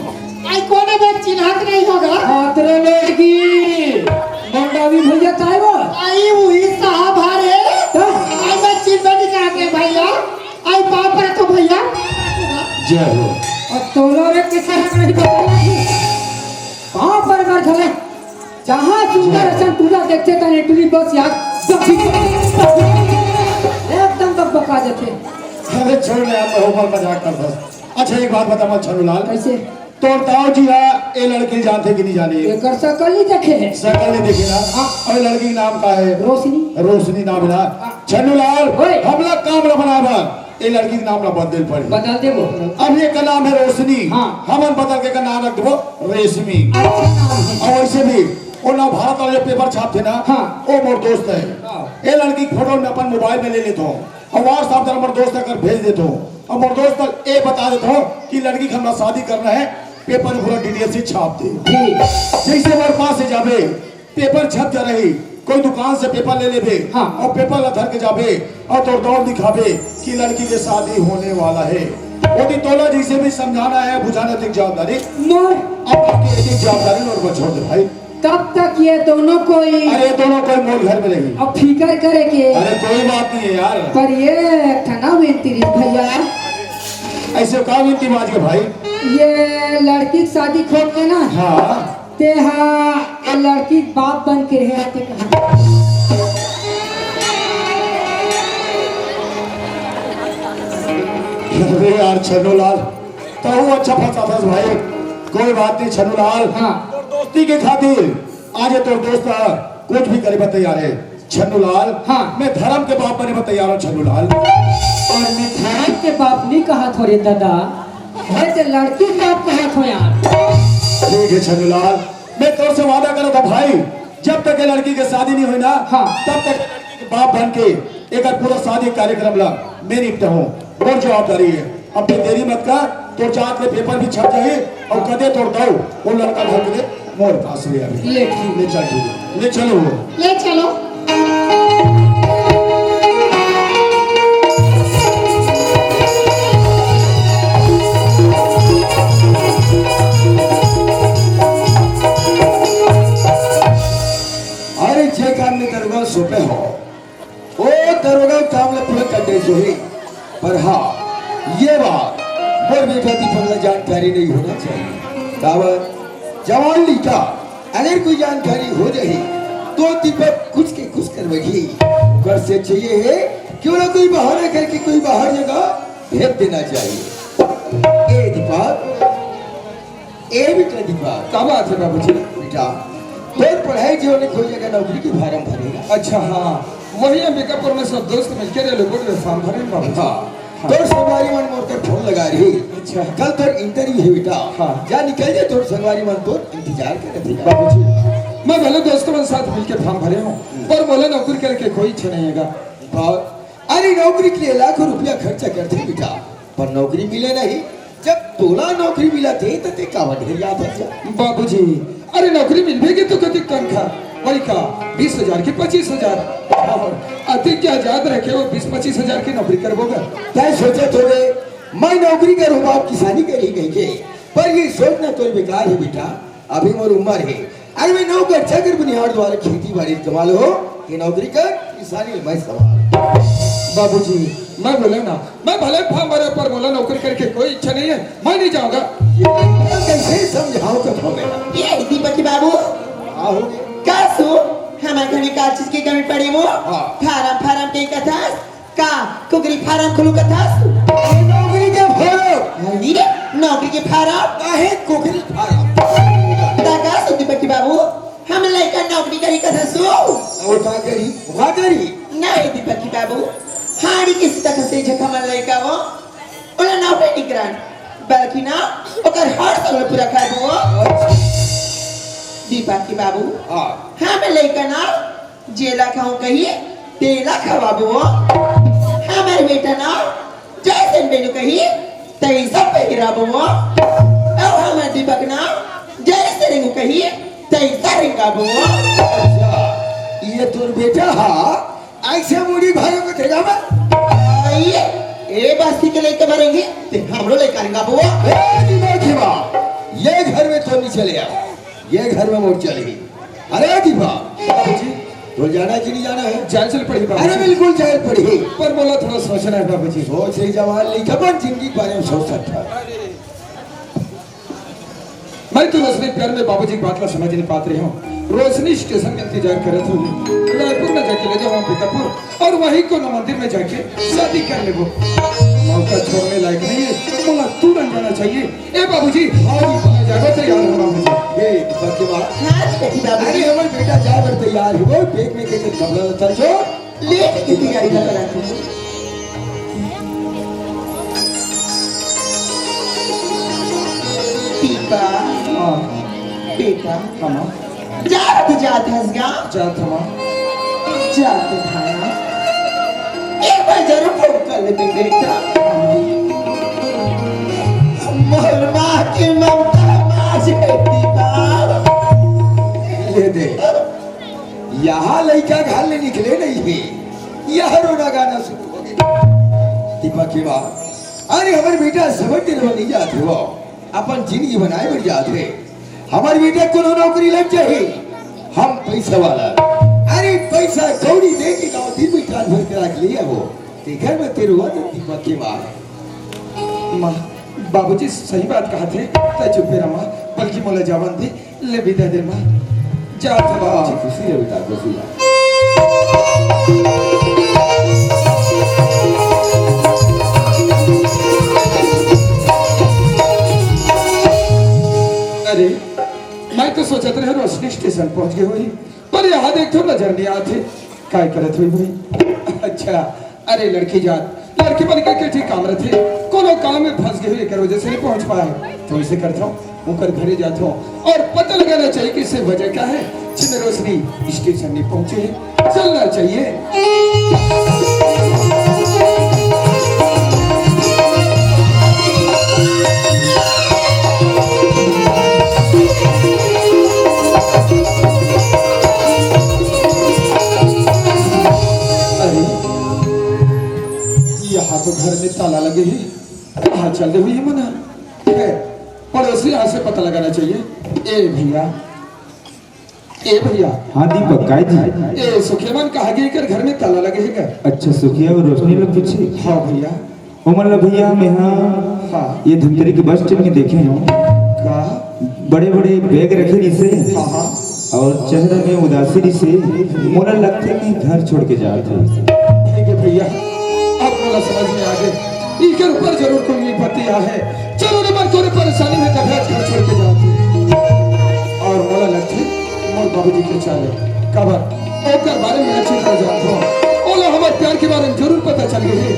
आई कोने में चिन्हत नहीं होगा आतरे लड़की मंडावी भैया चाहे वो आई वही साहब हरे आई मैं चिन्ह निकाल के भैया आई पाप पर तो भैया जय हो। और तोलो रे किसे नहीं पता कहां पर चले जहां सुंदर असन टूला देखते ता नेटली बस यार एकदम बकबका देते। अरे छोड़ ले आप ऊपर मजाक कर बस। अच्छा एक बात बता मत छनुलाल कैसे तोर ताऊ जी ये लड़की जानते कि नहीं जानी एकर शकल ही देखे है शकल नहीं देखी ना और लड़की का नाम का है रोशनी रोशनी नाम है ना छनुलाल ओए। हम लोग काम ना बनावा ये लड़की का नाम ना बदल पड़ी बदल दे वो अब ये का नाम है रोशनी हाँ। हम बदल के का नाम रख दो रेशमी अच्छा नाम है और वैसे भी वो ना भारत वाले पेपर छापते ना हाँ। वो मोर दोस्त है हाँ। ये लड़की की फोटो मैं अपन मोबाइल में ले लेता हूँ और व्हाट्सएप पर मोर दोस्त अगर भेज देता हूँ और मोर दोस्त ये बता देता हूँ कि लड़की का हमरा शादी करना है पेपर में पूरा डिटेल से छाप दे ठीक जैसे हमारे पास से जाबे पेपर छप जा रही कोई दुकान से पेपर ले लेबे हाँ। और पेपर ला धर के जाबे और तोड़ दौड़ दिखाबे कि लड़की की शादी होने वाला है वो दिन तोला जैसे भी समझाना है बुझाना तक जवाबदारी मोर अब आपकी एक जवाबदारी और को छोड़ दे भाई। तब तक ये दोनों कोई अरे दोनों कोई मोल घर में रही अब फिकर करे के अरे कोई बात नहीं है यार पर ये ठना बेनती भैया ऐसे का विनती माज के भाई ये लड़की की शादी खोल के ना हाँ ते हाँ लड़की बाप बन के रहे ते कहा अरे यार छन्नूलाल तो अच्छा फंसा था भाई कोई बात नहीं छन्नूलाल हाँ। और दोस्ती के खातिर आज तो दोस्त कुछ भी करे तैयार है छन्नूलाल हाँ। मैं धर्म के बाप बने तैयार हूँ छन्नूलाल और मैं धर्म के बाप नहीं कहा थोड़े दादा है तो लड़की के बाप कहा थो यार ठीक है छन्नूलाल मैं तोर से वादा करा था भाई जब तक ये लड़की की शादी नहीं हुई ना हाँ। तब तक ये लड़की के बाप बन के एक पूरा शादी कार्यक्रम ला मैं निपटा हूँ और जवाबदारी है अब फिर देरी मत कर तो जात के पेपर भी छप जाए और कदे तोड़ दो वो लड़का घर के मोर पास ले आवे ले ठीक ले चल ठीक है ले चलो वो ले चलो अरे जे काम में दरोगा सोपे हो ओ दरोगा काम ला पूरा कर दे सोही पर हाँ ये बात मोर बेटा दीपक ला जानकारी नहीं होना चाहिए दावत जवान लीटा अगर कोई जानकारी हो जाए तो दीपक कुछ के कुछ करवेगी कर से चाहिए है क्यों ना कोई बहाना करके कोई बाहर जगह भेज देना चाहिए ए दीपक ए बेटा दीपक क्या बात है बाबूजी? बेटा तोर पढ़ाई जो ने कोई जगह नौकरी की फार्म भरेगा अच्छा हाँ वही अंबिकापुर में सब दोस्त मिलकर ये लोगों ने फॉर्म भरे बाबू। हाँ तोर संगवारी मन मोर कर फोन लगा रही अच्छा। कल तोर इंटरव्यू है बेटा हाँ। जा निकल जा तोर संगवारी मन तोर इंतजार कर रही है बाबूजी मैं भले दोस्तों के साथ मिलकर फॉर्म भरे हूँ पर बोले नौकरी करके कोई इच्छा नहीं है। अरे नौकरी के लिए लाखों रुपया खर्चा करते बेटा पर नौकरी मिले नहीं जब तोला नौकरी मिला थे तो ते कावड़ याद है बाबूजी अरे नौकरी मिलेगी तो कति तनख्वाह वही का 20,000 की 25,000 और अधिक क्या याद रखे वो 20-25 हजार की नौकरी करवोगा। क्या सोचे थोड़े मैं नौकरी करूँ बाप किसानी करी गई के पर ये सोचना तो बेकार है बेटा अभी मोर उम्र है अरे मैं नौकर चाकर बुनियाद द्वारा खेती बाड़ी इस्तेमाल हो कि नौकरी कर किसानी मैं सवाल बाबूजी मैं बोले ना मैं भले फॉर्म भरे पर बोला नौकरी करके कोई इच्छा नहीं है मैं नहीं जाऊंगा। कैसे समझाओ तो थोड़े ये दीपक बाबू आओ का सो हमारे घर में का चीज की कमी पड़ी वो हाँ। फार्म के कथा का कुकरी फार्म खुलू कथा नौकरी के फार्म अरे नौकरी के फार्म काहे कोकरी फार्म का सो दीपक बाबू हम लड़का नौकरी करी कथा सो और का करी नहीं दीपक बाबू हाड़ी किसी तक से झकमल लड़का वो ओला नौकरी निकरान बल्कि ना ओकर हर साल पूरा कर दो दीपक की बाबू हाँ हाँ मैं लेकर ना जेला खाऊं कही तेला खवाबू हमारे बेटा ना जैसे बेनु कही तैसा पहिराबू और हमारे दीपक ना जैसे रिंगू कही तैसा रिंगाबू अच्छा ये तोर बेटा हाँ ऐसे मुड़ी भाई को देगा मैं आइए ए बस्ती के लेके मरेंगे ते हमरो लेकर आएंगा बुआ दीपा ये घर में तो नहीं चले ये घर में मोड़ चलेगी अरे दीपा बाबूजी तो जाना है कि नहीं जाना है जान चल पड़ी अरे बाबूजी बिल्कुल जाए पड़ी पर बोला थोड़ा सोचना है बाबूजी सोच रही जवान नहीं खबर जिंदगी के बारे में सोच सकता मैं तो रोशनी प्यार में बाबूजी की बात को समझ नहीं पाते रही हूँ रोशनी स्टेशन का इंतजार कर रहे थे रायपुर में जाके ले जाओ वहाँ पितापुर और वहीं को मंदिर में जाके शादी कर ले वो मौका छोड़ने लायक नहीं है बोला तू बन जाना चाहिए ए बाबूजी जागो तैयार हो बाबूजी ये बाकी बात हाँ बेटी बाबू अरे हमारे बेटा जाए पर तैयार हो पेट में के कपड़ा लता जो लेके की तैयारी कर रहा हूँ दीपा हाँ बेटा हाँ जात जात हंसगा जात हमा जात भाया एक बार जरूर फोन कर ले बेटा मोर माँ की ममता माँ से दीपा ये दे यहाँ लड़का घर ले निकले नहीं है यहाँ रोना गाना शुरू हो गया दीपक की बात अरे हमारे बेटा समझ दिन नहीं जाते हो अपन जिंदगी बनाए बढ़ जाते हमारे बेटे को नौकरी लग चाहिए हम पैसा वाला अरे पैसा कौड़ी दे के गाँव दिन में ट्रांसफर करा के लिया वो घर में तेरे हुआ तो दीपक की बात माँ बाबूजी सही बात कहा थे तो चुपे रहा माँ बल्कि मोला जावन दे ले विदा दे माँ जा तो बाबूजी खुशी है बेटा खुशी है अरे मैं तो सोचत रहे रोशनी स्टेशन पहुंच गए हुई पर यहाँ देख तो नजर नहीं आते काय करत हुई भाई अच्छा अरे लड़की जात लड़की बन के ठीक काम रहे कोनो काम में फंस गए हुए कर वजह से नहीं पहुंच पाए तो इसे करता हूँ मुकर घरे जाता हूँ और पता लगाना चाहिए कि इससे वजह क्या है जिन रोशनी स्टेशन नहीं पहुंचे चलना चाहिए यहाँ तो घर में ताला लगे ही कहाँ चल रही हुई मना है पड़ोसी यहाँ से पता लगाना चाहिए ए भैया हाँ दीपक काय जी ए सुखियामन कहा गई कर घर में ताला लगे है अच्छा सुखिया और रोशनी लोग पीछे हाँ भैया उमर भैया हम यहाँ हाँ ये धमतरी के बस स्टैंड में देखे हैं का बड़े बड़े बैग रखे नीचे हाँ हाँ और चेहरे में उदासी से मोला लगते कि घर छोड़ के जाते ठीक है भैया अब मोला समझ में आ गए इनके ऊपर जरूर कोई विपत्ति आ है जरूर मन कोई परेशानी में तब घर छोड़ के जाते और मोला लगते मोर बाबूजी के चाले कबर ओकर बारे में अच्छी तरह जानता हूँ ओला हमारे प्यार के बारे में जरूर पता चल गई है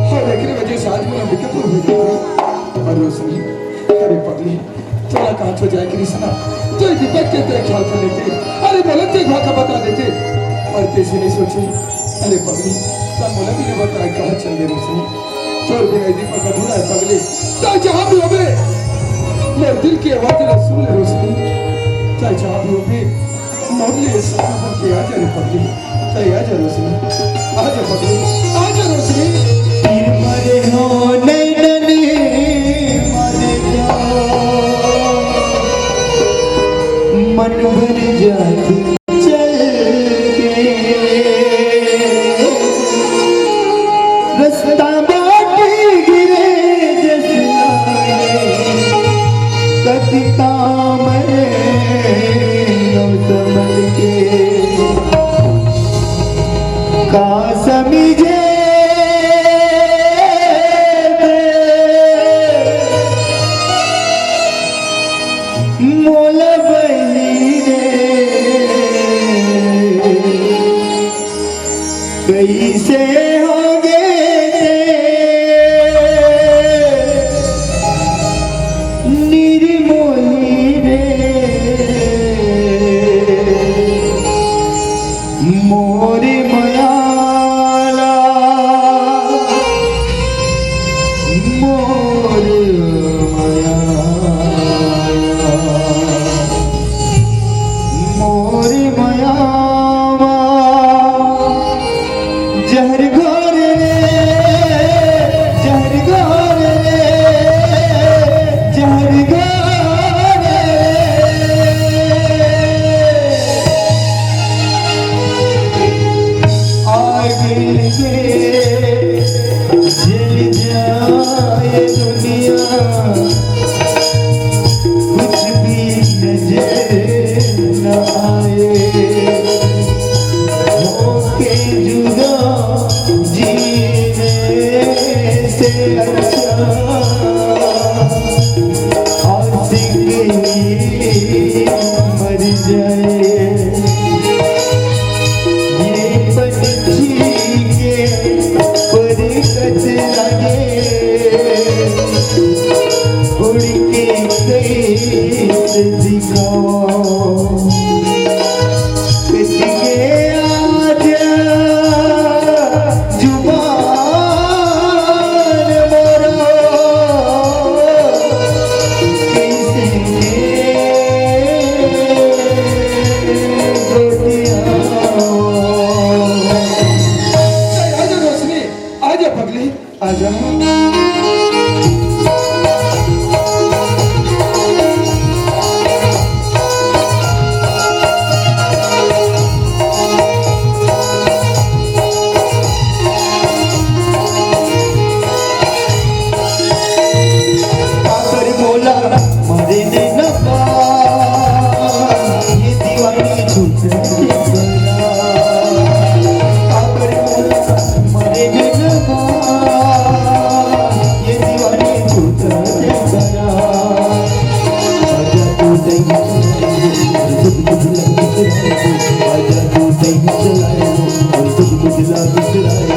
और एकरे वजह से आज मोला विकतपुर हो गई और रोशनी अरे पगली थोड़ा कहाँ हो जाए कृष्णा तो दीपक के तेरे ख्याल कर लेते अरे बोले ते भाका बता देते और तेसे नहीं सोचे अरे पगली सब बोला भी नहीं बताया कहाँ चल गए रोशनी चोर भी नहीं दीपक अधूरा है पगली तो जहाँ भी होगे मेरे दिल की आवाज ने सुन ले रोशनी चाहे जहाँ भी होगे मोहल्ले सब के आ जा रे पगली चाहे आ जा रोशनी आ जा पगली आ जा रोशनी मरे हो नैनन मरे जाओ मन भर जाती चल के रास्ता बाटे गिरे जैसे कति काम संभल के का समझे मोल बहिरे कैसे होगे निर्मोही रे मोरी मयाला मोर मयाला मोर मयावा जहर घोर रे जहर घोर रे जहर घोर रे आगे के जल जाए दुनिया कुछ भी नजर न आए होके जुदा जीने से अच्छा आशिक मर जाए ये पंछी के परिकट लगे उड़ के गई दिखाओ कट गया आजा जुबान मोरो कैसे आजा रोशनी, आजा पगली, आजा। आकर बोला मरे न पा ये दीवानी झूठ आकर बोला मरे न पा ये दीवानी झूठ आजा तू नहीं आजा तू नहीं चलाए और तुझ बुझला बिसराए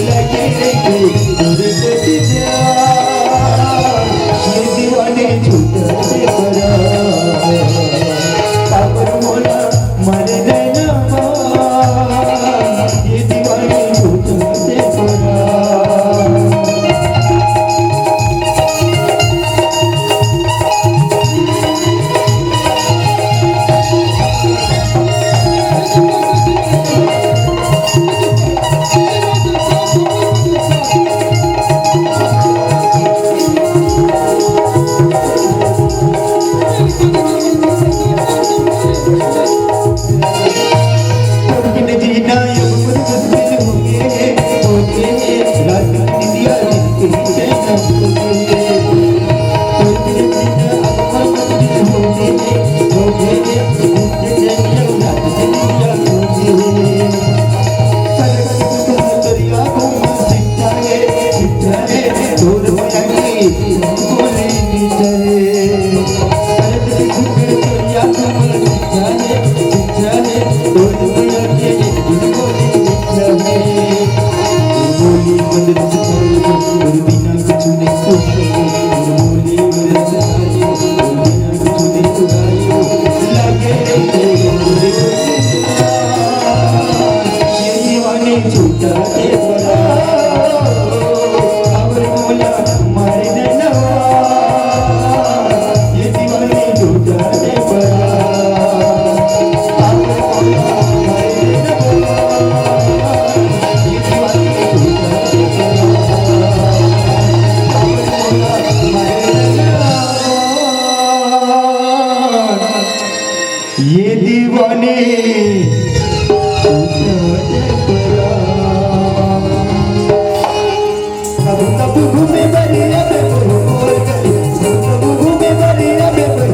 लगे रे तेरे को जा ये दीवाने झूठे बरा काबर मोला मरे न पा ये दीवाने झूठे बरा तुमने जीना ये मुझ मुश्किल होगे रात दिया जिसके चैन तुमने जीना अब मुश्किल होगे जिसके चैन रात दिया होगे सरक दरिया को सितारे दूर हो जाएंगे बोले निचले सरक दरिया को सितारे दूर हो जाएंगे बोले निचले बोली मदद करो और बिना कुछ नहीं सोचो बोली मदद करो और बिना कुछ नहीं सुनायो लगे ये दीवाने झूठा के बड़ा अब बोला मरे न ये दीवाने झूठा के बड़ा अब बोला मरे न ये दीवाने झूठा के बड़ा ये दीवाने तब घूमे बरिया में बोल गई तब घूमे बरिया में बोल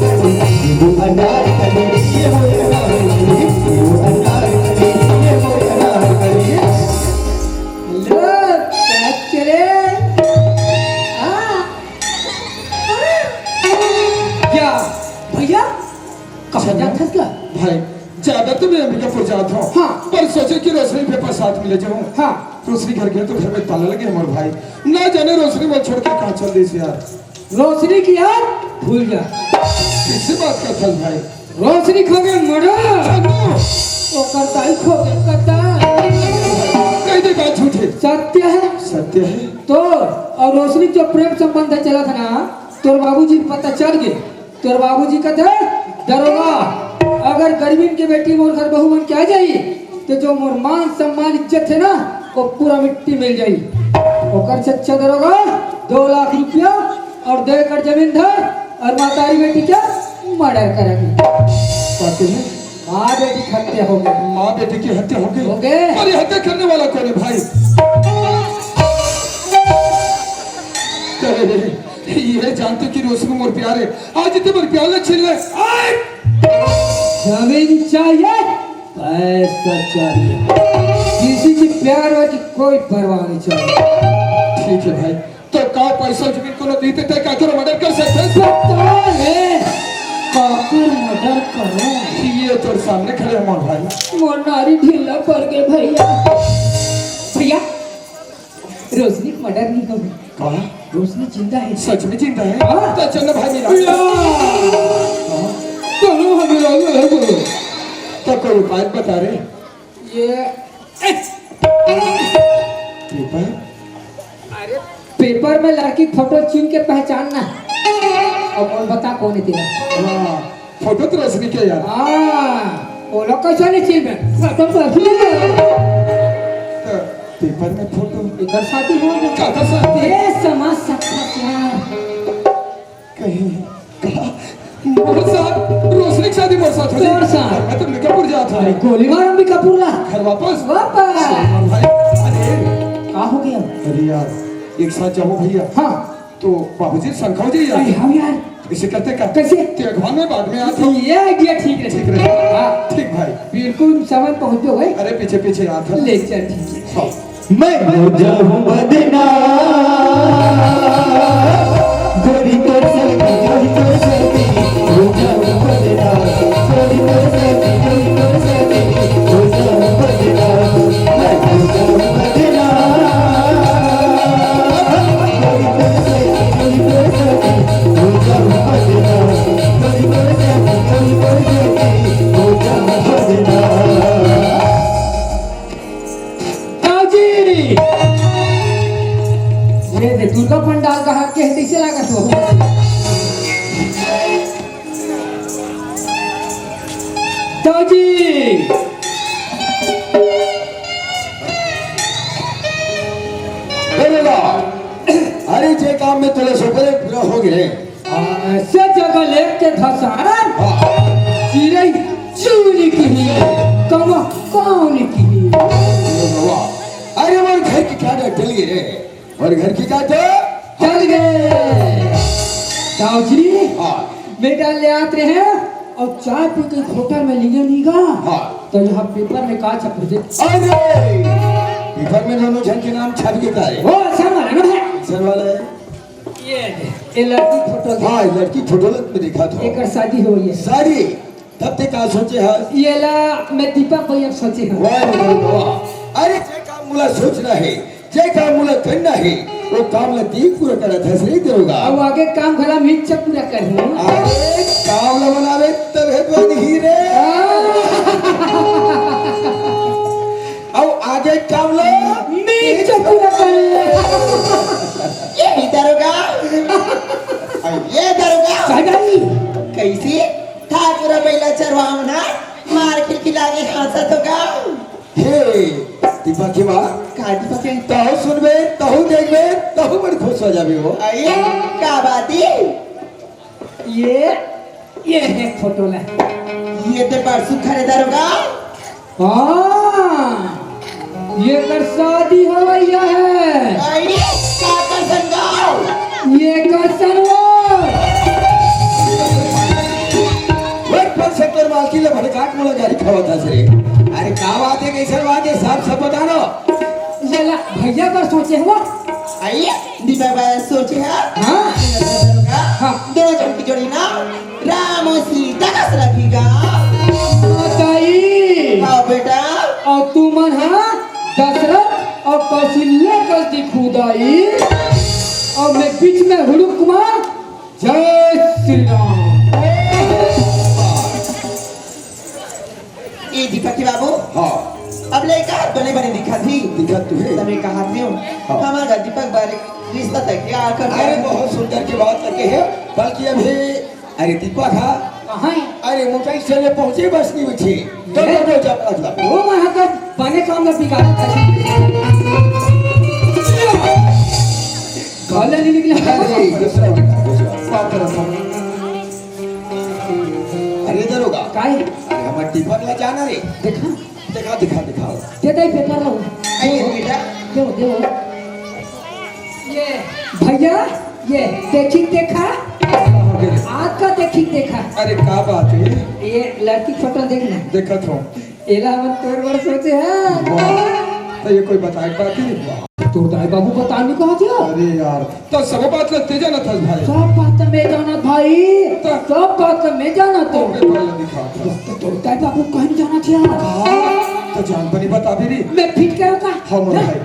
गई वो अनार कली ये हो अनार कली वो अनार कली ये हो अनार कली लोग क्या चले क्या भैया कहाँ जा फसला भाई ज्यादा तो मैं अंबिकापुर जाता हूँ हाँ। पर सोचे कि रोशनी पेपर साथ मिले जाऊँ हाँ। रोशनी घर गया तो घर में ताला लगे हमारे भाई ना जाने रोशनी वो छोड़ के कहाँ चल रही यार। रोशनी की यार भूल जा किसी बात का फल भाई रोशनी खो गए मरो ओकर दाई खो गए कता कह दे बात झूठे। सत्य है सत्य है। तो और रोशनी जो प्रेम संबंध है चला था ना, तोर बाबूजी को पता चल गए। तोर बाबूजी कहते दरोगा, अगर गरीबी के बेटी मोर घर बहू बन के आ जाई तो जो मोर मान सम्मान इज्जत है ना वो पूरा मिट्टी मिल जाई। ओकर से अच्छा दरोगा 2 लाख रुपया और 2 एकड़ जमीन धर और मातारी बेटी क्या मर्डर करेगी। कहते हैं माँ बेटी की हत्या हो गई। माँ बेटी की हत्या हो हो गई। गए। और ये हत्या करने वाला कौन है भाई? अरे ये जानते कि रोशनी मोर प्यारे आज इतने मोर प्यारे छीन ले। जमीन चाहिए, पैसा चाहिए, किसी की प्यार की कोई परवाह नहीं चाहिए। ठीक है भाई, तो का पैसा जमीन को न देते थे का करो मर्डर कर सकते हैं। काकर मर्डर करो। ये तो सामने खड़े हैं मोर भाई। मोर नारी ढीला पड़ गए भैया। भैया रोशनी को मर्डर नहीं होगी। कहा? रोशनी जिंदा है। सच में जिंदा है? हाँ। तो चंद भाई मेरा दोनों हमें लगे। तो कोई उपाय बता रहे? ये पेपर? पेपर में लड़की फोटो चुन के पहचानना। अब कौन बता कौन है तेरा? हाँ, फोटो तो रोशनी के यार। वो लोग कैसा नहीं चिल में फोटो तो पेपर में फोटो इधर शादी हो गई। का था साथी? ये समाज सबका प्यार। कहीं कहा मोर साथ रोशनी की शादी मोर साथ हो गई। तोर साथ? मैं तो मिर्जापुर जा था। अरे गोली मार हम भी कपूर ला। घर वापस वापस। मोर भाई अरे क्या हो गया? अरे यार एक साथ जाओ भैया। हाँ तो बाबूजी संखाओ जी अरे यार। हम यार इसे करते का कैसे? ते अखबार में बाद में आते। ये आइडिया ठीक है। ठीक रहे। हाँ ठीक भाई। बिल्कुल समय पहुंच गए। अरे पीछे पीछे आता ले चल ठीक है। हाँ। मैं हो जाऊं बदनाम, गोरी तो सकी, गोरी तो सकी, हो जाऊं बदनाम, गोरी तो सकी, गोरी तो सकी, हो जाऊं बदनाम, मैं हो जाऊं बदनाम, गोरी तो सकी, गोरी तो सकी, हो जाऊं बदनाम, गोरी तो सकी, गोरी तो सकी, हो जाऊं बदनाम। ये दे दुर्गा पंडाल का हाथ के कैसे लगा तो? ताजी बोलेगा अरे जे काम में तोले सोपरे पूरा हो गए। ऐसे जगह लेके धसाना चिड़ै चूरी की कमा कौन की। अरे मोर घर की क्या डर चलिए रे और घर की क्या डर चल गए ताऊजी। हाँ बेटा ले आते हैं और चाय पी के होटल में लिए नहीं गा। हाँ तो यहाँ पेपर में का छप दे। अरे पेपर में दोनों जन के नाम छप गया है। वो अच्छा मारा ना है सर वाला है। ये लड़की फोटो हाँ लड़की फोटो में देखा था। एक शादी हो रही है। सारी तब तक क्या सोचे है? ये ला मैं दीपा को ये सोचे हूँ। वाह वाह। अरे जे काम मुला सोचना है, जे काम मुला करना है वो काम ला ती पूरा करत है सही देगा। अब आगे काम भला मीट से पूरा कर हूँ। अरे काम ला बनावे तब है तो नहीं रे। अब आगे काम ला मीट से पूरा कर। ये दरोगा, ये दरोगा सगाई कैसे ठाकुर बैला चरवाम ना मार खिड़की लागे हाथ होगा। हे दीपा की माँ का दीपा के तहु सुनबे तहु देखबे तहु बड़ खुश हो जाबे हो। अरे का बाती ये है फोटो ला। ये तो परसों खरे दरोगा। हाँ ये कर शादी हो रही है। अरे का कर संगाओ ये कर सनवा वर्क पर सेक्टर मालकी ले भड़काट मोला गाड़ी खवाता से। अरे का बात है कैसे बात है साहब सब बता दो। ये ला भैया कर सोचे हुआ। आइए दीपा बाय सोचे है। हाँ दरोगा हाँ दोनों जन की जोड़ी ना राम और सीता कस रखेगा। बताई हाँ बेटा और तू मन हाँ दशरथ और कौशल्या कस दी खुदाई और मैं बीच में हुड़ुक कुमार जय श्री राम। ये दीपक बाबू हाँ अब लेका बने बने दिखा थी दिक्कत तो है। तभी कहा थी हाँ। हमारा दीपक बारे रिश्ता तक क्या कर अरे बहुत सुंदर की बात करके है, बल्कि अभी अरे दीपक हा कहाँ है अरे मोटाई से पहुंचे बस नहीं उठी तो मतलब वो वहाँ का बने काम में बिगाड़ा था गले नहीं निकला अरे दूसरा अरे दरोगा काहे अरे हमारे दीपक ला जाना रे देखा दिखा दिखा दिखाओ दे दे पेपर लो आइए बेटा दे दे ये भैया ये देखी देखा आज का देखी देखा अरे क्या बात है, ये लड़की फोटो देखना देखत हो एला मन तोर बड़ सोचे है तो ये कोई बताए बात ही नहीं हुआ। तू दाई बाबू बताने कहा था अरे यार तो सब बात लगते जाना था भाई, सब बात में जाना भाई सब बात में जाना तो पेपर ला दिखा था तो दाई बाबू कहीं जाना था तो जान पर नहीं बता भी रही। मैं फिट करो का हाँ मोर भाई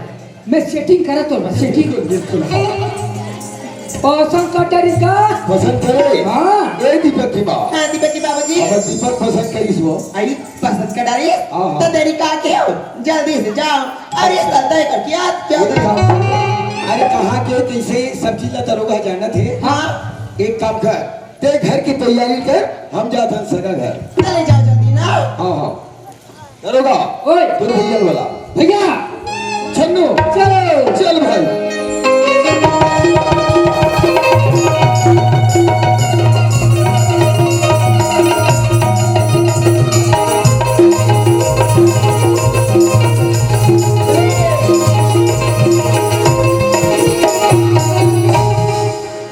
मैं सेटिंग करा तो मैं सेटिंग बिल्कुल पसंद का तरीका पसंद करे हाँ ए दीपक की माँ हाँ दीपक बाबू जी अब दीपक पसंद करीस वो आई पसंद कर डाली हाँ। तो देरी का क्या हो जल्दी से जाओ अरे तय कर क्या क्या उधर जाओ। अरे कहाँ के कैसे सब चीज ला दरोगा जाना थे। हाँ एक काम कर ते घर की तैयारी कर, हम जाते हैं सगा घर। चले जाओ जल्दी ना हाँ हाँ दरोगा ओए तू भैया वाला भैया छन्नू चलो चल भाई।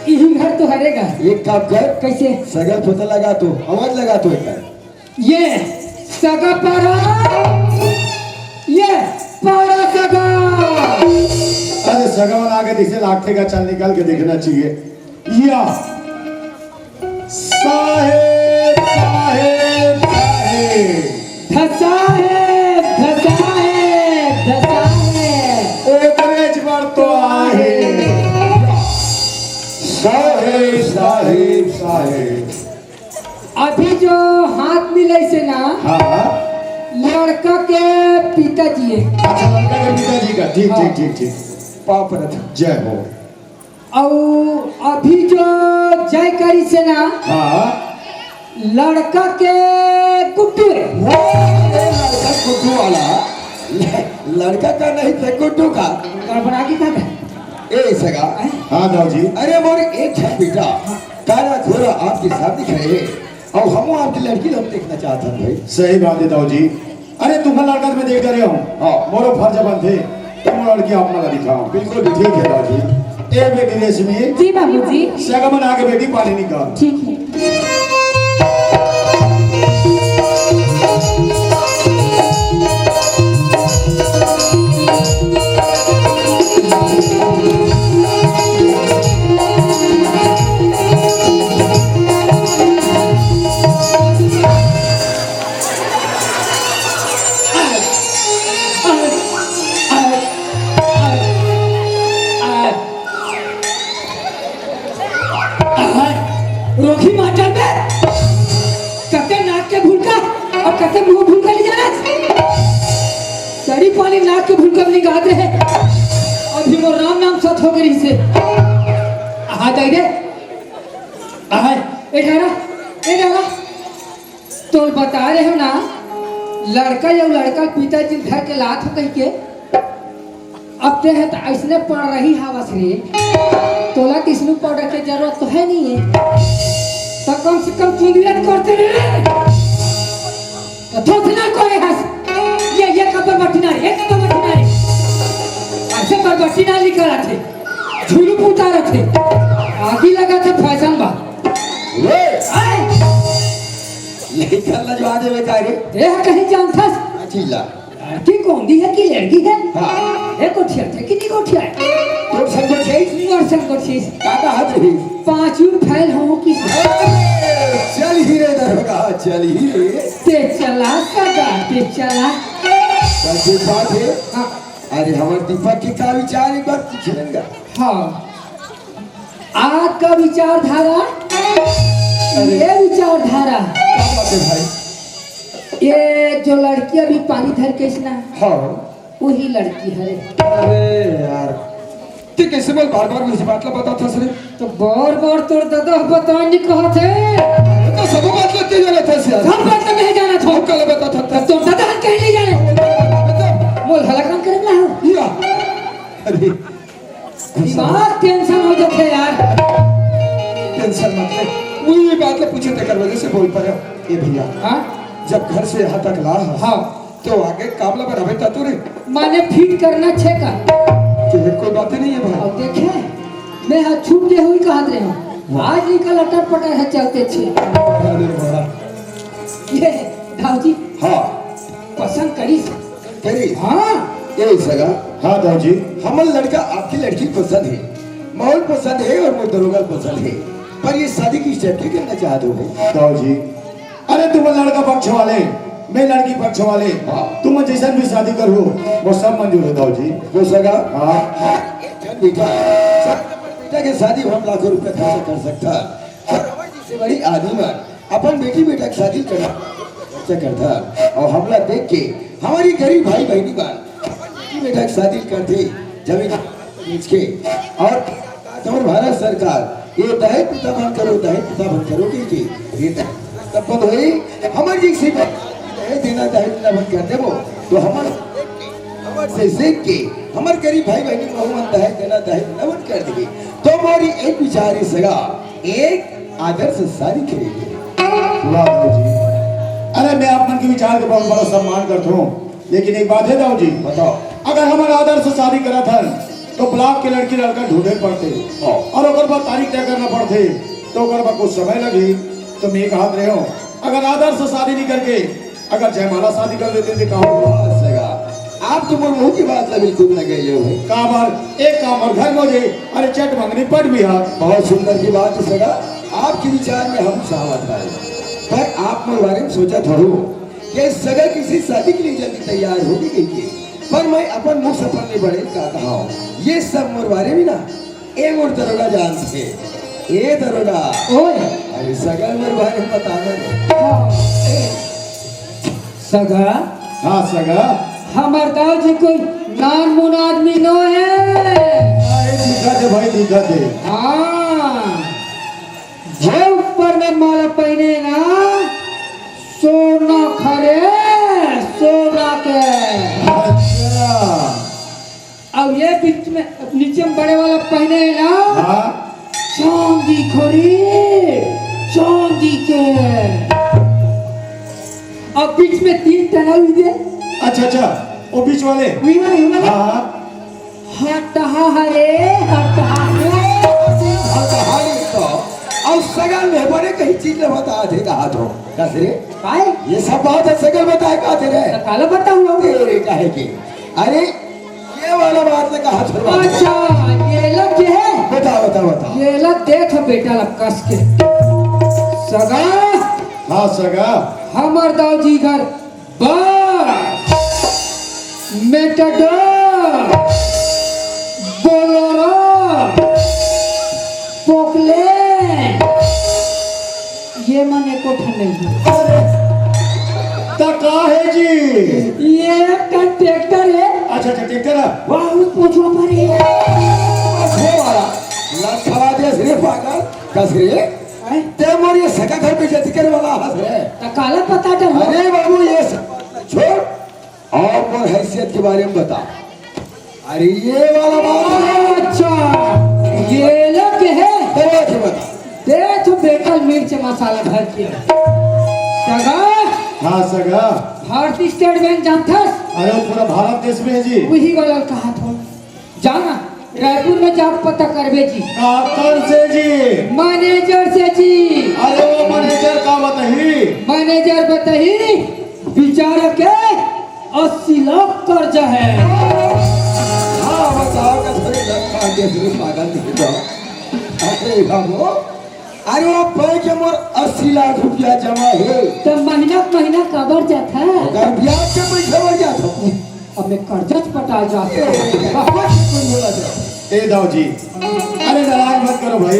यही घर तो हरेगा एक काम कर कैसे सगा पता लगा तो आवाज लगा तो एक ये सगा पारा ये पारा सगा अरे सगवन आगे दिखे लाखते का चल निकल के देखना चाहिए। या साहेब साहेब साहेब धसा है धसा है धसा है ओकरेज पर तो आहे साहेब साहेब साहेब। अभी जो हाथ मिले से ना हाँ लड़का के पिताजी है अच्छा लड़का के पिताजी का ठीक ठीक ठीक ठीक पाप रथ जय हो। और अभी जो जय करी से ना हाँ लड़का के गुड्डू है लड़का गुड्डू वाला लड़का का नहीं था गुड्डू का। गड़बड़ा की था ए सगा हाँ दाऊ जी अरे मोर एक है बेटा काला घोड़ा आपके सामने खड़े है और हम आपकी लड़की हम देखना चाहते हैं भाई। सही बात है दाऊ जी। अरे तुम्हारा लड़का तो मैं देख रहे हूँ हाँ। मोरो फर्ज बंद थे तुम लड़की आप मला दिखाओ। बिल्कुल ठीक है दाऊ जी। ए बेटी रेशमी जी बाबूजी सगमन आगे बेटी पानी निकाल। ठीक है। रोकी मास्टर में कते नाक के भूलका और कते मुंह भूलका ले जाना सड़ी पानी नाक के भूलका में निकाल रहे अभी वो राम नाम सत हो गई से आ जाए रे आ ए डाला तो बता रहे हो ना लड़का या लड़का पिताजी घर के लात हो कह के अब ते है तो ऐसने पड़ रही हवस रे तोला किसनु पाउडर की जरूरत तो है नहीं है तो कम से कम चुनियत करते रहे तो थोथना कोई हंस ये कबर बटिना रे ये कबर बटिना रे ऐसे पर बटिना लिखा रखे झूलू पूता रखे आगे लगा थे फैशन बा वे आए यही करना जो आज बेचारे ये कहीं जानता अच्छी ला लड़की कौन दी है कि लड़की है हाँ ये कोठिया थे कि नहीं कोठिया है तो संजय से और संकोच से काका हाथ रही पांचों फैल हो कि चल ही रे दरोगा चल ही रे ते चला सगा ते चला सच्ची बात है। हाँ अरे हमारे दीपक के का विचार एक बार पूछेंगे। हाँ आज का विचारधारा ये विचारधारा क्या बात है भाई। ये जो लड़की अभी पानी धर के इसना हाँ वही लड़की है रे। अरे यार ते कैसे बोल बार बार मुझे बात बता था सर तो बार तोड़ दादा बता नहीं कहा थे। तो सब बात लगती जाना था यार सब बात नहीं जाना था। कल बता था तब तो दादा हम कहीं नहीं जाने मोल हलकन करेगा या अरे दिमाग टेंशन हो जाते यार। टेंशन मत ले वही बात ले पूछे तेकर वजह से बोल पाया ये भैया हाँ जब घर से यहाँ तक ला हाँ तो आगे काबला बनावे तातू रे माने फिट करना छे का कि कोई बात नहीं है भाई अब देखे मैं हाथ छूट के हुई कहा रहे हूँ आज निकल अटर पटर है चलते छे। अरे वाह ये दाऊ जी हाँ पसंद करी करी हाँ ये सगा हाँ दाऊ जी। हमारा लड़का आपकी लड़की पसंद है माहौल पसंद है और वो दरोगा पसंद है पर ये शादी की स्टेप के करना चाहते हो दाऊ जी अरे तुम लड़का पक्ष वाले मैं लड़की पक्ष वाले हाँ। तुम जैसा भी शादी करो वो सब मंजूर है दाऊ जी। वो सगा हाँ बेटा बेटा के शादी हम लाखों रुपए खर्च कर सकता और हमारे जिससे बड़ी आदमी अपन बेटी बेटा की शादी करना खर्चा करता और हमला देख के हमारी गरीब भाई बहनी बान बेटी बेटा की शादी करते जमीन बेच के और तुम्हारे भारत सरकार ये दहेज पिता बंद करो दहेज पिता बंद करो कि ये तब बंद हुई हमारी जी से दहेज देना दहेज देना बंद कर दे वो तो हमारे से सीख के हमारे गरीब भाई बहनी को हम दहेज देना दहेज देना बंद कर देगी तो हमारी एक बिचारी सगा एक आदर्श शादी करेगी। वाह दाऊ जी। अरे मैं आप मन के विचार के बहुत बड़ा सम्मान करता हूँ लेकिन एक बात है दाऊ जी बताओ अगर हमारा आदर्श शादी करा था तो ब्लॉक के लड़की लड़का ढूंढे पड़ते और अगर बात तारीख तय करना पड़ते तो अगर बात कुछ समय लगी तो मैं कहा रहे हो अगर आदर्श शादी नहीं करके अगर जयमाला शादी कर देते थे कहा सगा आप तो मुंह की बात है बिल्कुल न गए हो काम और एक काम और घर मुझे अरे चट मंगनी पट भी हाँ बहुत सुंदर की बात है सगा आपके विचार में हम सहमत है पर आप मेरे बारे में सोचा थोड़ो कि सगा किसी शादी के लिए जल्दी तैयार हो गई है पर मैं अपन मुख सफर नहीं बढ़े कहा हूँ ये सब मोर बारे में ना एक और दरोगा जान से ये दरोगा ओए अरे सगा मोर बारे में बताना सगा हाँ सगा हमार दाऊ जी कोई नान मुन आदमी नो है। अरे दिक्कत है भाई दिक्कत है। हाँ जे ऊपर में माला पहने ना सोना खरे सोना के अच्छा अब ये बीच में नीचे में बड़े वाला पहने है ना हाँ चांदी खरी चांदी के अब बीच में 3 टना हुई दे अच्छा वो बीच वाले हुई वाला हाँ हटहा हरे हटहा और सगल में बड़े कहीं चीज ने बता थे कहा तो कसरे काय ये सब बात है सगल बताए कहा थे रे काला बताऊंगा तेरे काहे के अरे ये वाला बात ने कहा था अच्छा ये लग है बता ये लग देख बेटा लग कस के सगा हाँ सगा हमर दाऊ जी घर बस मेटाडोर बोलोरो पोकले ये मन एको ठंडे तका है जी ये ट्रैक्टर है अच्छा ट्रैक्टर है वाह पूछो मारे वो वाला लात खवा दे सिर्फ पागल कसरे ते मोर ये सगा घर पे जति करे वाला हंस रहे तो काला पता तो अरे बाबू ये सब छोड़ और मोर हैसियत के बारे में बता अरे ये वाला बात है अच्छा ये लोग है तेरे के बता देख बेटा मिर्च मसाला भर के सगा हाँ सगा भारतीय स्टेट बैंक जानता अरे वो पूरा भारत देश में है जी वही वाला कहा था जाना रायपुर में जाकर पता करबे जी काकर से जी मैनेजर से जी अरे वो मैनेजर का बताही मैनेजर बताही बेचारा के 80 लाख कर्जा है। हाँ बताओ कसरे लड़का के सिर्फ पागल नहीं तो अरे बाबू अरे वो बैंक के मोर 80 लाख रुपया जमा है तो महीना कबर जाता है अगर ब्याज के पैसा बढ़ जाता अब मैं कर्जा पटा जाता ए दाऊ जी अरे नाराज मत करो भाई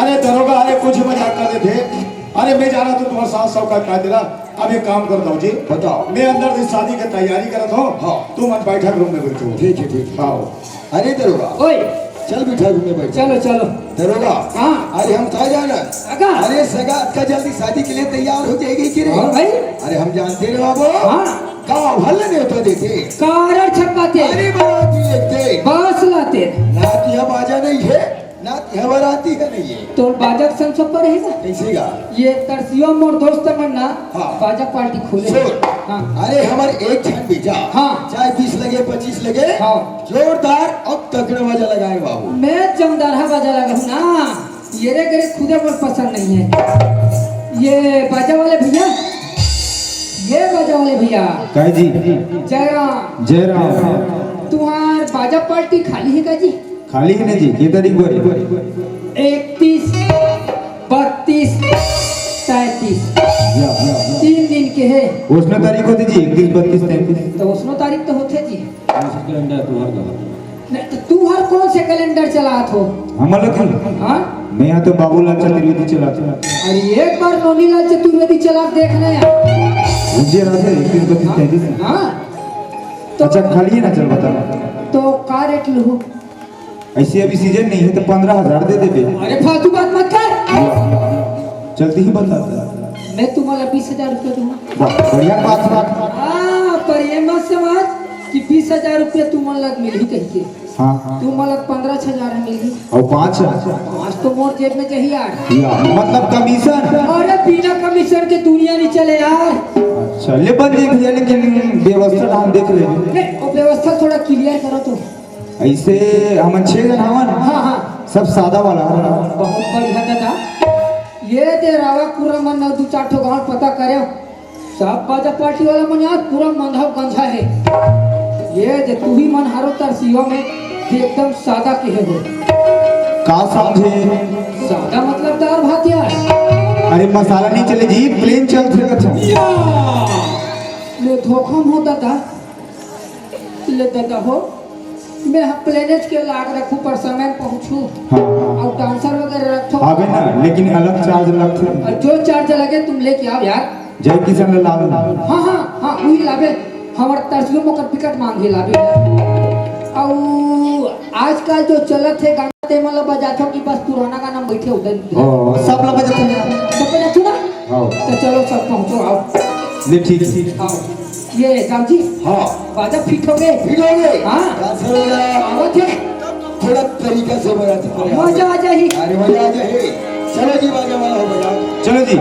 अरे दरोगा अरे कुछ मजाक कर रहे थे अरे मैं जा रहा था तुम्हारे साथ 100 का कह दे रहा अब एक काम करता हूँ जी, बताओ। मैं अंदर से शादी की तैयारी करता हूँ। हाँ। तुम आज बैठक रूम में बैठो। ठीक है ठीक है। आओ। अरे दरोगा ओए चल बिठा रूम में बैठ। चलो चलो। दरोगा हाँ। अरे हम था जाना। अगा। अरे सगात का जल्दी शादी के लिए तैयार हो जाएगी कि हाँ भाई। अरे हम जानते रहे बाबू। हाँ। गाँव भले नहीं होता देते। कारण छपाते अरे बाराती लेते। बास लाते नात यहाँ बाजा नहीं है, नात यहाँ बाराती है नहीं है। तो बाजा संग सब पर रहेगा। कैसे गा? ये तरसियो मोर दोस्त मन्ना हाँ। बाजा पार्टी खोले। सुन। हाँ। अरे हमारे एक क्षण बीजा। हाँ। चाहे 20 लगे 25 लगे। हाँ। जोरदार अब तगड़ा बाजा लगाए बाबू। मैं जमदारा बाजा लगा हूँ ना, ये रे गरे खुदे मुझे पसंद नहीं है। ये बाजा वाले भैया, ये बाजा वाले भैया काय जी जयराम जय राम। तुम्हार बाजा पार्टी खाली है का जी? खाली है ना जी, ये तारीख बोले 31, 32, 33 3 दिन के है। उसमें तारीख होती जी 31, 32, 33। तो उसनो तारीख तो होते जी। नहीं, तो तू हर कौन से कैलेंडर चलात हो? हम अलग हाँ? मैं यहाँ तो बाबूलाल चतुर्वेदी चलाता। अरे एक बार नोनीलाल चतुर्वेदी चला देखना यार। मुझे रात है 31, 32, 33। हाँ तो अच्छा खाली है ना, चल बता। तो का रेट लो? ऐसे अभी सीजन नहीं है तो 15,000 दे दे। अरे फालतू बात मत कर। चलती ही बता। मैं तुम्हारा 20,000 रुपया दूंगा। बढ़िया बात। हाँ पर ये मत समझ कि 20,000 रुपया तुम्हारे लग मिल ही कहीं के। हाँ तुम्हारे लग 15,000 मिल ही। और 5 आज तो मोर जेब में चाहिए यार। मतलब कमीशन। अरे बिना कमीशन के दुनिया नहीं चले यार। अच्छा ले बन देख लिया, लेकिन व्यवस्था हम देख रहे हैं। नहीं, वो व्यवस्था थोड़ा क्लियर करो तो। ऐसे हम 6 जन हवन। हाँ हाँ सब सादा वाला। बहुत बढ़िया दादा। ये दे रावा पूरा मन 2-4 ठो गाँव पता करे, सब बाजा पार्टी वाला मन यार पूरा मंधव गंजा है। ये दे तू ही मन हारो तरसियो में एकदम सादा के है वो। का समझे? सादा मतलब दाल भात यार। अरे मसाला नहीं चले जी, प्लेन चल फिर। अच्छा ले धोखा हो दादा, ले दादा हो मैं प्लेनेट के लाग रखूं पर समय पहुंचूं। हाँ और डांसर वगैरह रखो आवे ना, लेकिन अलग चार्ज लगते। और जो चार्ज लगे तुम लेके आओ यार। जय किसान लाल। हाँ हाँ हाँ वही लावे। हमारे तरसियों में टिकट मांगे लावे। और आजकल जो चलत है गाना ते मतलब बजाते हो कि बस पुराना गाना बैठे उधर सब लोग बजाते हैं। सब बजाते ना। हाँ तो चलो सब पहुंचो आओ। ले ठीक। आओ ये जाम जी। हाँ बाजा फिट हो गए। ठीक हो गए। हाँ डांसर हो गया। आवत है थोड़ा तरीका से बजाते करे। मजा आ जाही। अरे मजा आ जाए। चलो जी बाजा वाला हो बजाओ। चलो जी।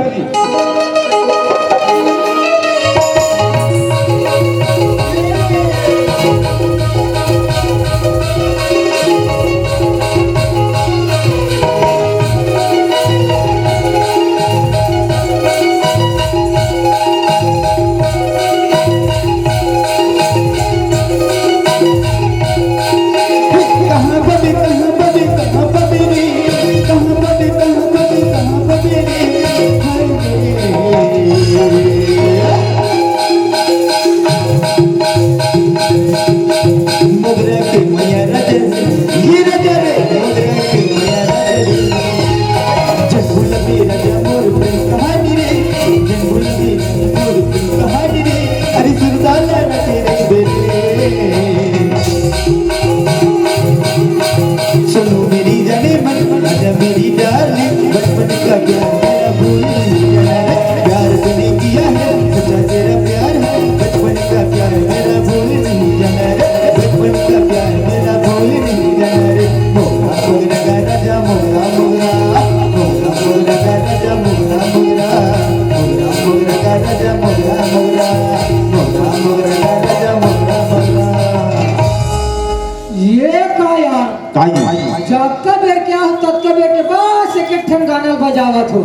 बजावत हो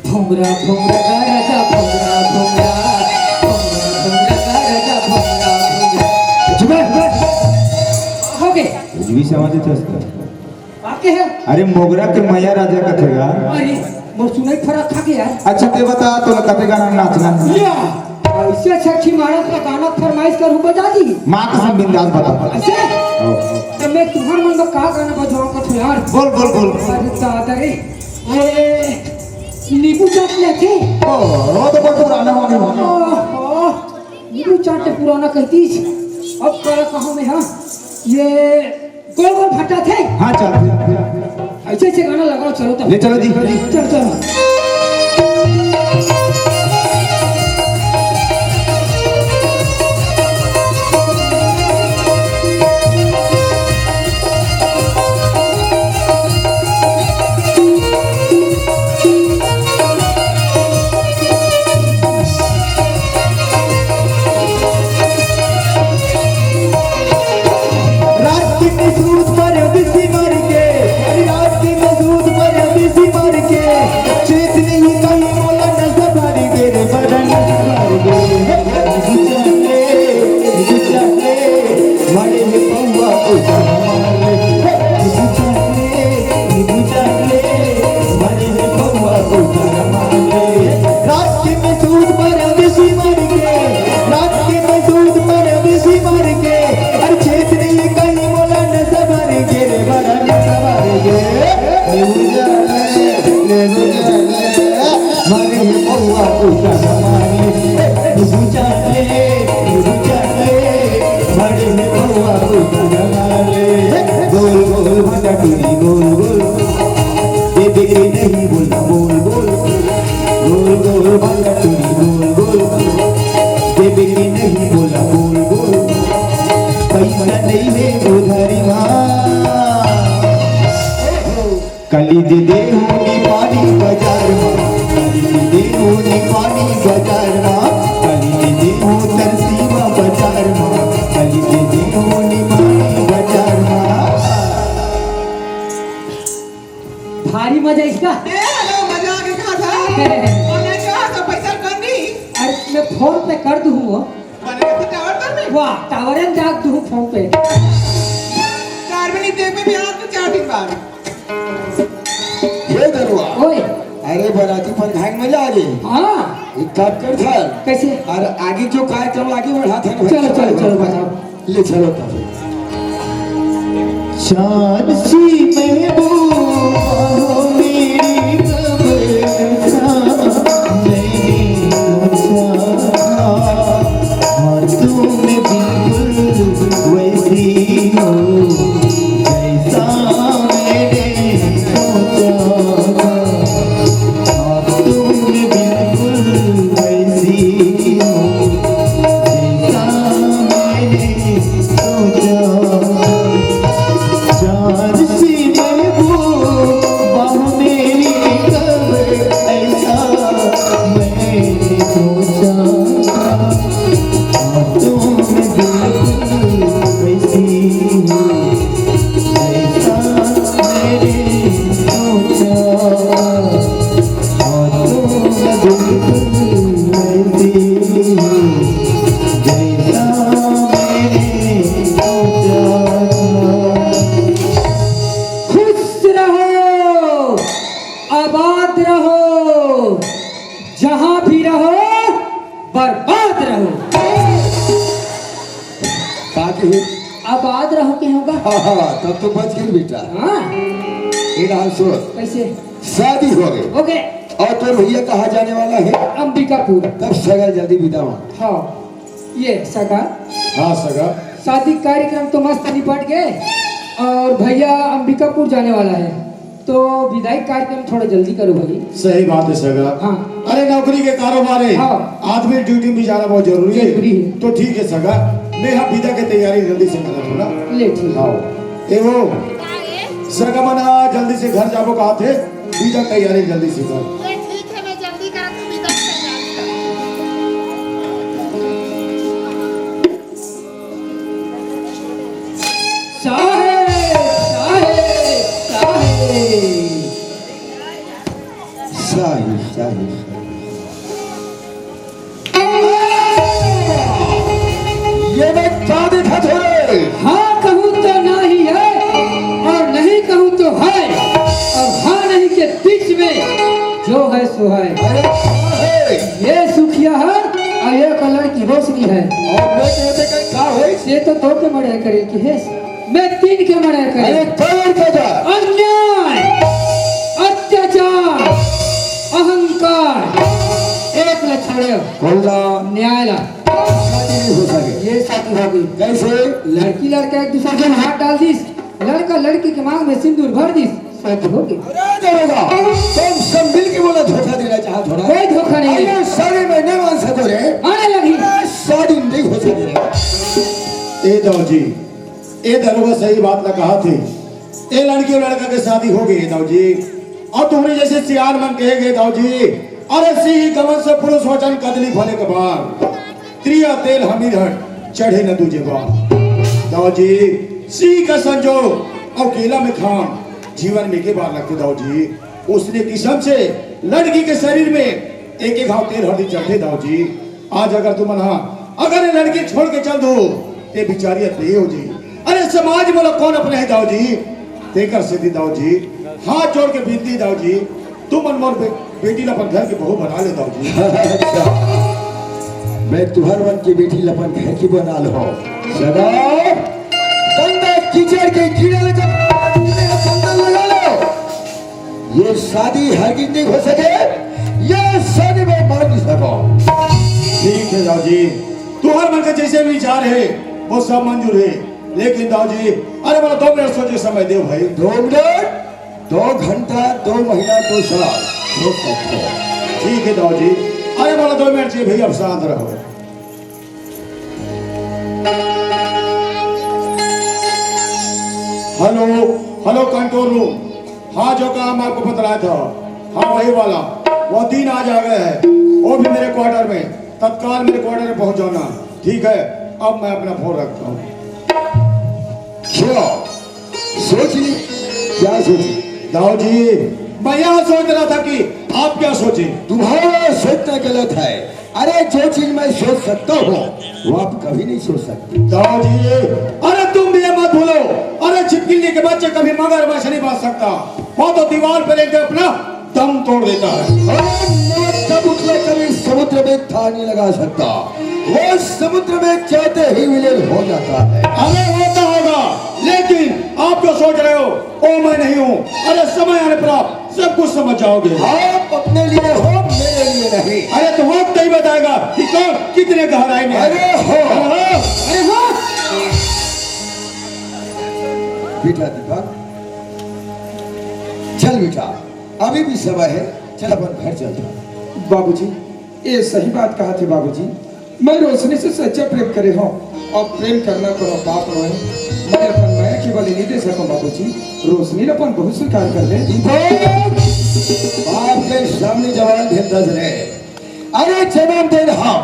भुंगरा भुंगरा गा राजा भुंगरा भुंगरा भुंगरा गा राजा भुंगरा भुंगरा। हो गए भी समझ थे आके है। अरे मोगरा के मैया राजा का थेगा। अरे वो सुनाई फर्क खा गया। अच्छा ते बता तो कते गाना नाचना या ऐसे सच्ची मारत का गाना फरमाइश करूं बजा दी। मां कसम बिंदास बता। ऐसे तो मैं तुम्हारे मन में का गाना बजाऊं का यार। बोल बोल बोल। अरे दादा रे नींबू चाट लेते वो तो बहुत पुराना वाली होगी। नींबू चाट के पुराना कहती अब करा कहाँ में हाँ ये गोल गोल फटा थे हाँ चल ऐसे ऐसे गाना लगाओ चलो तब ले चलो दी चल चलो कली दे देहूनी पानी बाजार में कली दे देहूनी पानी बाजार में कली दे देहू तरसीमा बाजार में कली दे देहूनी पानी बाजार में। भारी मजा इसका हेलो मजा आ गया था मैंने कहा था पैसा कर दी अरे मैं फोन पे कर दूँ वो मैंने तो टावर पर में वाह टावर में जाग दूँ फोन पे कार में नहीं देख में भी आ तो चार्टिंग बार ये दरुआ ओए अरे बराती पर घाट में जा गई हाँ एक काम कर था कैसे और आगे जो कार्यक्रम आगे बढ़ा था ना, चलो चलो चलो बताओ ले चलो तब चांद सी महबूबा हो मेरी कब्र मैंने सोचा हाँ तुम बिल्कुल वैसी हो जैसा मैंने सोचा हाँ तुम बिल्कुल वैसी हो जैसा मैंने सोचा। चांद सी महबूबा मेरी कब्र ऐसा मैंने सोचा तुम बिल्कुल वैसी हो ऐसा मैंने सोचा तुम बिल्कुल वैसी हो जैसा मैंने सोचा। खुश रहो आबाद रहो जहां भी रहो बर्बाद रहो ताकि आबाद रहो के होगा हाँ तब तो बच गई बेटा। हाँ ये डाल सुन कैसे शादी हो गई हो गए और तो भैया कहाँ जाने वाला है अंबिकापुर तब सगा जल्दी विदा हो। हाँ ये सगा हाँ सगा शादी कार्यक्रम तो मस्त निपट गए और भैया अंबिकापुर जाने वाला है तो विदाई कार्यक्रम थोड़ा जल्दी करो भाई। सही बात है सगा। हाँ अरे नौकरी के कारोबार है हाँ। आदमी ड्यूटी में जाना बहुत जरूरी जरूरी है है। तो ठीक है सगा मैं यहाँ विदा की तैयारी जल्दी से करा थोड़ा। ले ठीक हाँ ए वो सगा मना जल्दी से घर जाबो कहा थे विदा तैयारी जल्दी से कर। ये ठीक है मैं जल्दी करा तो विदा तैयारी कर शाही शाही ये मैं क्या देखा थोड़े हाँ कहूँ तो नहीं है और नहीं कहूँ तो है और हाँ नहीं के बीच में जो है सो है। अरे क्या है ये सुखिया है और ये कलर की रोशनी है और मैं कहते कि क्या है ये तो दो के मर्डर करे की है मैं तीन के मर्डर अरे करे कौन का जा अन्याय अत्याचार अहंकार पड़े खोलना न्याय ला शादी नहीं हो सके। ये शादी हो गई। कैसे? लड़की लड़का एक दूसरे के हाथ डाल दिस, लड़का लड़की के मांग में सिंदूर भर दिस, शादी हो गई। अरे दरोगा, तुम सब मिल के बोला धोखा देना चाहत हो ना? कोई धोखा नहीं है। अरे सारे में नहीं मान सको रे। आने लगी शादी नहीं हो सके। ए दाऊ जी, ए दरोगा सही बात ना कहा थे। ए लड़की और लड़का के शादी हो गई दाऊ जी। और तुमने जैसे सियार मन कहे गए दाऊ जी, अरे सी गमन से पुरुष वचन कदली भले के बार त्रिया तेल हमीर हट चढ़े न तुझे बार। दाऊ जी सी का संजोग और केला में खाम जीवन में के बार लगते दाऊ जी। उसने किस्म से लड़की के शरीर में एक एक घाव तेल हल्दी चढ़ते दाऊ जी। आज अगर तुम अगर ये लड़की छोड़ के चल दो ते बिचारी ते हो जी। अरे समाज बोला कौन अपने है दाऊ जी। तेकर से दी दाऊ जी हाथ जोड़ के बीतती दाऊ जी, तुम अनमोल बेटी अपन घर के बहू बना ले दाऊ जी। मैं तुम्हार मन की बेटी लपन घर की बना लो। सदा गंदा कीचड़ के कीड़े लगा लो। ये शादी हरगिज नहीं हो सके, ये शादी में मर नहीं सको। ठीक है दाऊ जी, तुम्हारे मन का जैसे विचार है वो सब मंजूर है। लेकिन दाऊ जी अरे बोला 2 मिनट सोचे समय दे भाई। 2 मिनट, 2 घंटा, 2 महीना, 2 साल हो सकते। ठीक है दाऊ जी, अरे बोला 2 मिनट चाहिए भाई, अब शांत रहो। हेलो हेलो कंट्रोल रूम, हाँ जो काम आपको बतलाया था हाँ वही वाला, वो 3 आज आ गए हैं, वो भी मेरे क्वार्टर में, तत्काल मेरे क्वार्टर में पहुंच जाना। ठीक है, अब मैं अपना फोन रखता हूँ। क्यों सोच ली? क्या सोची? दाऊ जी मैं यहाँ सोच रहा था कि आप क्या सोचे। तुम्हारा सोचना गलत है। अरे जो चीज मैं सोच सकता हूँ वो आप कभी नहीं सोच सकते। दाऊ जी अरे तुम भी ये मत भूलो, अरे छिपकली के बच्चे कभी मगरमच्छ नहीं बन सकता, वो तो दीवार पर लेके अपना दम तोड़ देता है। कभी समुद्र में था नहीं लगा सकता, वो समुद्र में चाहते ही विलीन हो जाता है। अरे होता होगा, लेकिन आप जो सोच रहे हो वो मैं नहीं हूँ। अरे समय आने पर आप सब कुछ समझ जाओगे। आप अपने लिए हो, मेरे लिए नहीं। अरे तो वक्त ही बताएगा कि कौन कितने गहराई में। अरे हो, अरे हो बेटा दीपक, चल बेटा, अभी भी समय है, चल अपन घर चलते। बाबूजी ये सही बात कहा थे बाबूजी। मैं रोशनी से सच्चा प्रेम करे हूँ और प्रेम करना करो बाप रोए। मैं अपन मैं केवल नहीं दे सकूँ बाबूजी, रोशनी अपन बहुत स्वीकार कर ले। बाप के सामने जवान भेजता रहे। अरे जन्म दे हम,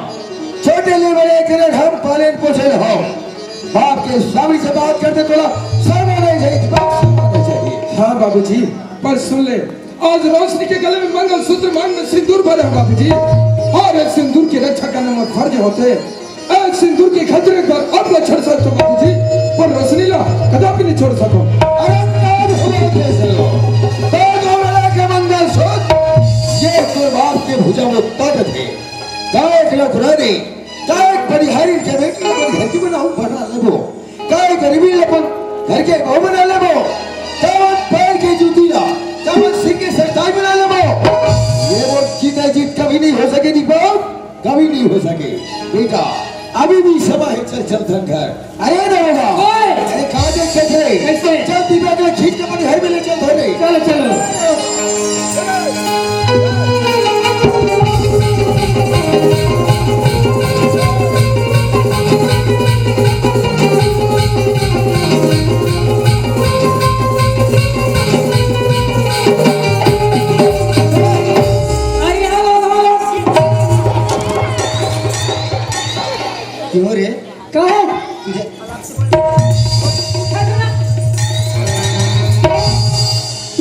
छोटे ले बड़े करे हम, पाले पोषे हम। बाप के सामने से बात करते थोड़ा शर्म नहीं चाहिए, शर्म नहीं चाहिए। हाँ बाबूजी, पर सुन ले, आज रोशनी के गले में मंगलसूत्र, मांग में सिंदूर भरे हैं बाबूजी, और एक सिंदूर की रक्षा करने में फर्ज होते। एक सिंदूर के खतरे पर अब न छोड़ सकते बाबूजी, पर रोशनी ला कदापि नहीं छोड़ सको। अरे ताज हुआ कैसे लो? ताज वाला के मंगलसूत्र, ये तो बाप के भुजा में तट थे। काय के लखरानी, काय परिहारी के बेटी अपन घर की बनाऊं बना लेबो, काय गरीबी अपन घर के बहू बना लेबो, कावन पैर के जूती ला, कावन सिंह के सरताज बना लेबो। ये वो जीता जीत कभी नहीं हो सके दीपक, कभी नहीं हो सके। बेटा अभी भी समय है, चल चल धन घर। अरे दरोगा, अरे कहाँ देखते थे? कैसे? चल दीपक ने खींच के अपने घर में ले चल धोने। चलो चलो। क्यों रे? कहो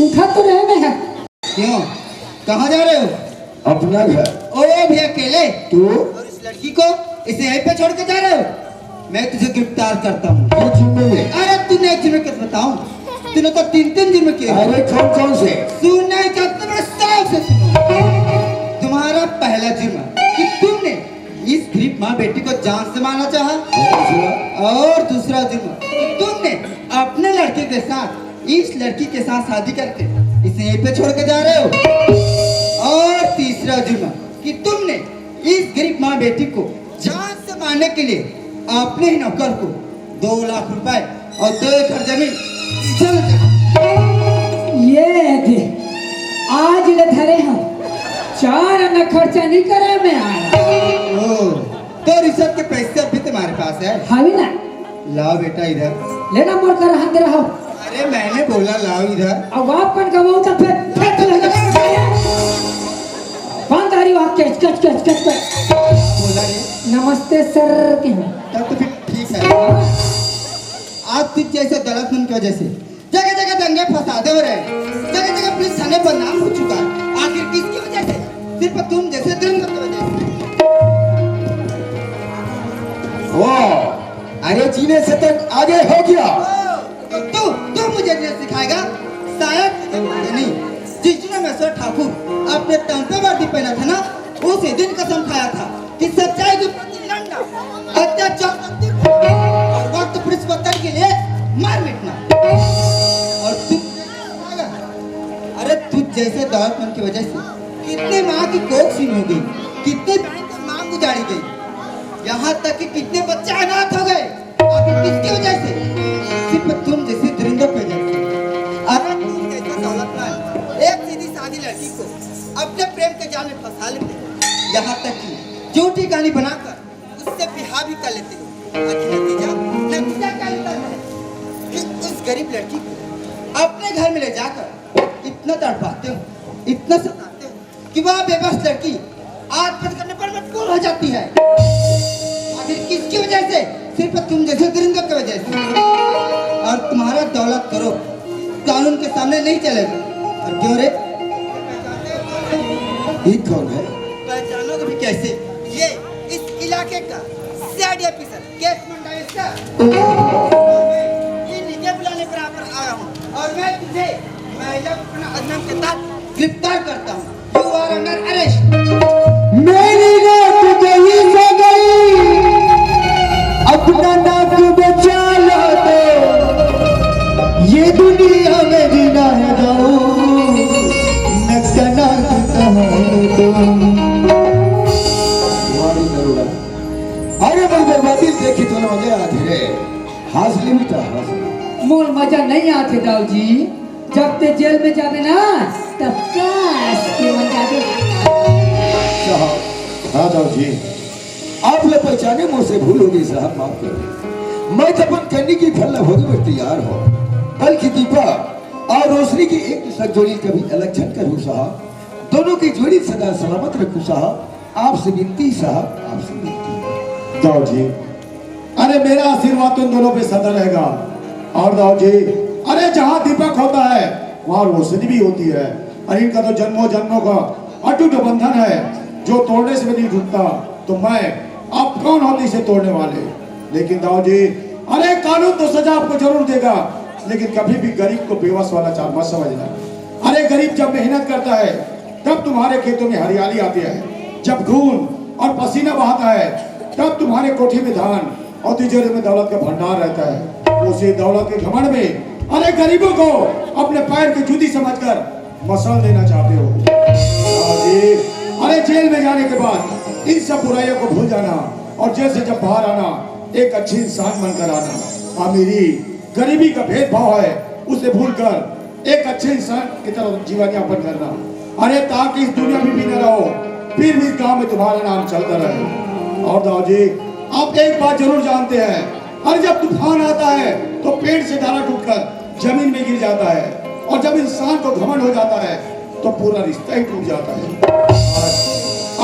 उठा तो रहे में है। क्यों, कहाँ जा रहे हो? अपना घर। ओ भी अकेले? तू और इस लड़की को इसे यहीं पे छोड़ के जा रहे हो? मैं तुझे गिरफ्तार करता हूँ। ये जुम्मे में। अरे तूने एक जुर्म कैसे बताऊँ? तूने तो 3 जुर्म किए। अरे कौन कौन से? सुनना ही चाहते बड़े साफ से सुनो। तुम्हारा पहला जुर्म कि तुमने इस गरीब माँ बेटी को जान से मारना चाहा, और दूसरा जुर्म कि तुमने अपने लड़के के साथ इस लड़की के साथ शादी करके इसे यहीं पे छोड़ के जा रहे हो, और तीसरा जुर्म कि तुमने इस गरीब माँ बेटी को जान से मारने के लिए अपने ही नौकर को 2 लाख रुपए और 2 एकड़ जमीन ये दे आज ले धरे हम 4 आना खर्चा नहीं करे मैं आया। तो रिश्वत के पैसे अभी तुम्हारे पास है? हावी ना लाओ बेटा इधर। लेना मोर कर हाथ रहो। अरे मैंने बोला लाओ इधर। अब अपन कमाओ तो फिर लगा बांधारी वहाँ कच कच कच कच कच बोला रे। नमस्ते सर के तब तो फिर ठीक है। आप तुझ जैसे दौलतमंद की वजह से जगह जगह दंगे फसादे हो रहे, जगह जगह पुलिस थाने बदनाम हो चुका है। आखिर किसकी वजह से? सिर्फ तुम जैसे दरिंदों की वजह से। वाह, अरे जीने से तक आगे हो गया। तू मुझे नहीं सिखाएगा? शायद मुझे नहीं। जिस दिन मैं ठाकुर अपने तन पे वर्दी पहना था ना, उसी दिन कसम खाया था कि सच्चाई के प्रति लड़ना, अत्याचार और वक्त पुलिस के लिए मार मिटना। और तू अरे तुझ जैसे दौलतमंद की वजह से कितने माँ की कोख सीन हो गई, कितने बहन की मांग उजाड़ी गई, यहाँ तक कि कितने बच्चे अनाथ हो गए। आखिर किसकी वजह से? सिर्फ तुम जैसे दरिंदों की वजह से। अगर तुम जैसा दौलतमंद एक सीधी सादी लड़की को अपने प्रेम के जाल में फंसा लेते हो, यहाँ तक कि झूठी कहानी बनाकर उससे बिहा भी कर लेते हो। नतीजा क्या निकलता है कि उस गरीब लड़की को अपने घर में ले जाकर इतना तड़पाते हो, इतना सताते हो कि वह बेबस लड़की आत्महत्या करने पर मजबूर हो जाती है। आखिर किसकी वजह से? सिर्फ तुम जैसे दरिंदों की वजह से। और तुम्हारा दौलत करो कानून के सामने नहीं चलेगा। और क्यों रे? ये कौन है? पहचानोगे भी कैसे? ये इस इलाके का सीआईडी ऑफिसर केस मंडाइस्टर। ये निजे बुलाने पर आया हूँ और मैं तुझे महिला अधिनियम के तहत गिरफ्तार करता हूँ। You are under arrest. मेरी रात गई सो गई, अपना नाक बचा लो तो ये दुनिया में जीना है दो, नकना अरे भाई बर्बादी देखी तो मजे आते रे, हासिल भी था हासिल। मोर मजा नहीं आते दाऊ जी, जब ते जेल में जाबे ना तब काश के मजा दे। हाँ जाओ जी। आप लोग पहचाने मुझसे भूल होगी साहब, माफ करें। मैं तो अपन करने की फल होगी बस तैयार हो। कल की दीपा और रोशनी की एक दूसरा जोड़ी कभी अलग छन कर हूँ साहब, दोनों की जोड़ी सदा सलामत रखूँ साहब। आपसे विनती साहब, आपसे विनती। जाओ जी। अरे मेरा आशीर्वाद तुम दोनों पे सदा रहेगा। और जाओ जी, अरे जहाँ दीपक होता है वहाँ रोशनी भी होती है। और इनका तो जन्मों जन्मों का अटूट बंधन है जो तोड़ने से भी नहीं टूटता। तो मैं आप कौन होते इसे तोड़ने वाले? लेकिन दाऊ जी, अरे कानून तो सजा आपको जरूर देगा, लेकिन कभी भी गरीब को बेवस वाला चाल मत समझना। अरे गरीब जब मेहनत करता है तब तुम्हारे खेतों में हरियाली आती है, जब खून और पसीना बहाता है तब तुम्हारे कोठी में धान और तिजोरी में दौलत का भंडार रहता है। उसी दौलत के घमंड में अरे गरीबों को अपने पैर की जूती समझकर मसल देना चाहते हो। अरे जेल में जाने के बाद इन सब बुराइयों को भूल जाना और जेल से जब बाहर आना एक अच्छी इंसान बनकर आना। अमीरी गरीबी का भेदभाव है उसे भूलकर एक अच्छे इंसान की तरह जीवन यापन करना। अरे ताकि इस दुनिया में भी न रहो फिर भी गांव में तुम्हारा नाम चलता रहे। और दाऊ जी, आप एक बात जरूर जानते हैं, अरे जब तूफान आता है तो पेड़ से डाला टूटकर जमीन में गिर जाता है, और जब इंसान को घमंड हो जाता है तो पूरा रिश्ता ही टूट जाता है।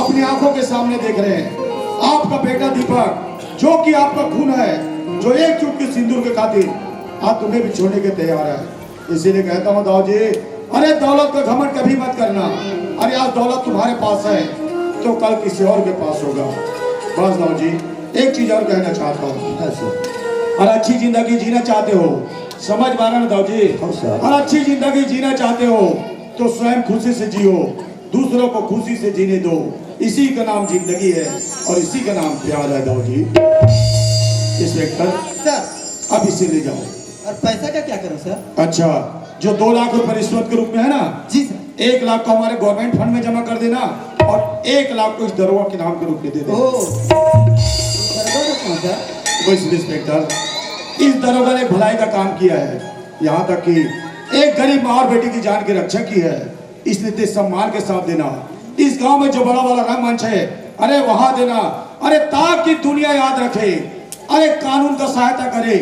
अपनी आंखों के सामने देख रहे हैं आपका बेटा दीपक, जो कि आपका खून है, जो एक चुटकी सिंदूर के खातिर आप तुम्हें भी छोड़ने के तैयार है। इसीलिए कहता हूँ दाऊ जी, अरे दौलत का घमंड कभी मत करना। अरे आज दौलत तुम्हारे पास है तो कल किसी और के पास होगा। बस दाऊ जी, एक चीज और कहना चाहता हूँ, और अच्छी जिंदगी जीना चाहते हो, समझ माना ना दाऊ जी, और अच्छी जिंदगी जीना चाहते हो तो स्वयं खुशी से जियो, दूसरों को खुशी से जीने दो। इसी का नाम जिंदगी है और इसी का नाम प्यार है दाऊ जी। इंस्पेक्टर सर, अब इसे ले जाओ। और पैसा का क्या करूं सर? अच्छा, जो 2 लाख रुपए रिश्वत के रूप में है ना जी सर। 1 लाख को हमारे गवर्नमेंट फंड में जमा कर देना और 1 लाख को इस दरोगा के नाम के रूप में दे दे। बस इंस्पेक्टर, इस दरोगा ने भलाई का काम किया है, यहाँ तक कि एक गरीब माँ और बेटी की जान की रक्षा की है। इसलिए सम्मान के साथ देना। इस गांव में जो बड़ा वाला रंगमंच है, अरे वहां देना, अरे ताकि दुनिया याद रखे, अरे कानून का सहायता करे,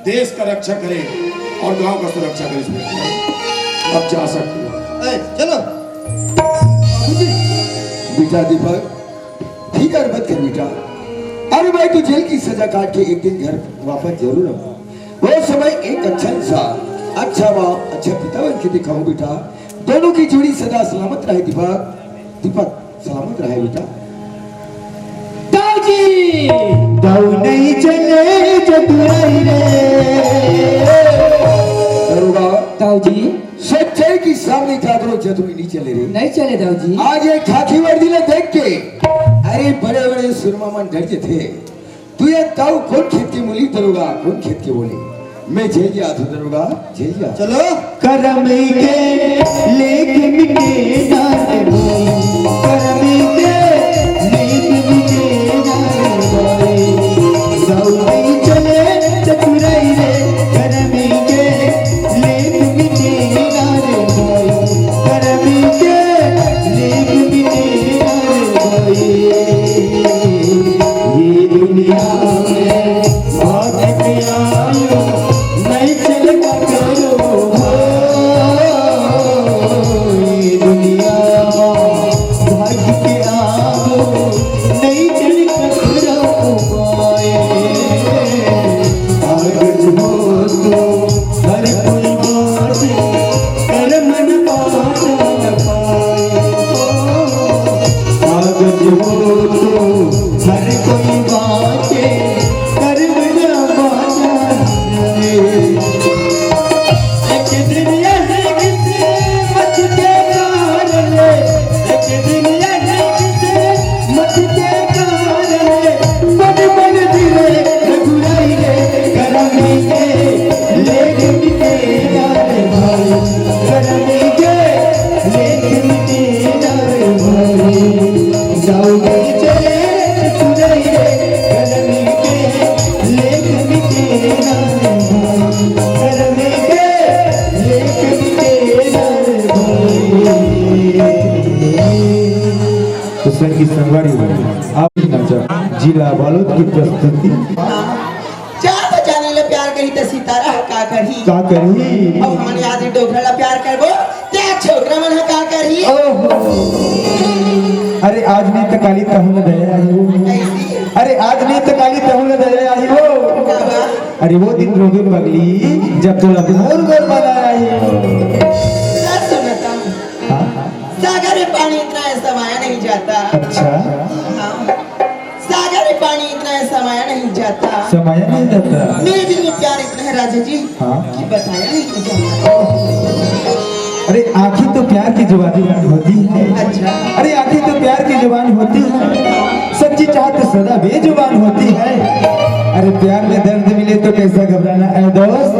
देश का रक्षा करे और गांव का सुरक्षा करे। अब जा सकते हो। चलो बेटा दीपक, ठीक है मत कर बेटा। अरे भाई तू जेल की सजा काट के एक दिन घर वापस जरूर आऊंगा। वो समय एक अच्छा इंसान, अच्छा बाप, अच्छा पिता बन के दिखाऊं बेटा। दोनों की जोड़ी सदा सलामत रहे दीपक। दीपक सलामत रहे बेटा। ताऊ जी दाऊ नहीं चले चतुराई रे। दरोगा ताऊ जी सच्चाई की सामने जागरो चतुरी नहीं चले रे। नहीं चले ताऊ जी। आज ये खाकी वर्दी ने देख के अरे बड़े बड़े सुरमामन डर थे। तू ये ताऊ कौन खेत की मूली दरोगा, कौन खेत की बोली? मैं जेल गया था दरोगा, जेल गया। चलो करम के लेके मिटे जाने बोए, करम के लेके मिटे जाने बोए। दाऊ नहीं चले चतुराई रे, करम के लेके मिटे जाने बोए, करम के लेके मिटे जाने बोए। ये दुनिया में बहुत प्यारो नहीं चलेगा करो हो। ये दुनिया भाग्य के आगो नहीं चलेगा करो पाए। कागज हो तो हर कोई बात कर मन बात न पाए। कागज हो तो हर कोई बात कर मन बात न सर की संगवारी आप जिला बालोद की प्रस्तुति चार बचाने ले प्यार करी तो सितारा का करी का करी। अब हमारे आदमी डोकरा प्यार करबो त्या छोकरा मन का करी। अरे आज नहीं तो काली तहुन दया आई हो। अरे आज नहीं तो काली तहुन दया आई हो। अरे वो दिन रोगी पगली जब तो लबोर गोर बनाया आई हो। सागर में पानी इतना समाया नहीं जाता। अच्छा हाँ। सागर में पानी इतना समाया नहीं जाता। समाया नहीं जाता। मेरे दिल में प्यार इतना है राजा जी कि बताया नहीं जाता। अरे आंखें तो प्यार की जुबानी होती है। अच्छा। अरे आंखें तो प्यार की जुबान होती है। सच्ची चाहत सदा बेजुबान होती है। अरे प्यार में दर्द मिले तो कैसा घबराना है दोस्त।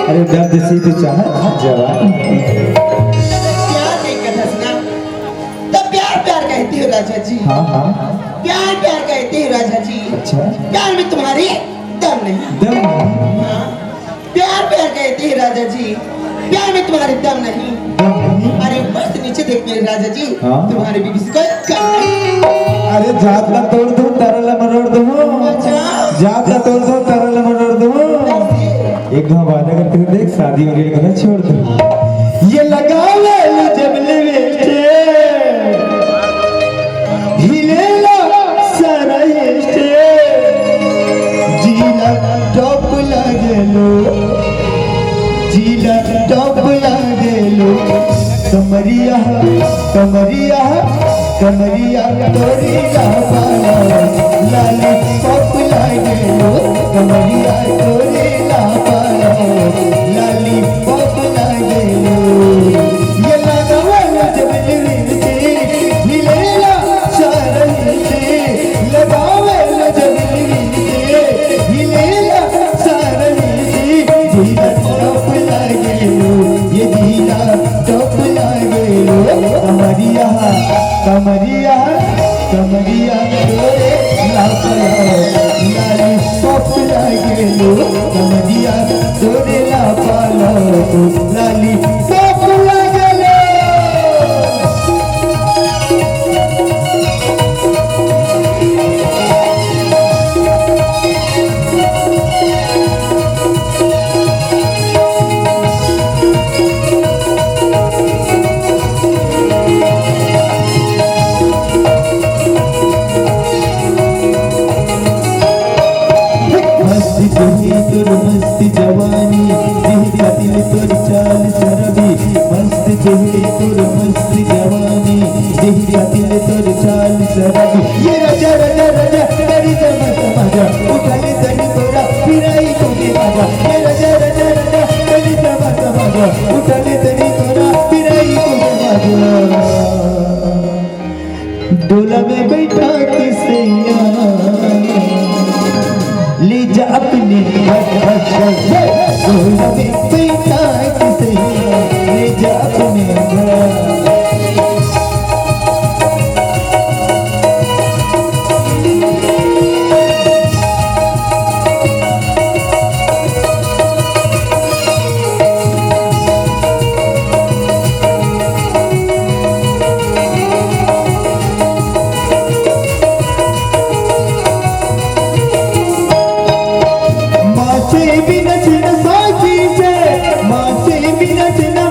अरे दर्द से तो चाहत जवान। कहती हो राजा जी। हाँ हाँ प्यार प्यार कहती हो राजा जी। अच्छा प्यार में तुम्हारी दम नहीं। दम नहीं। हाँ। प्यार प्यार कहती है राजा जी, प्यार में तुम्हारी दम नहीं। दम नहीं। अरे ऊपर से नीचे देख मेरे राजा जी। हाँ। तुम्हारे बीबी से कोई कम नहीं। अरे जात ला तोड़ दो तरल मरोड़ दो। अच्छा। जात ला तोड़ दो तरल मरोड़ दो। एक गाँव वादा करते हुए देख शादी वाली घर छोड़ दो। ये लगा ले जब ले टॉप लागेलो कमरिया कमरिया कमरिया तोरी लापाला लाली पॉप लागेलो कमरिया तोरी लापाला लाली पॉप लागेलो। ये लगावल जब लिलते हिलेला सारते लगावल जब लिलते हिलेला सारते जीला टॉप लागेलो ये जीला टॉप लागेलो कमरिया कमरिया लाली सॉफ्ट लागे लो कमरिया तोरेला पाला तो लाली सॉफ्ट लागे लो मस्ती जवानी दिल दिल तोर चाल शरबी मस्त चेहरे तोर मस्त जवानी दिल दिल तोर चाल शरबी ये राजा राजा राजा तेरी जमत मजा उठाले तनी तोरा फिराई तूने मजा ये राजा राजा राजा तेरी जमत मजा उठाले तनी तोरा फिराई तूने मजा डोला में बैठा के सैया ले जा अपने डोला में बैठा के सैया ले जा अपने माँ से भी नचना साची से माँ से भी नचना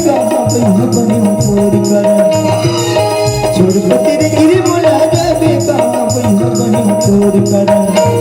कहाँ भैया बने तोर करन छोड़ के तेरे गिर बोला जाबे कहाँ भैया बने तोर करन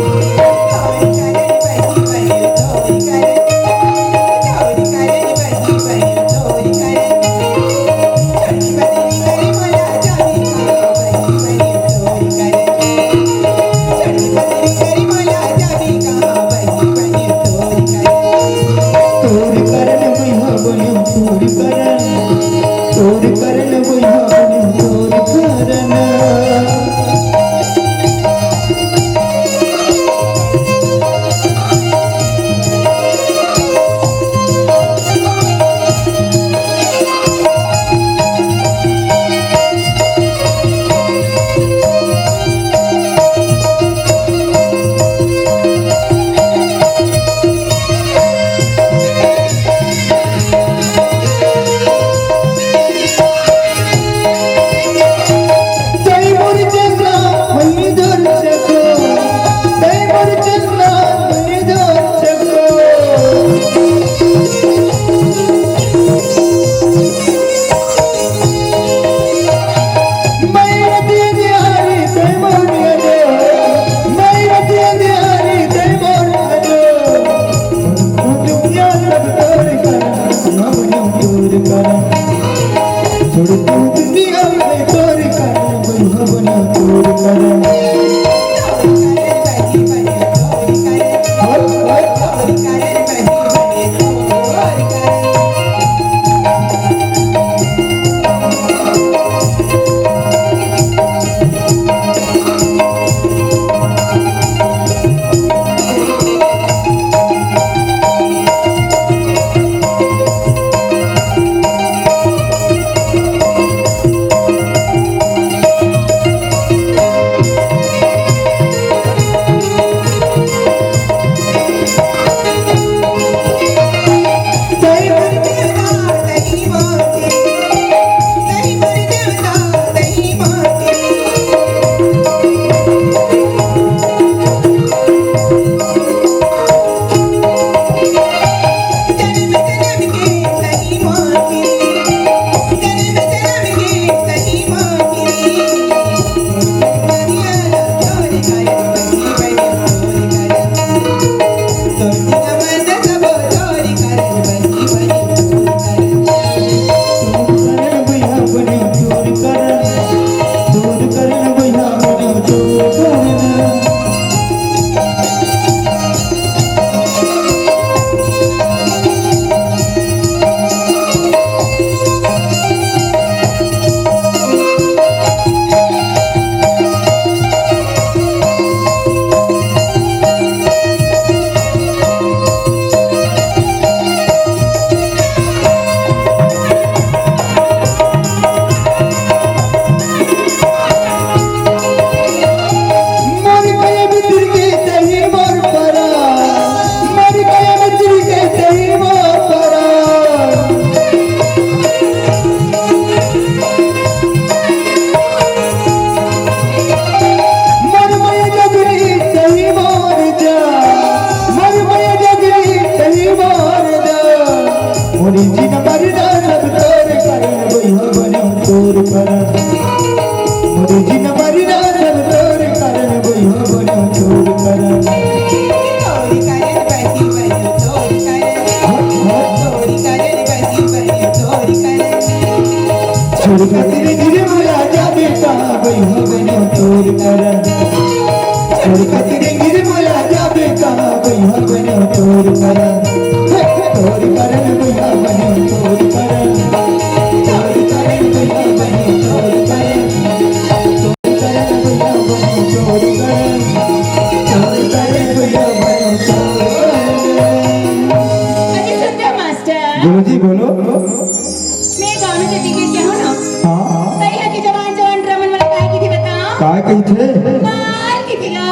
जी बोलो मैं गाँव में चली गई क्या हो ना हाँ कहीं है कि जवान जवान ड्रमन वाला काय की थी बताओ काय कही थे माल की थी लो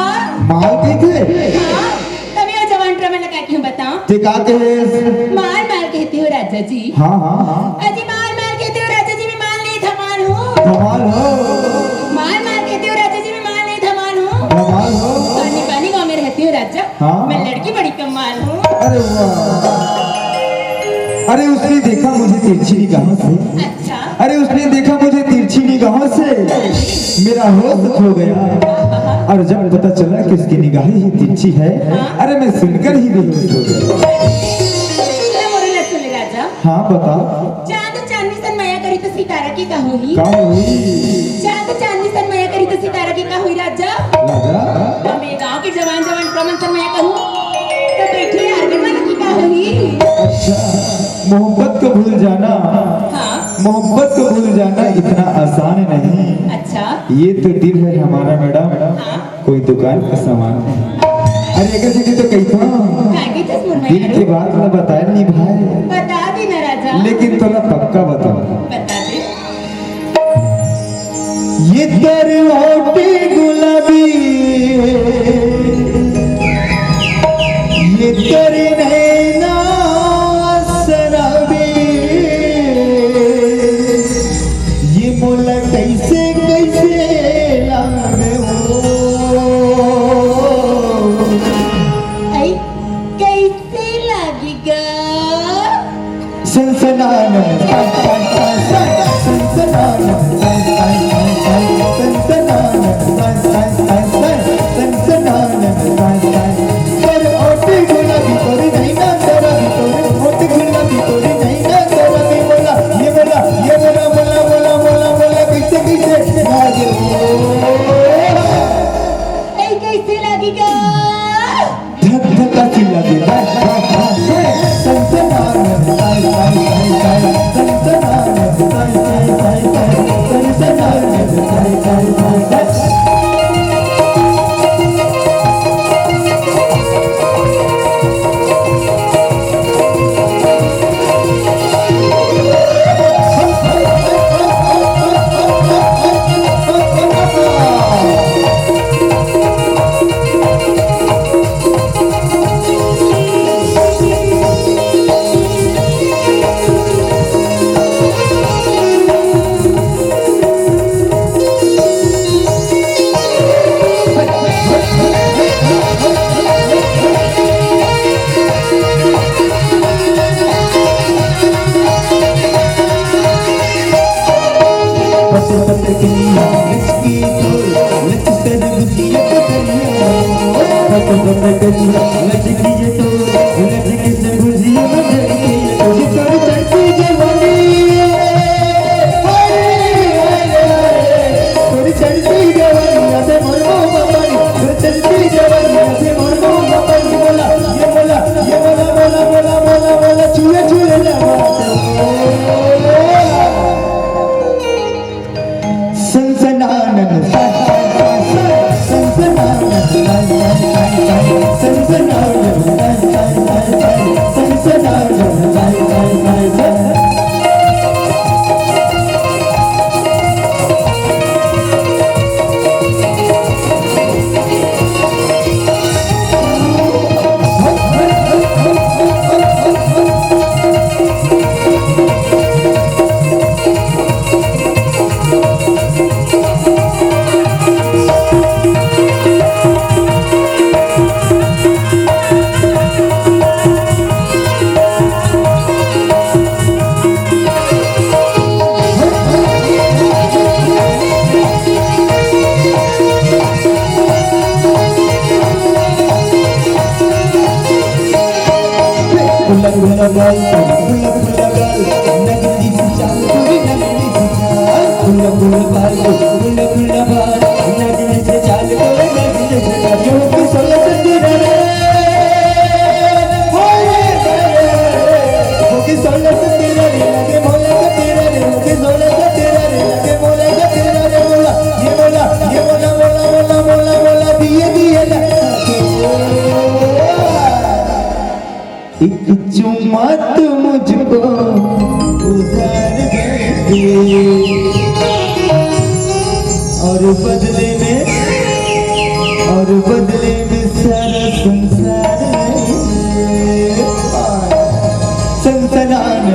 माल कही थे हाँ तभी वो जवान ड्रमन लगा क्यों बताओ ते का कहे माल माल कहती हो राजा जी हाँ हाँ हाँ अजी माल माल कहती हो राजा जी मैं माल नहीं धमाल हूँ धमाल हो माल माल कहती हो राजा जी मैं माल नहीं धमाल हूँ धमाल हो पानी पानी गाँव में रहती हूँ राजा हाँ मैं लड़की बड़ी कमाल हूँ अरे वाह अरे उसने देखा मुझे तिरछी निगाहों से, अच्छा अरे उसने देखा मुझे तिरछी निगाहों से, मेरा होश खो गया। और जब पता चला कि उसकी निगाहें ही तिरछी है, अरे मैं सुनकर ही बेहोश हो गया। ले मोरे ले सुन राजा। हाँ बता। चांद चांदनी सन माया करी तो सितारा की का होई। का हुई? चांद चांदनी सन माया करी तो सितारा की का होई राजा। राजा मैं गांव के जवान जवान प्रमन सन माया कहूँ तो बैठे आगे मन की का होई। अच्छा, मोहब्बत को भूल जाना, हाँ मोहब्बत को भूल जाना इतना आसान नहीं। अच्छा ये तो दिल है हमारा मैडम, कोई दुकान का सामान नहीं। अरे अगर जगह तो कही था काहे तो सुन दिल की मैं बात मैं बताया नहीं भाई, बता दी ना राजा। लेकिन थोड़ा पक्का बताओ। बता दे। ये तेरे होठे गुलाबी, ये तेरे नैना शराबी, ये मोला कैसे कैसे लागे हो। आई कैसे लगेगा? सनसनाना सनसनाना आई कैसे लगेगा? एक चुम्मा तो मुझको उधार दे और बदले में सारा संसार सनसनाना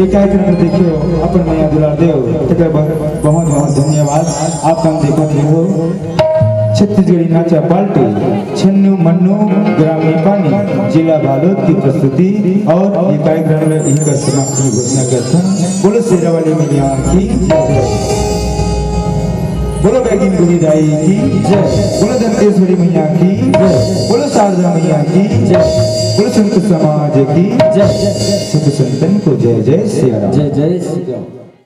ये कार्यक्रम में देखियो अपन मैया दुलार देव तकर बहुत बहुत धन्यवाद। आप हम देखो थे हो छत्तीसगढ़ी नाचा पार्टी छन्नू मन्नू ग्रामीण पानी जिला बालोद की प्रस्तुति और ये कार्यक्रम में इनका समाप्ति घोषणा करते हैं। बोलो शेरावाली मैया की जय, बोलो बैगिन बुरी दाई की जय, बोलो दंतेश्वरी मैया की जय, बोलो शारदा मैया की जय, बोलो संत समाज की जय, संत संतन को जय जय सिया राम। जय जय श्री राम।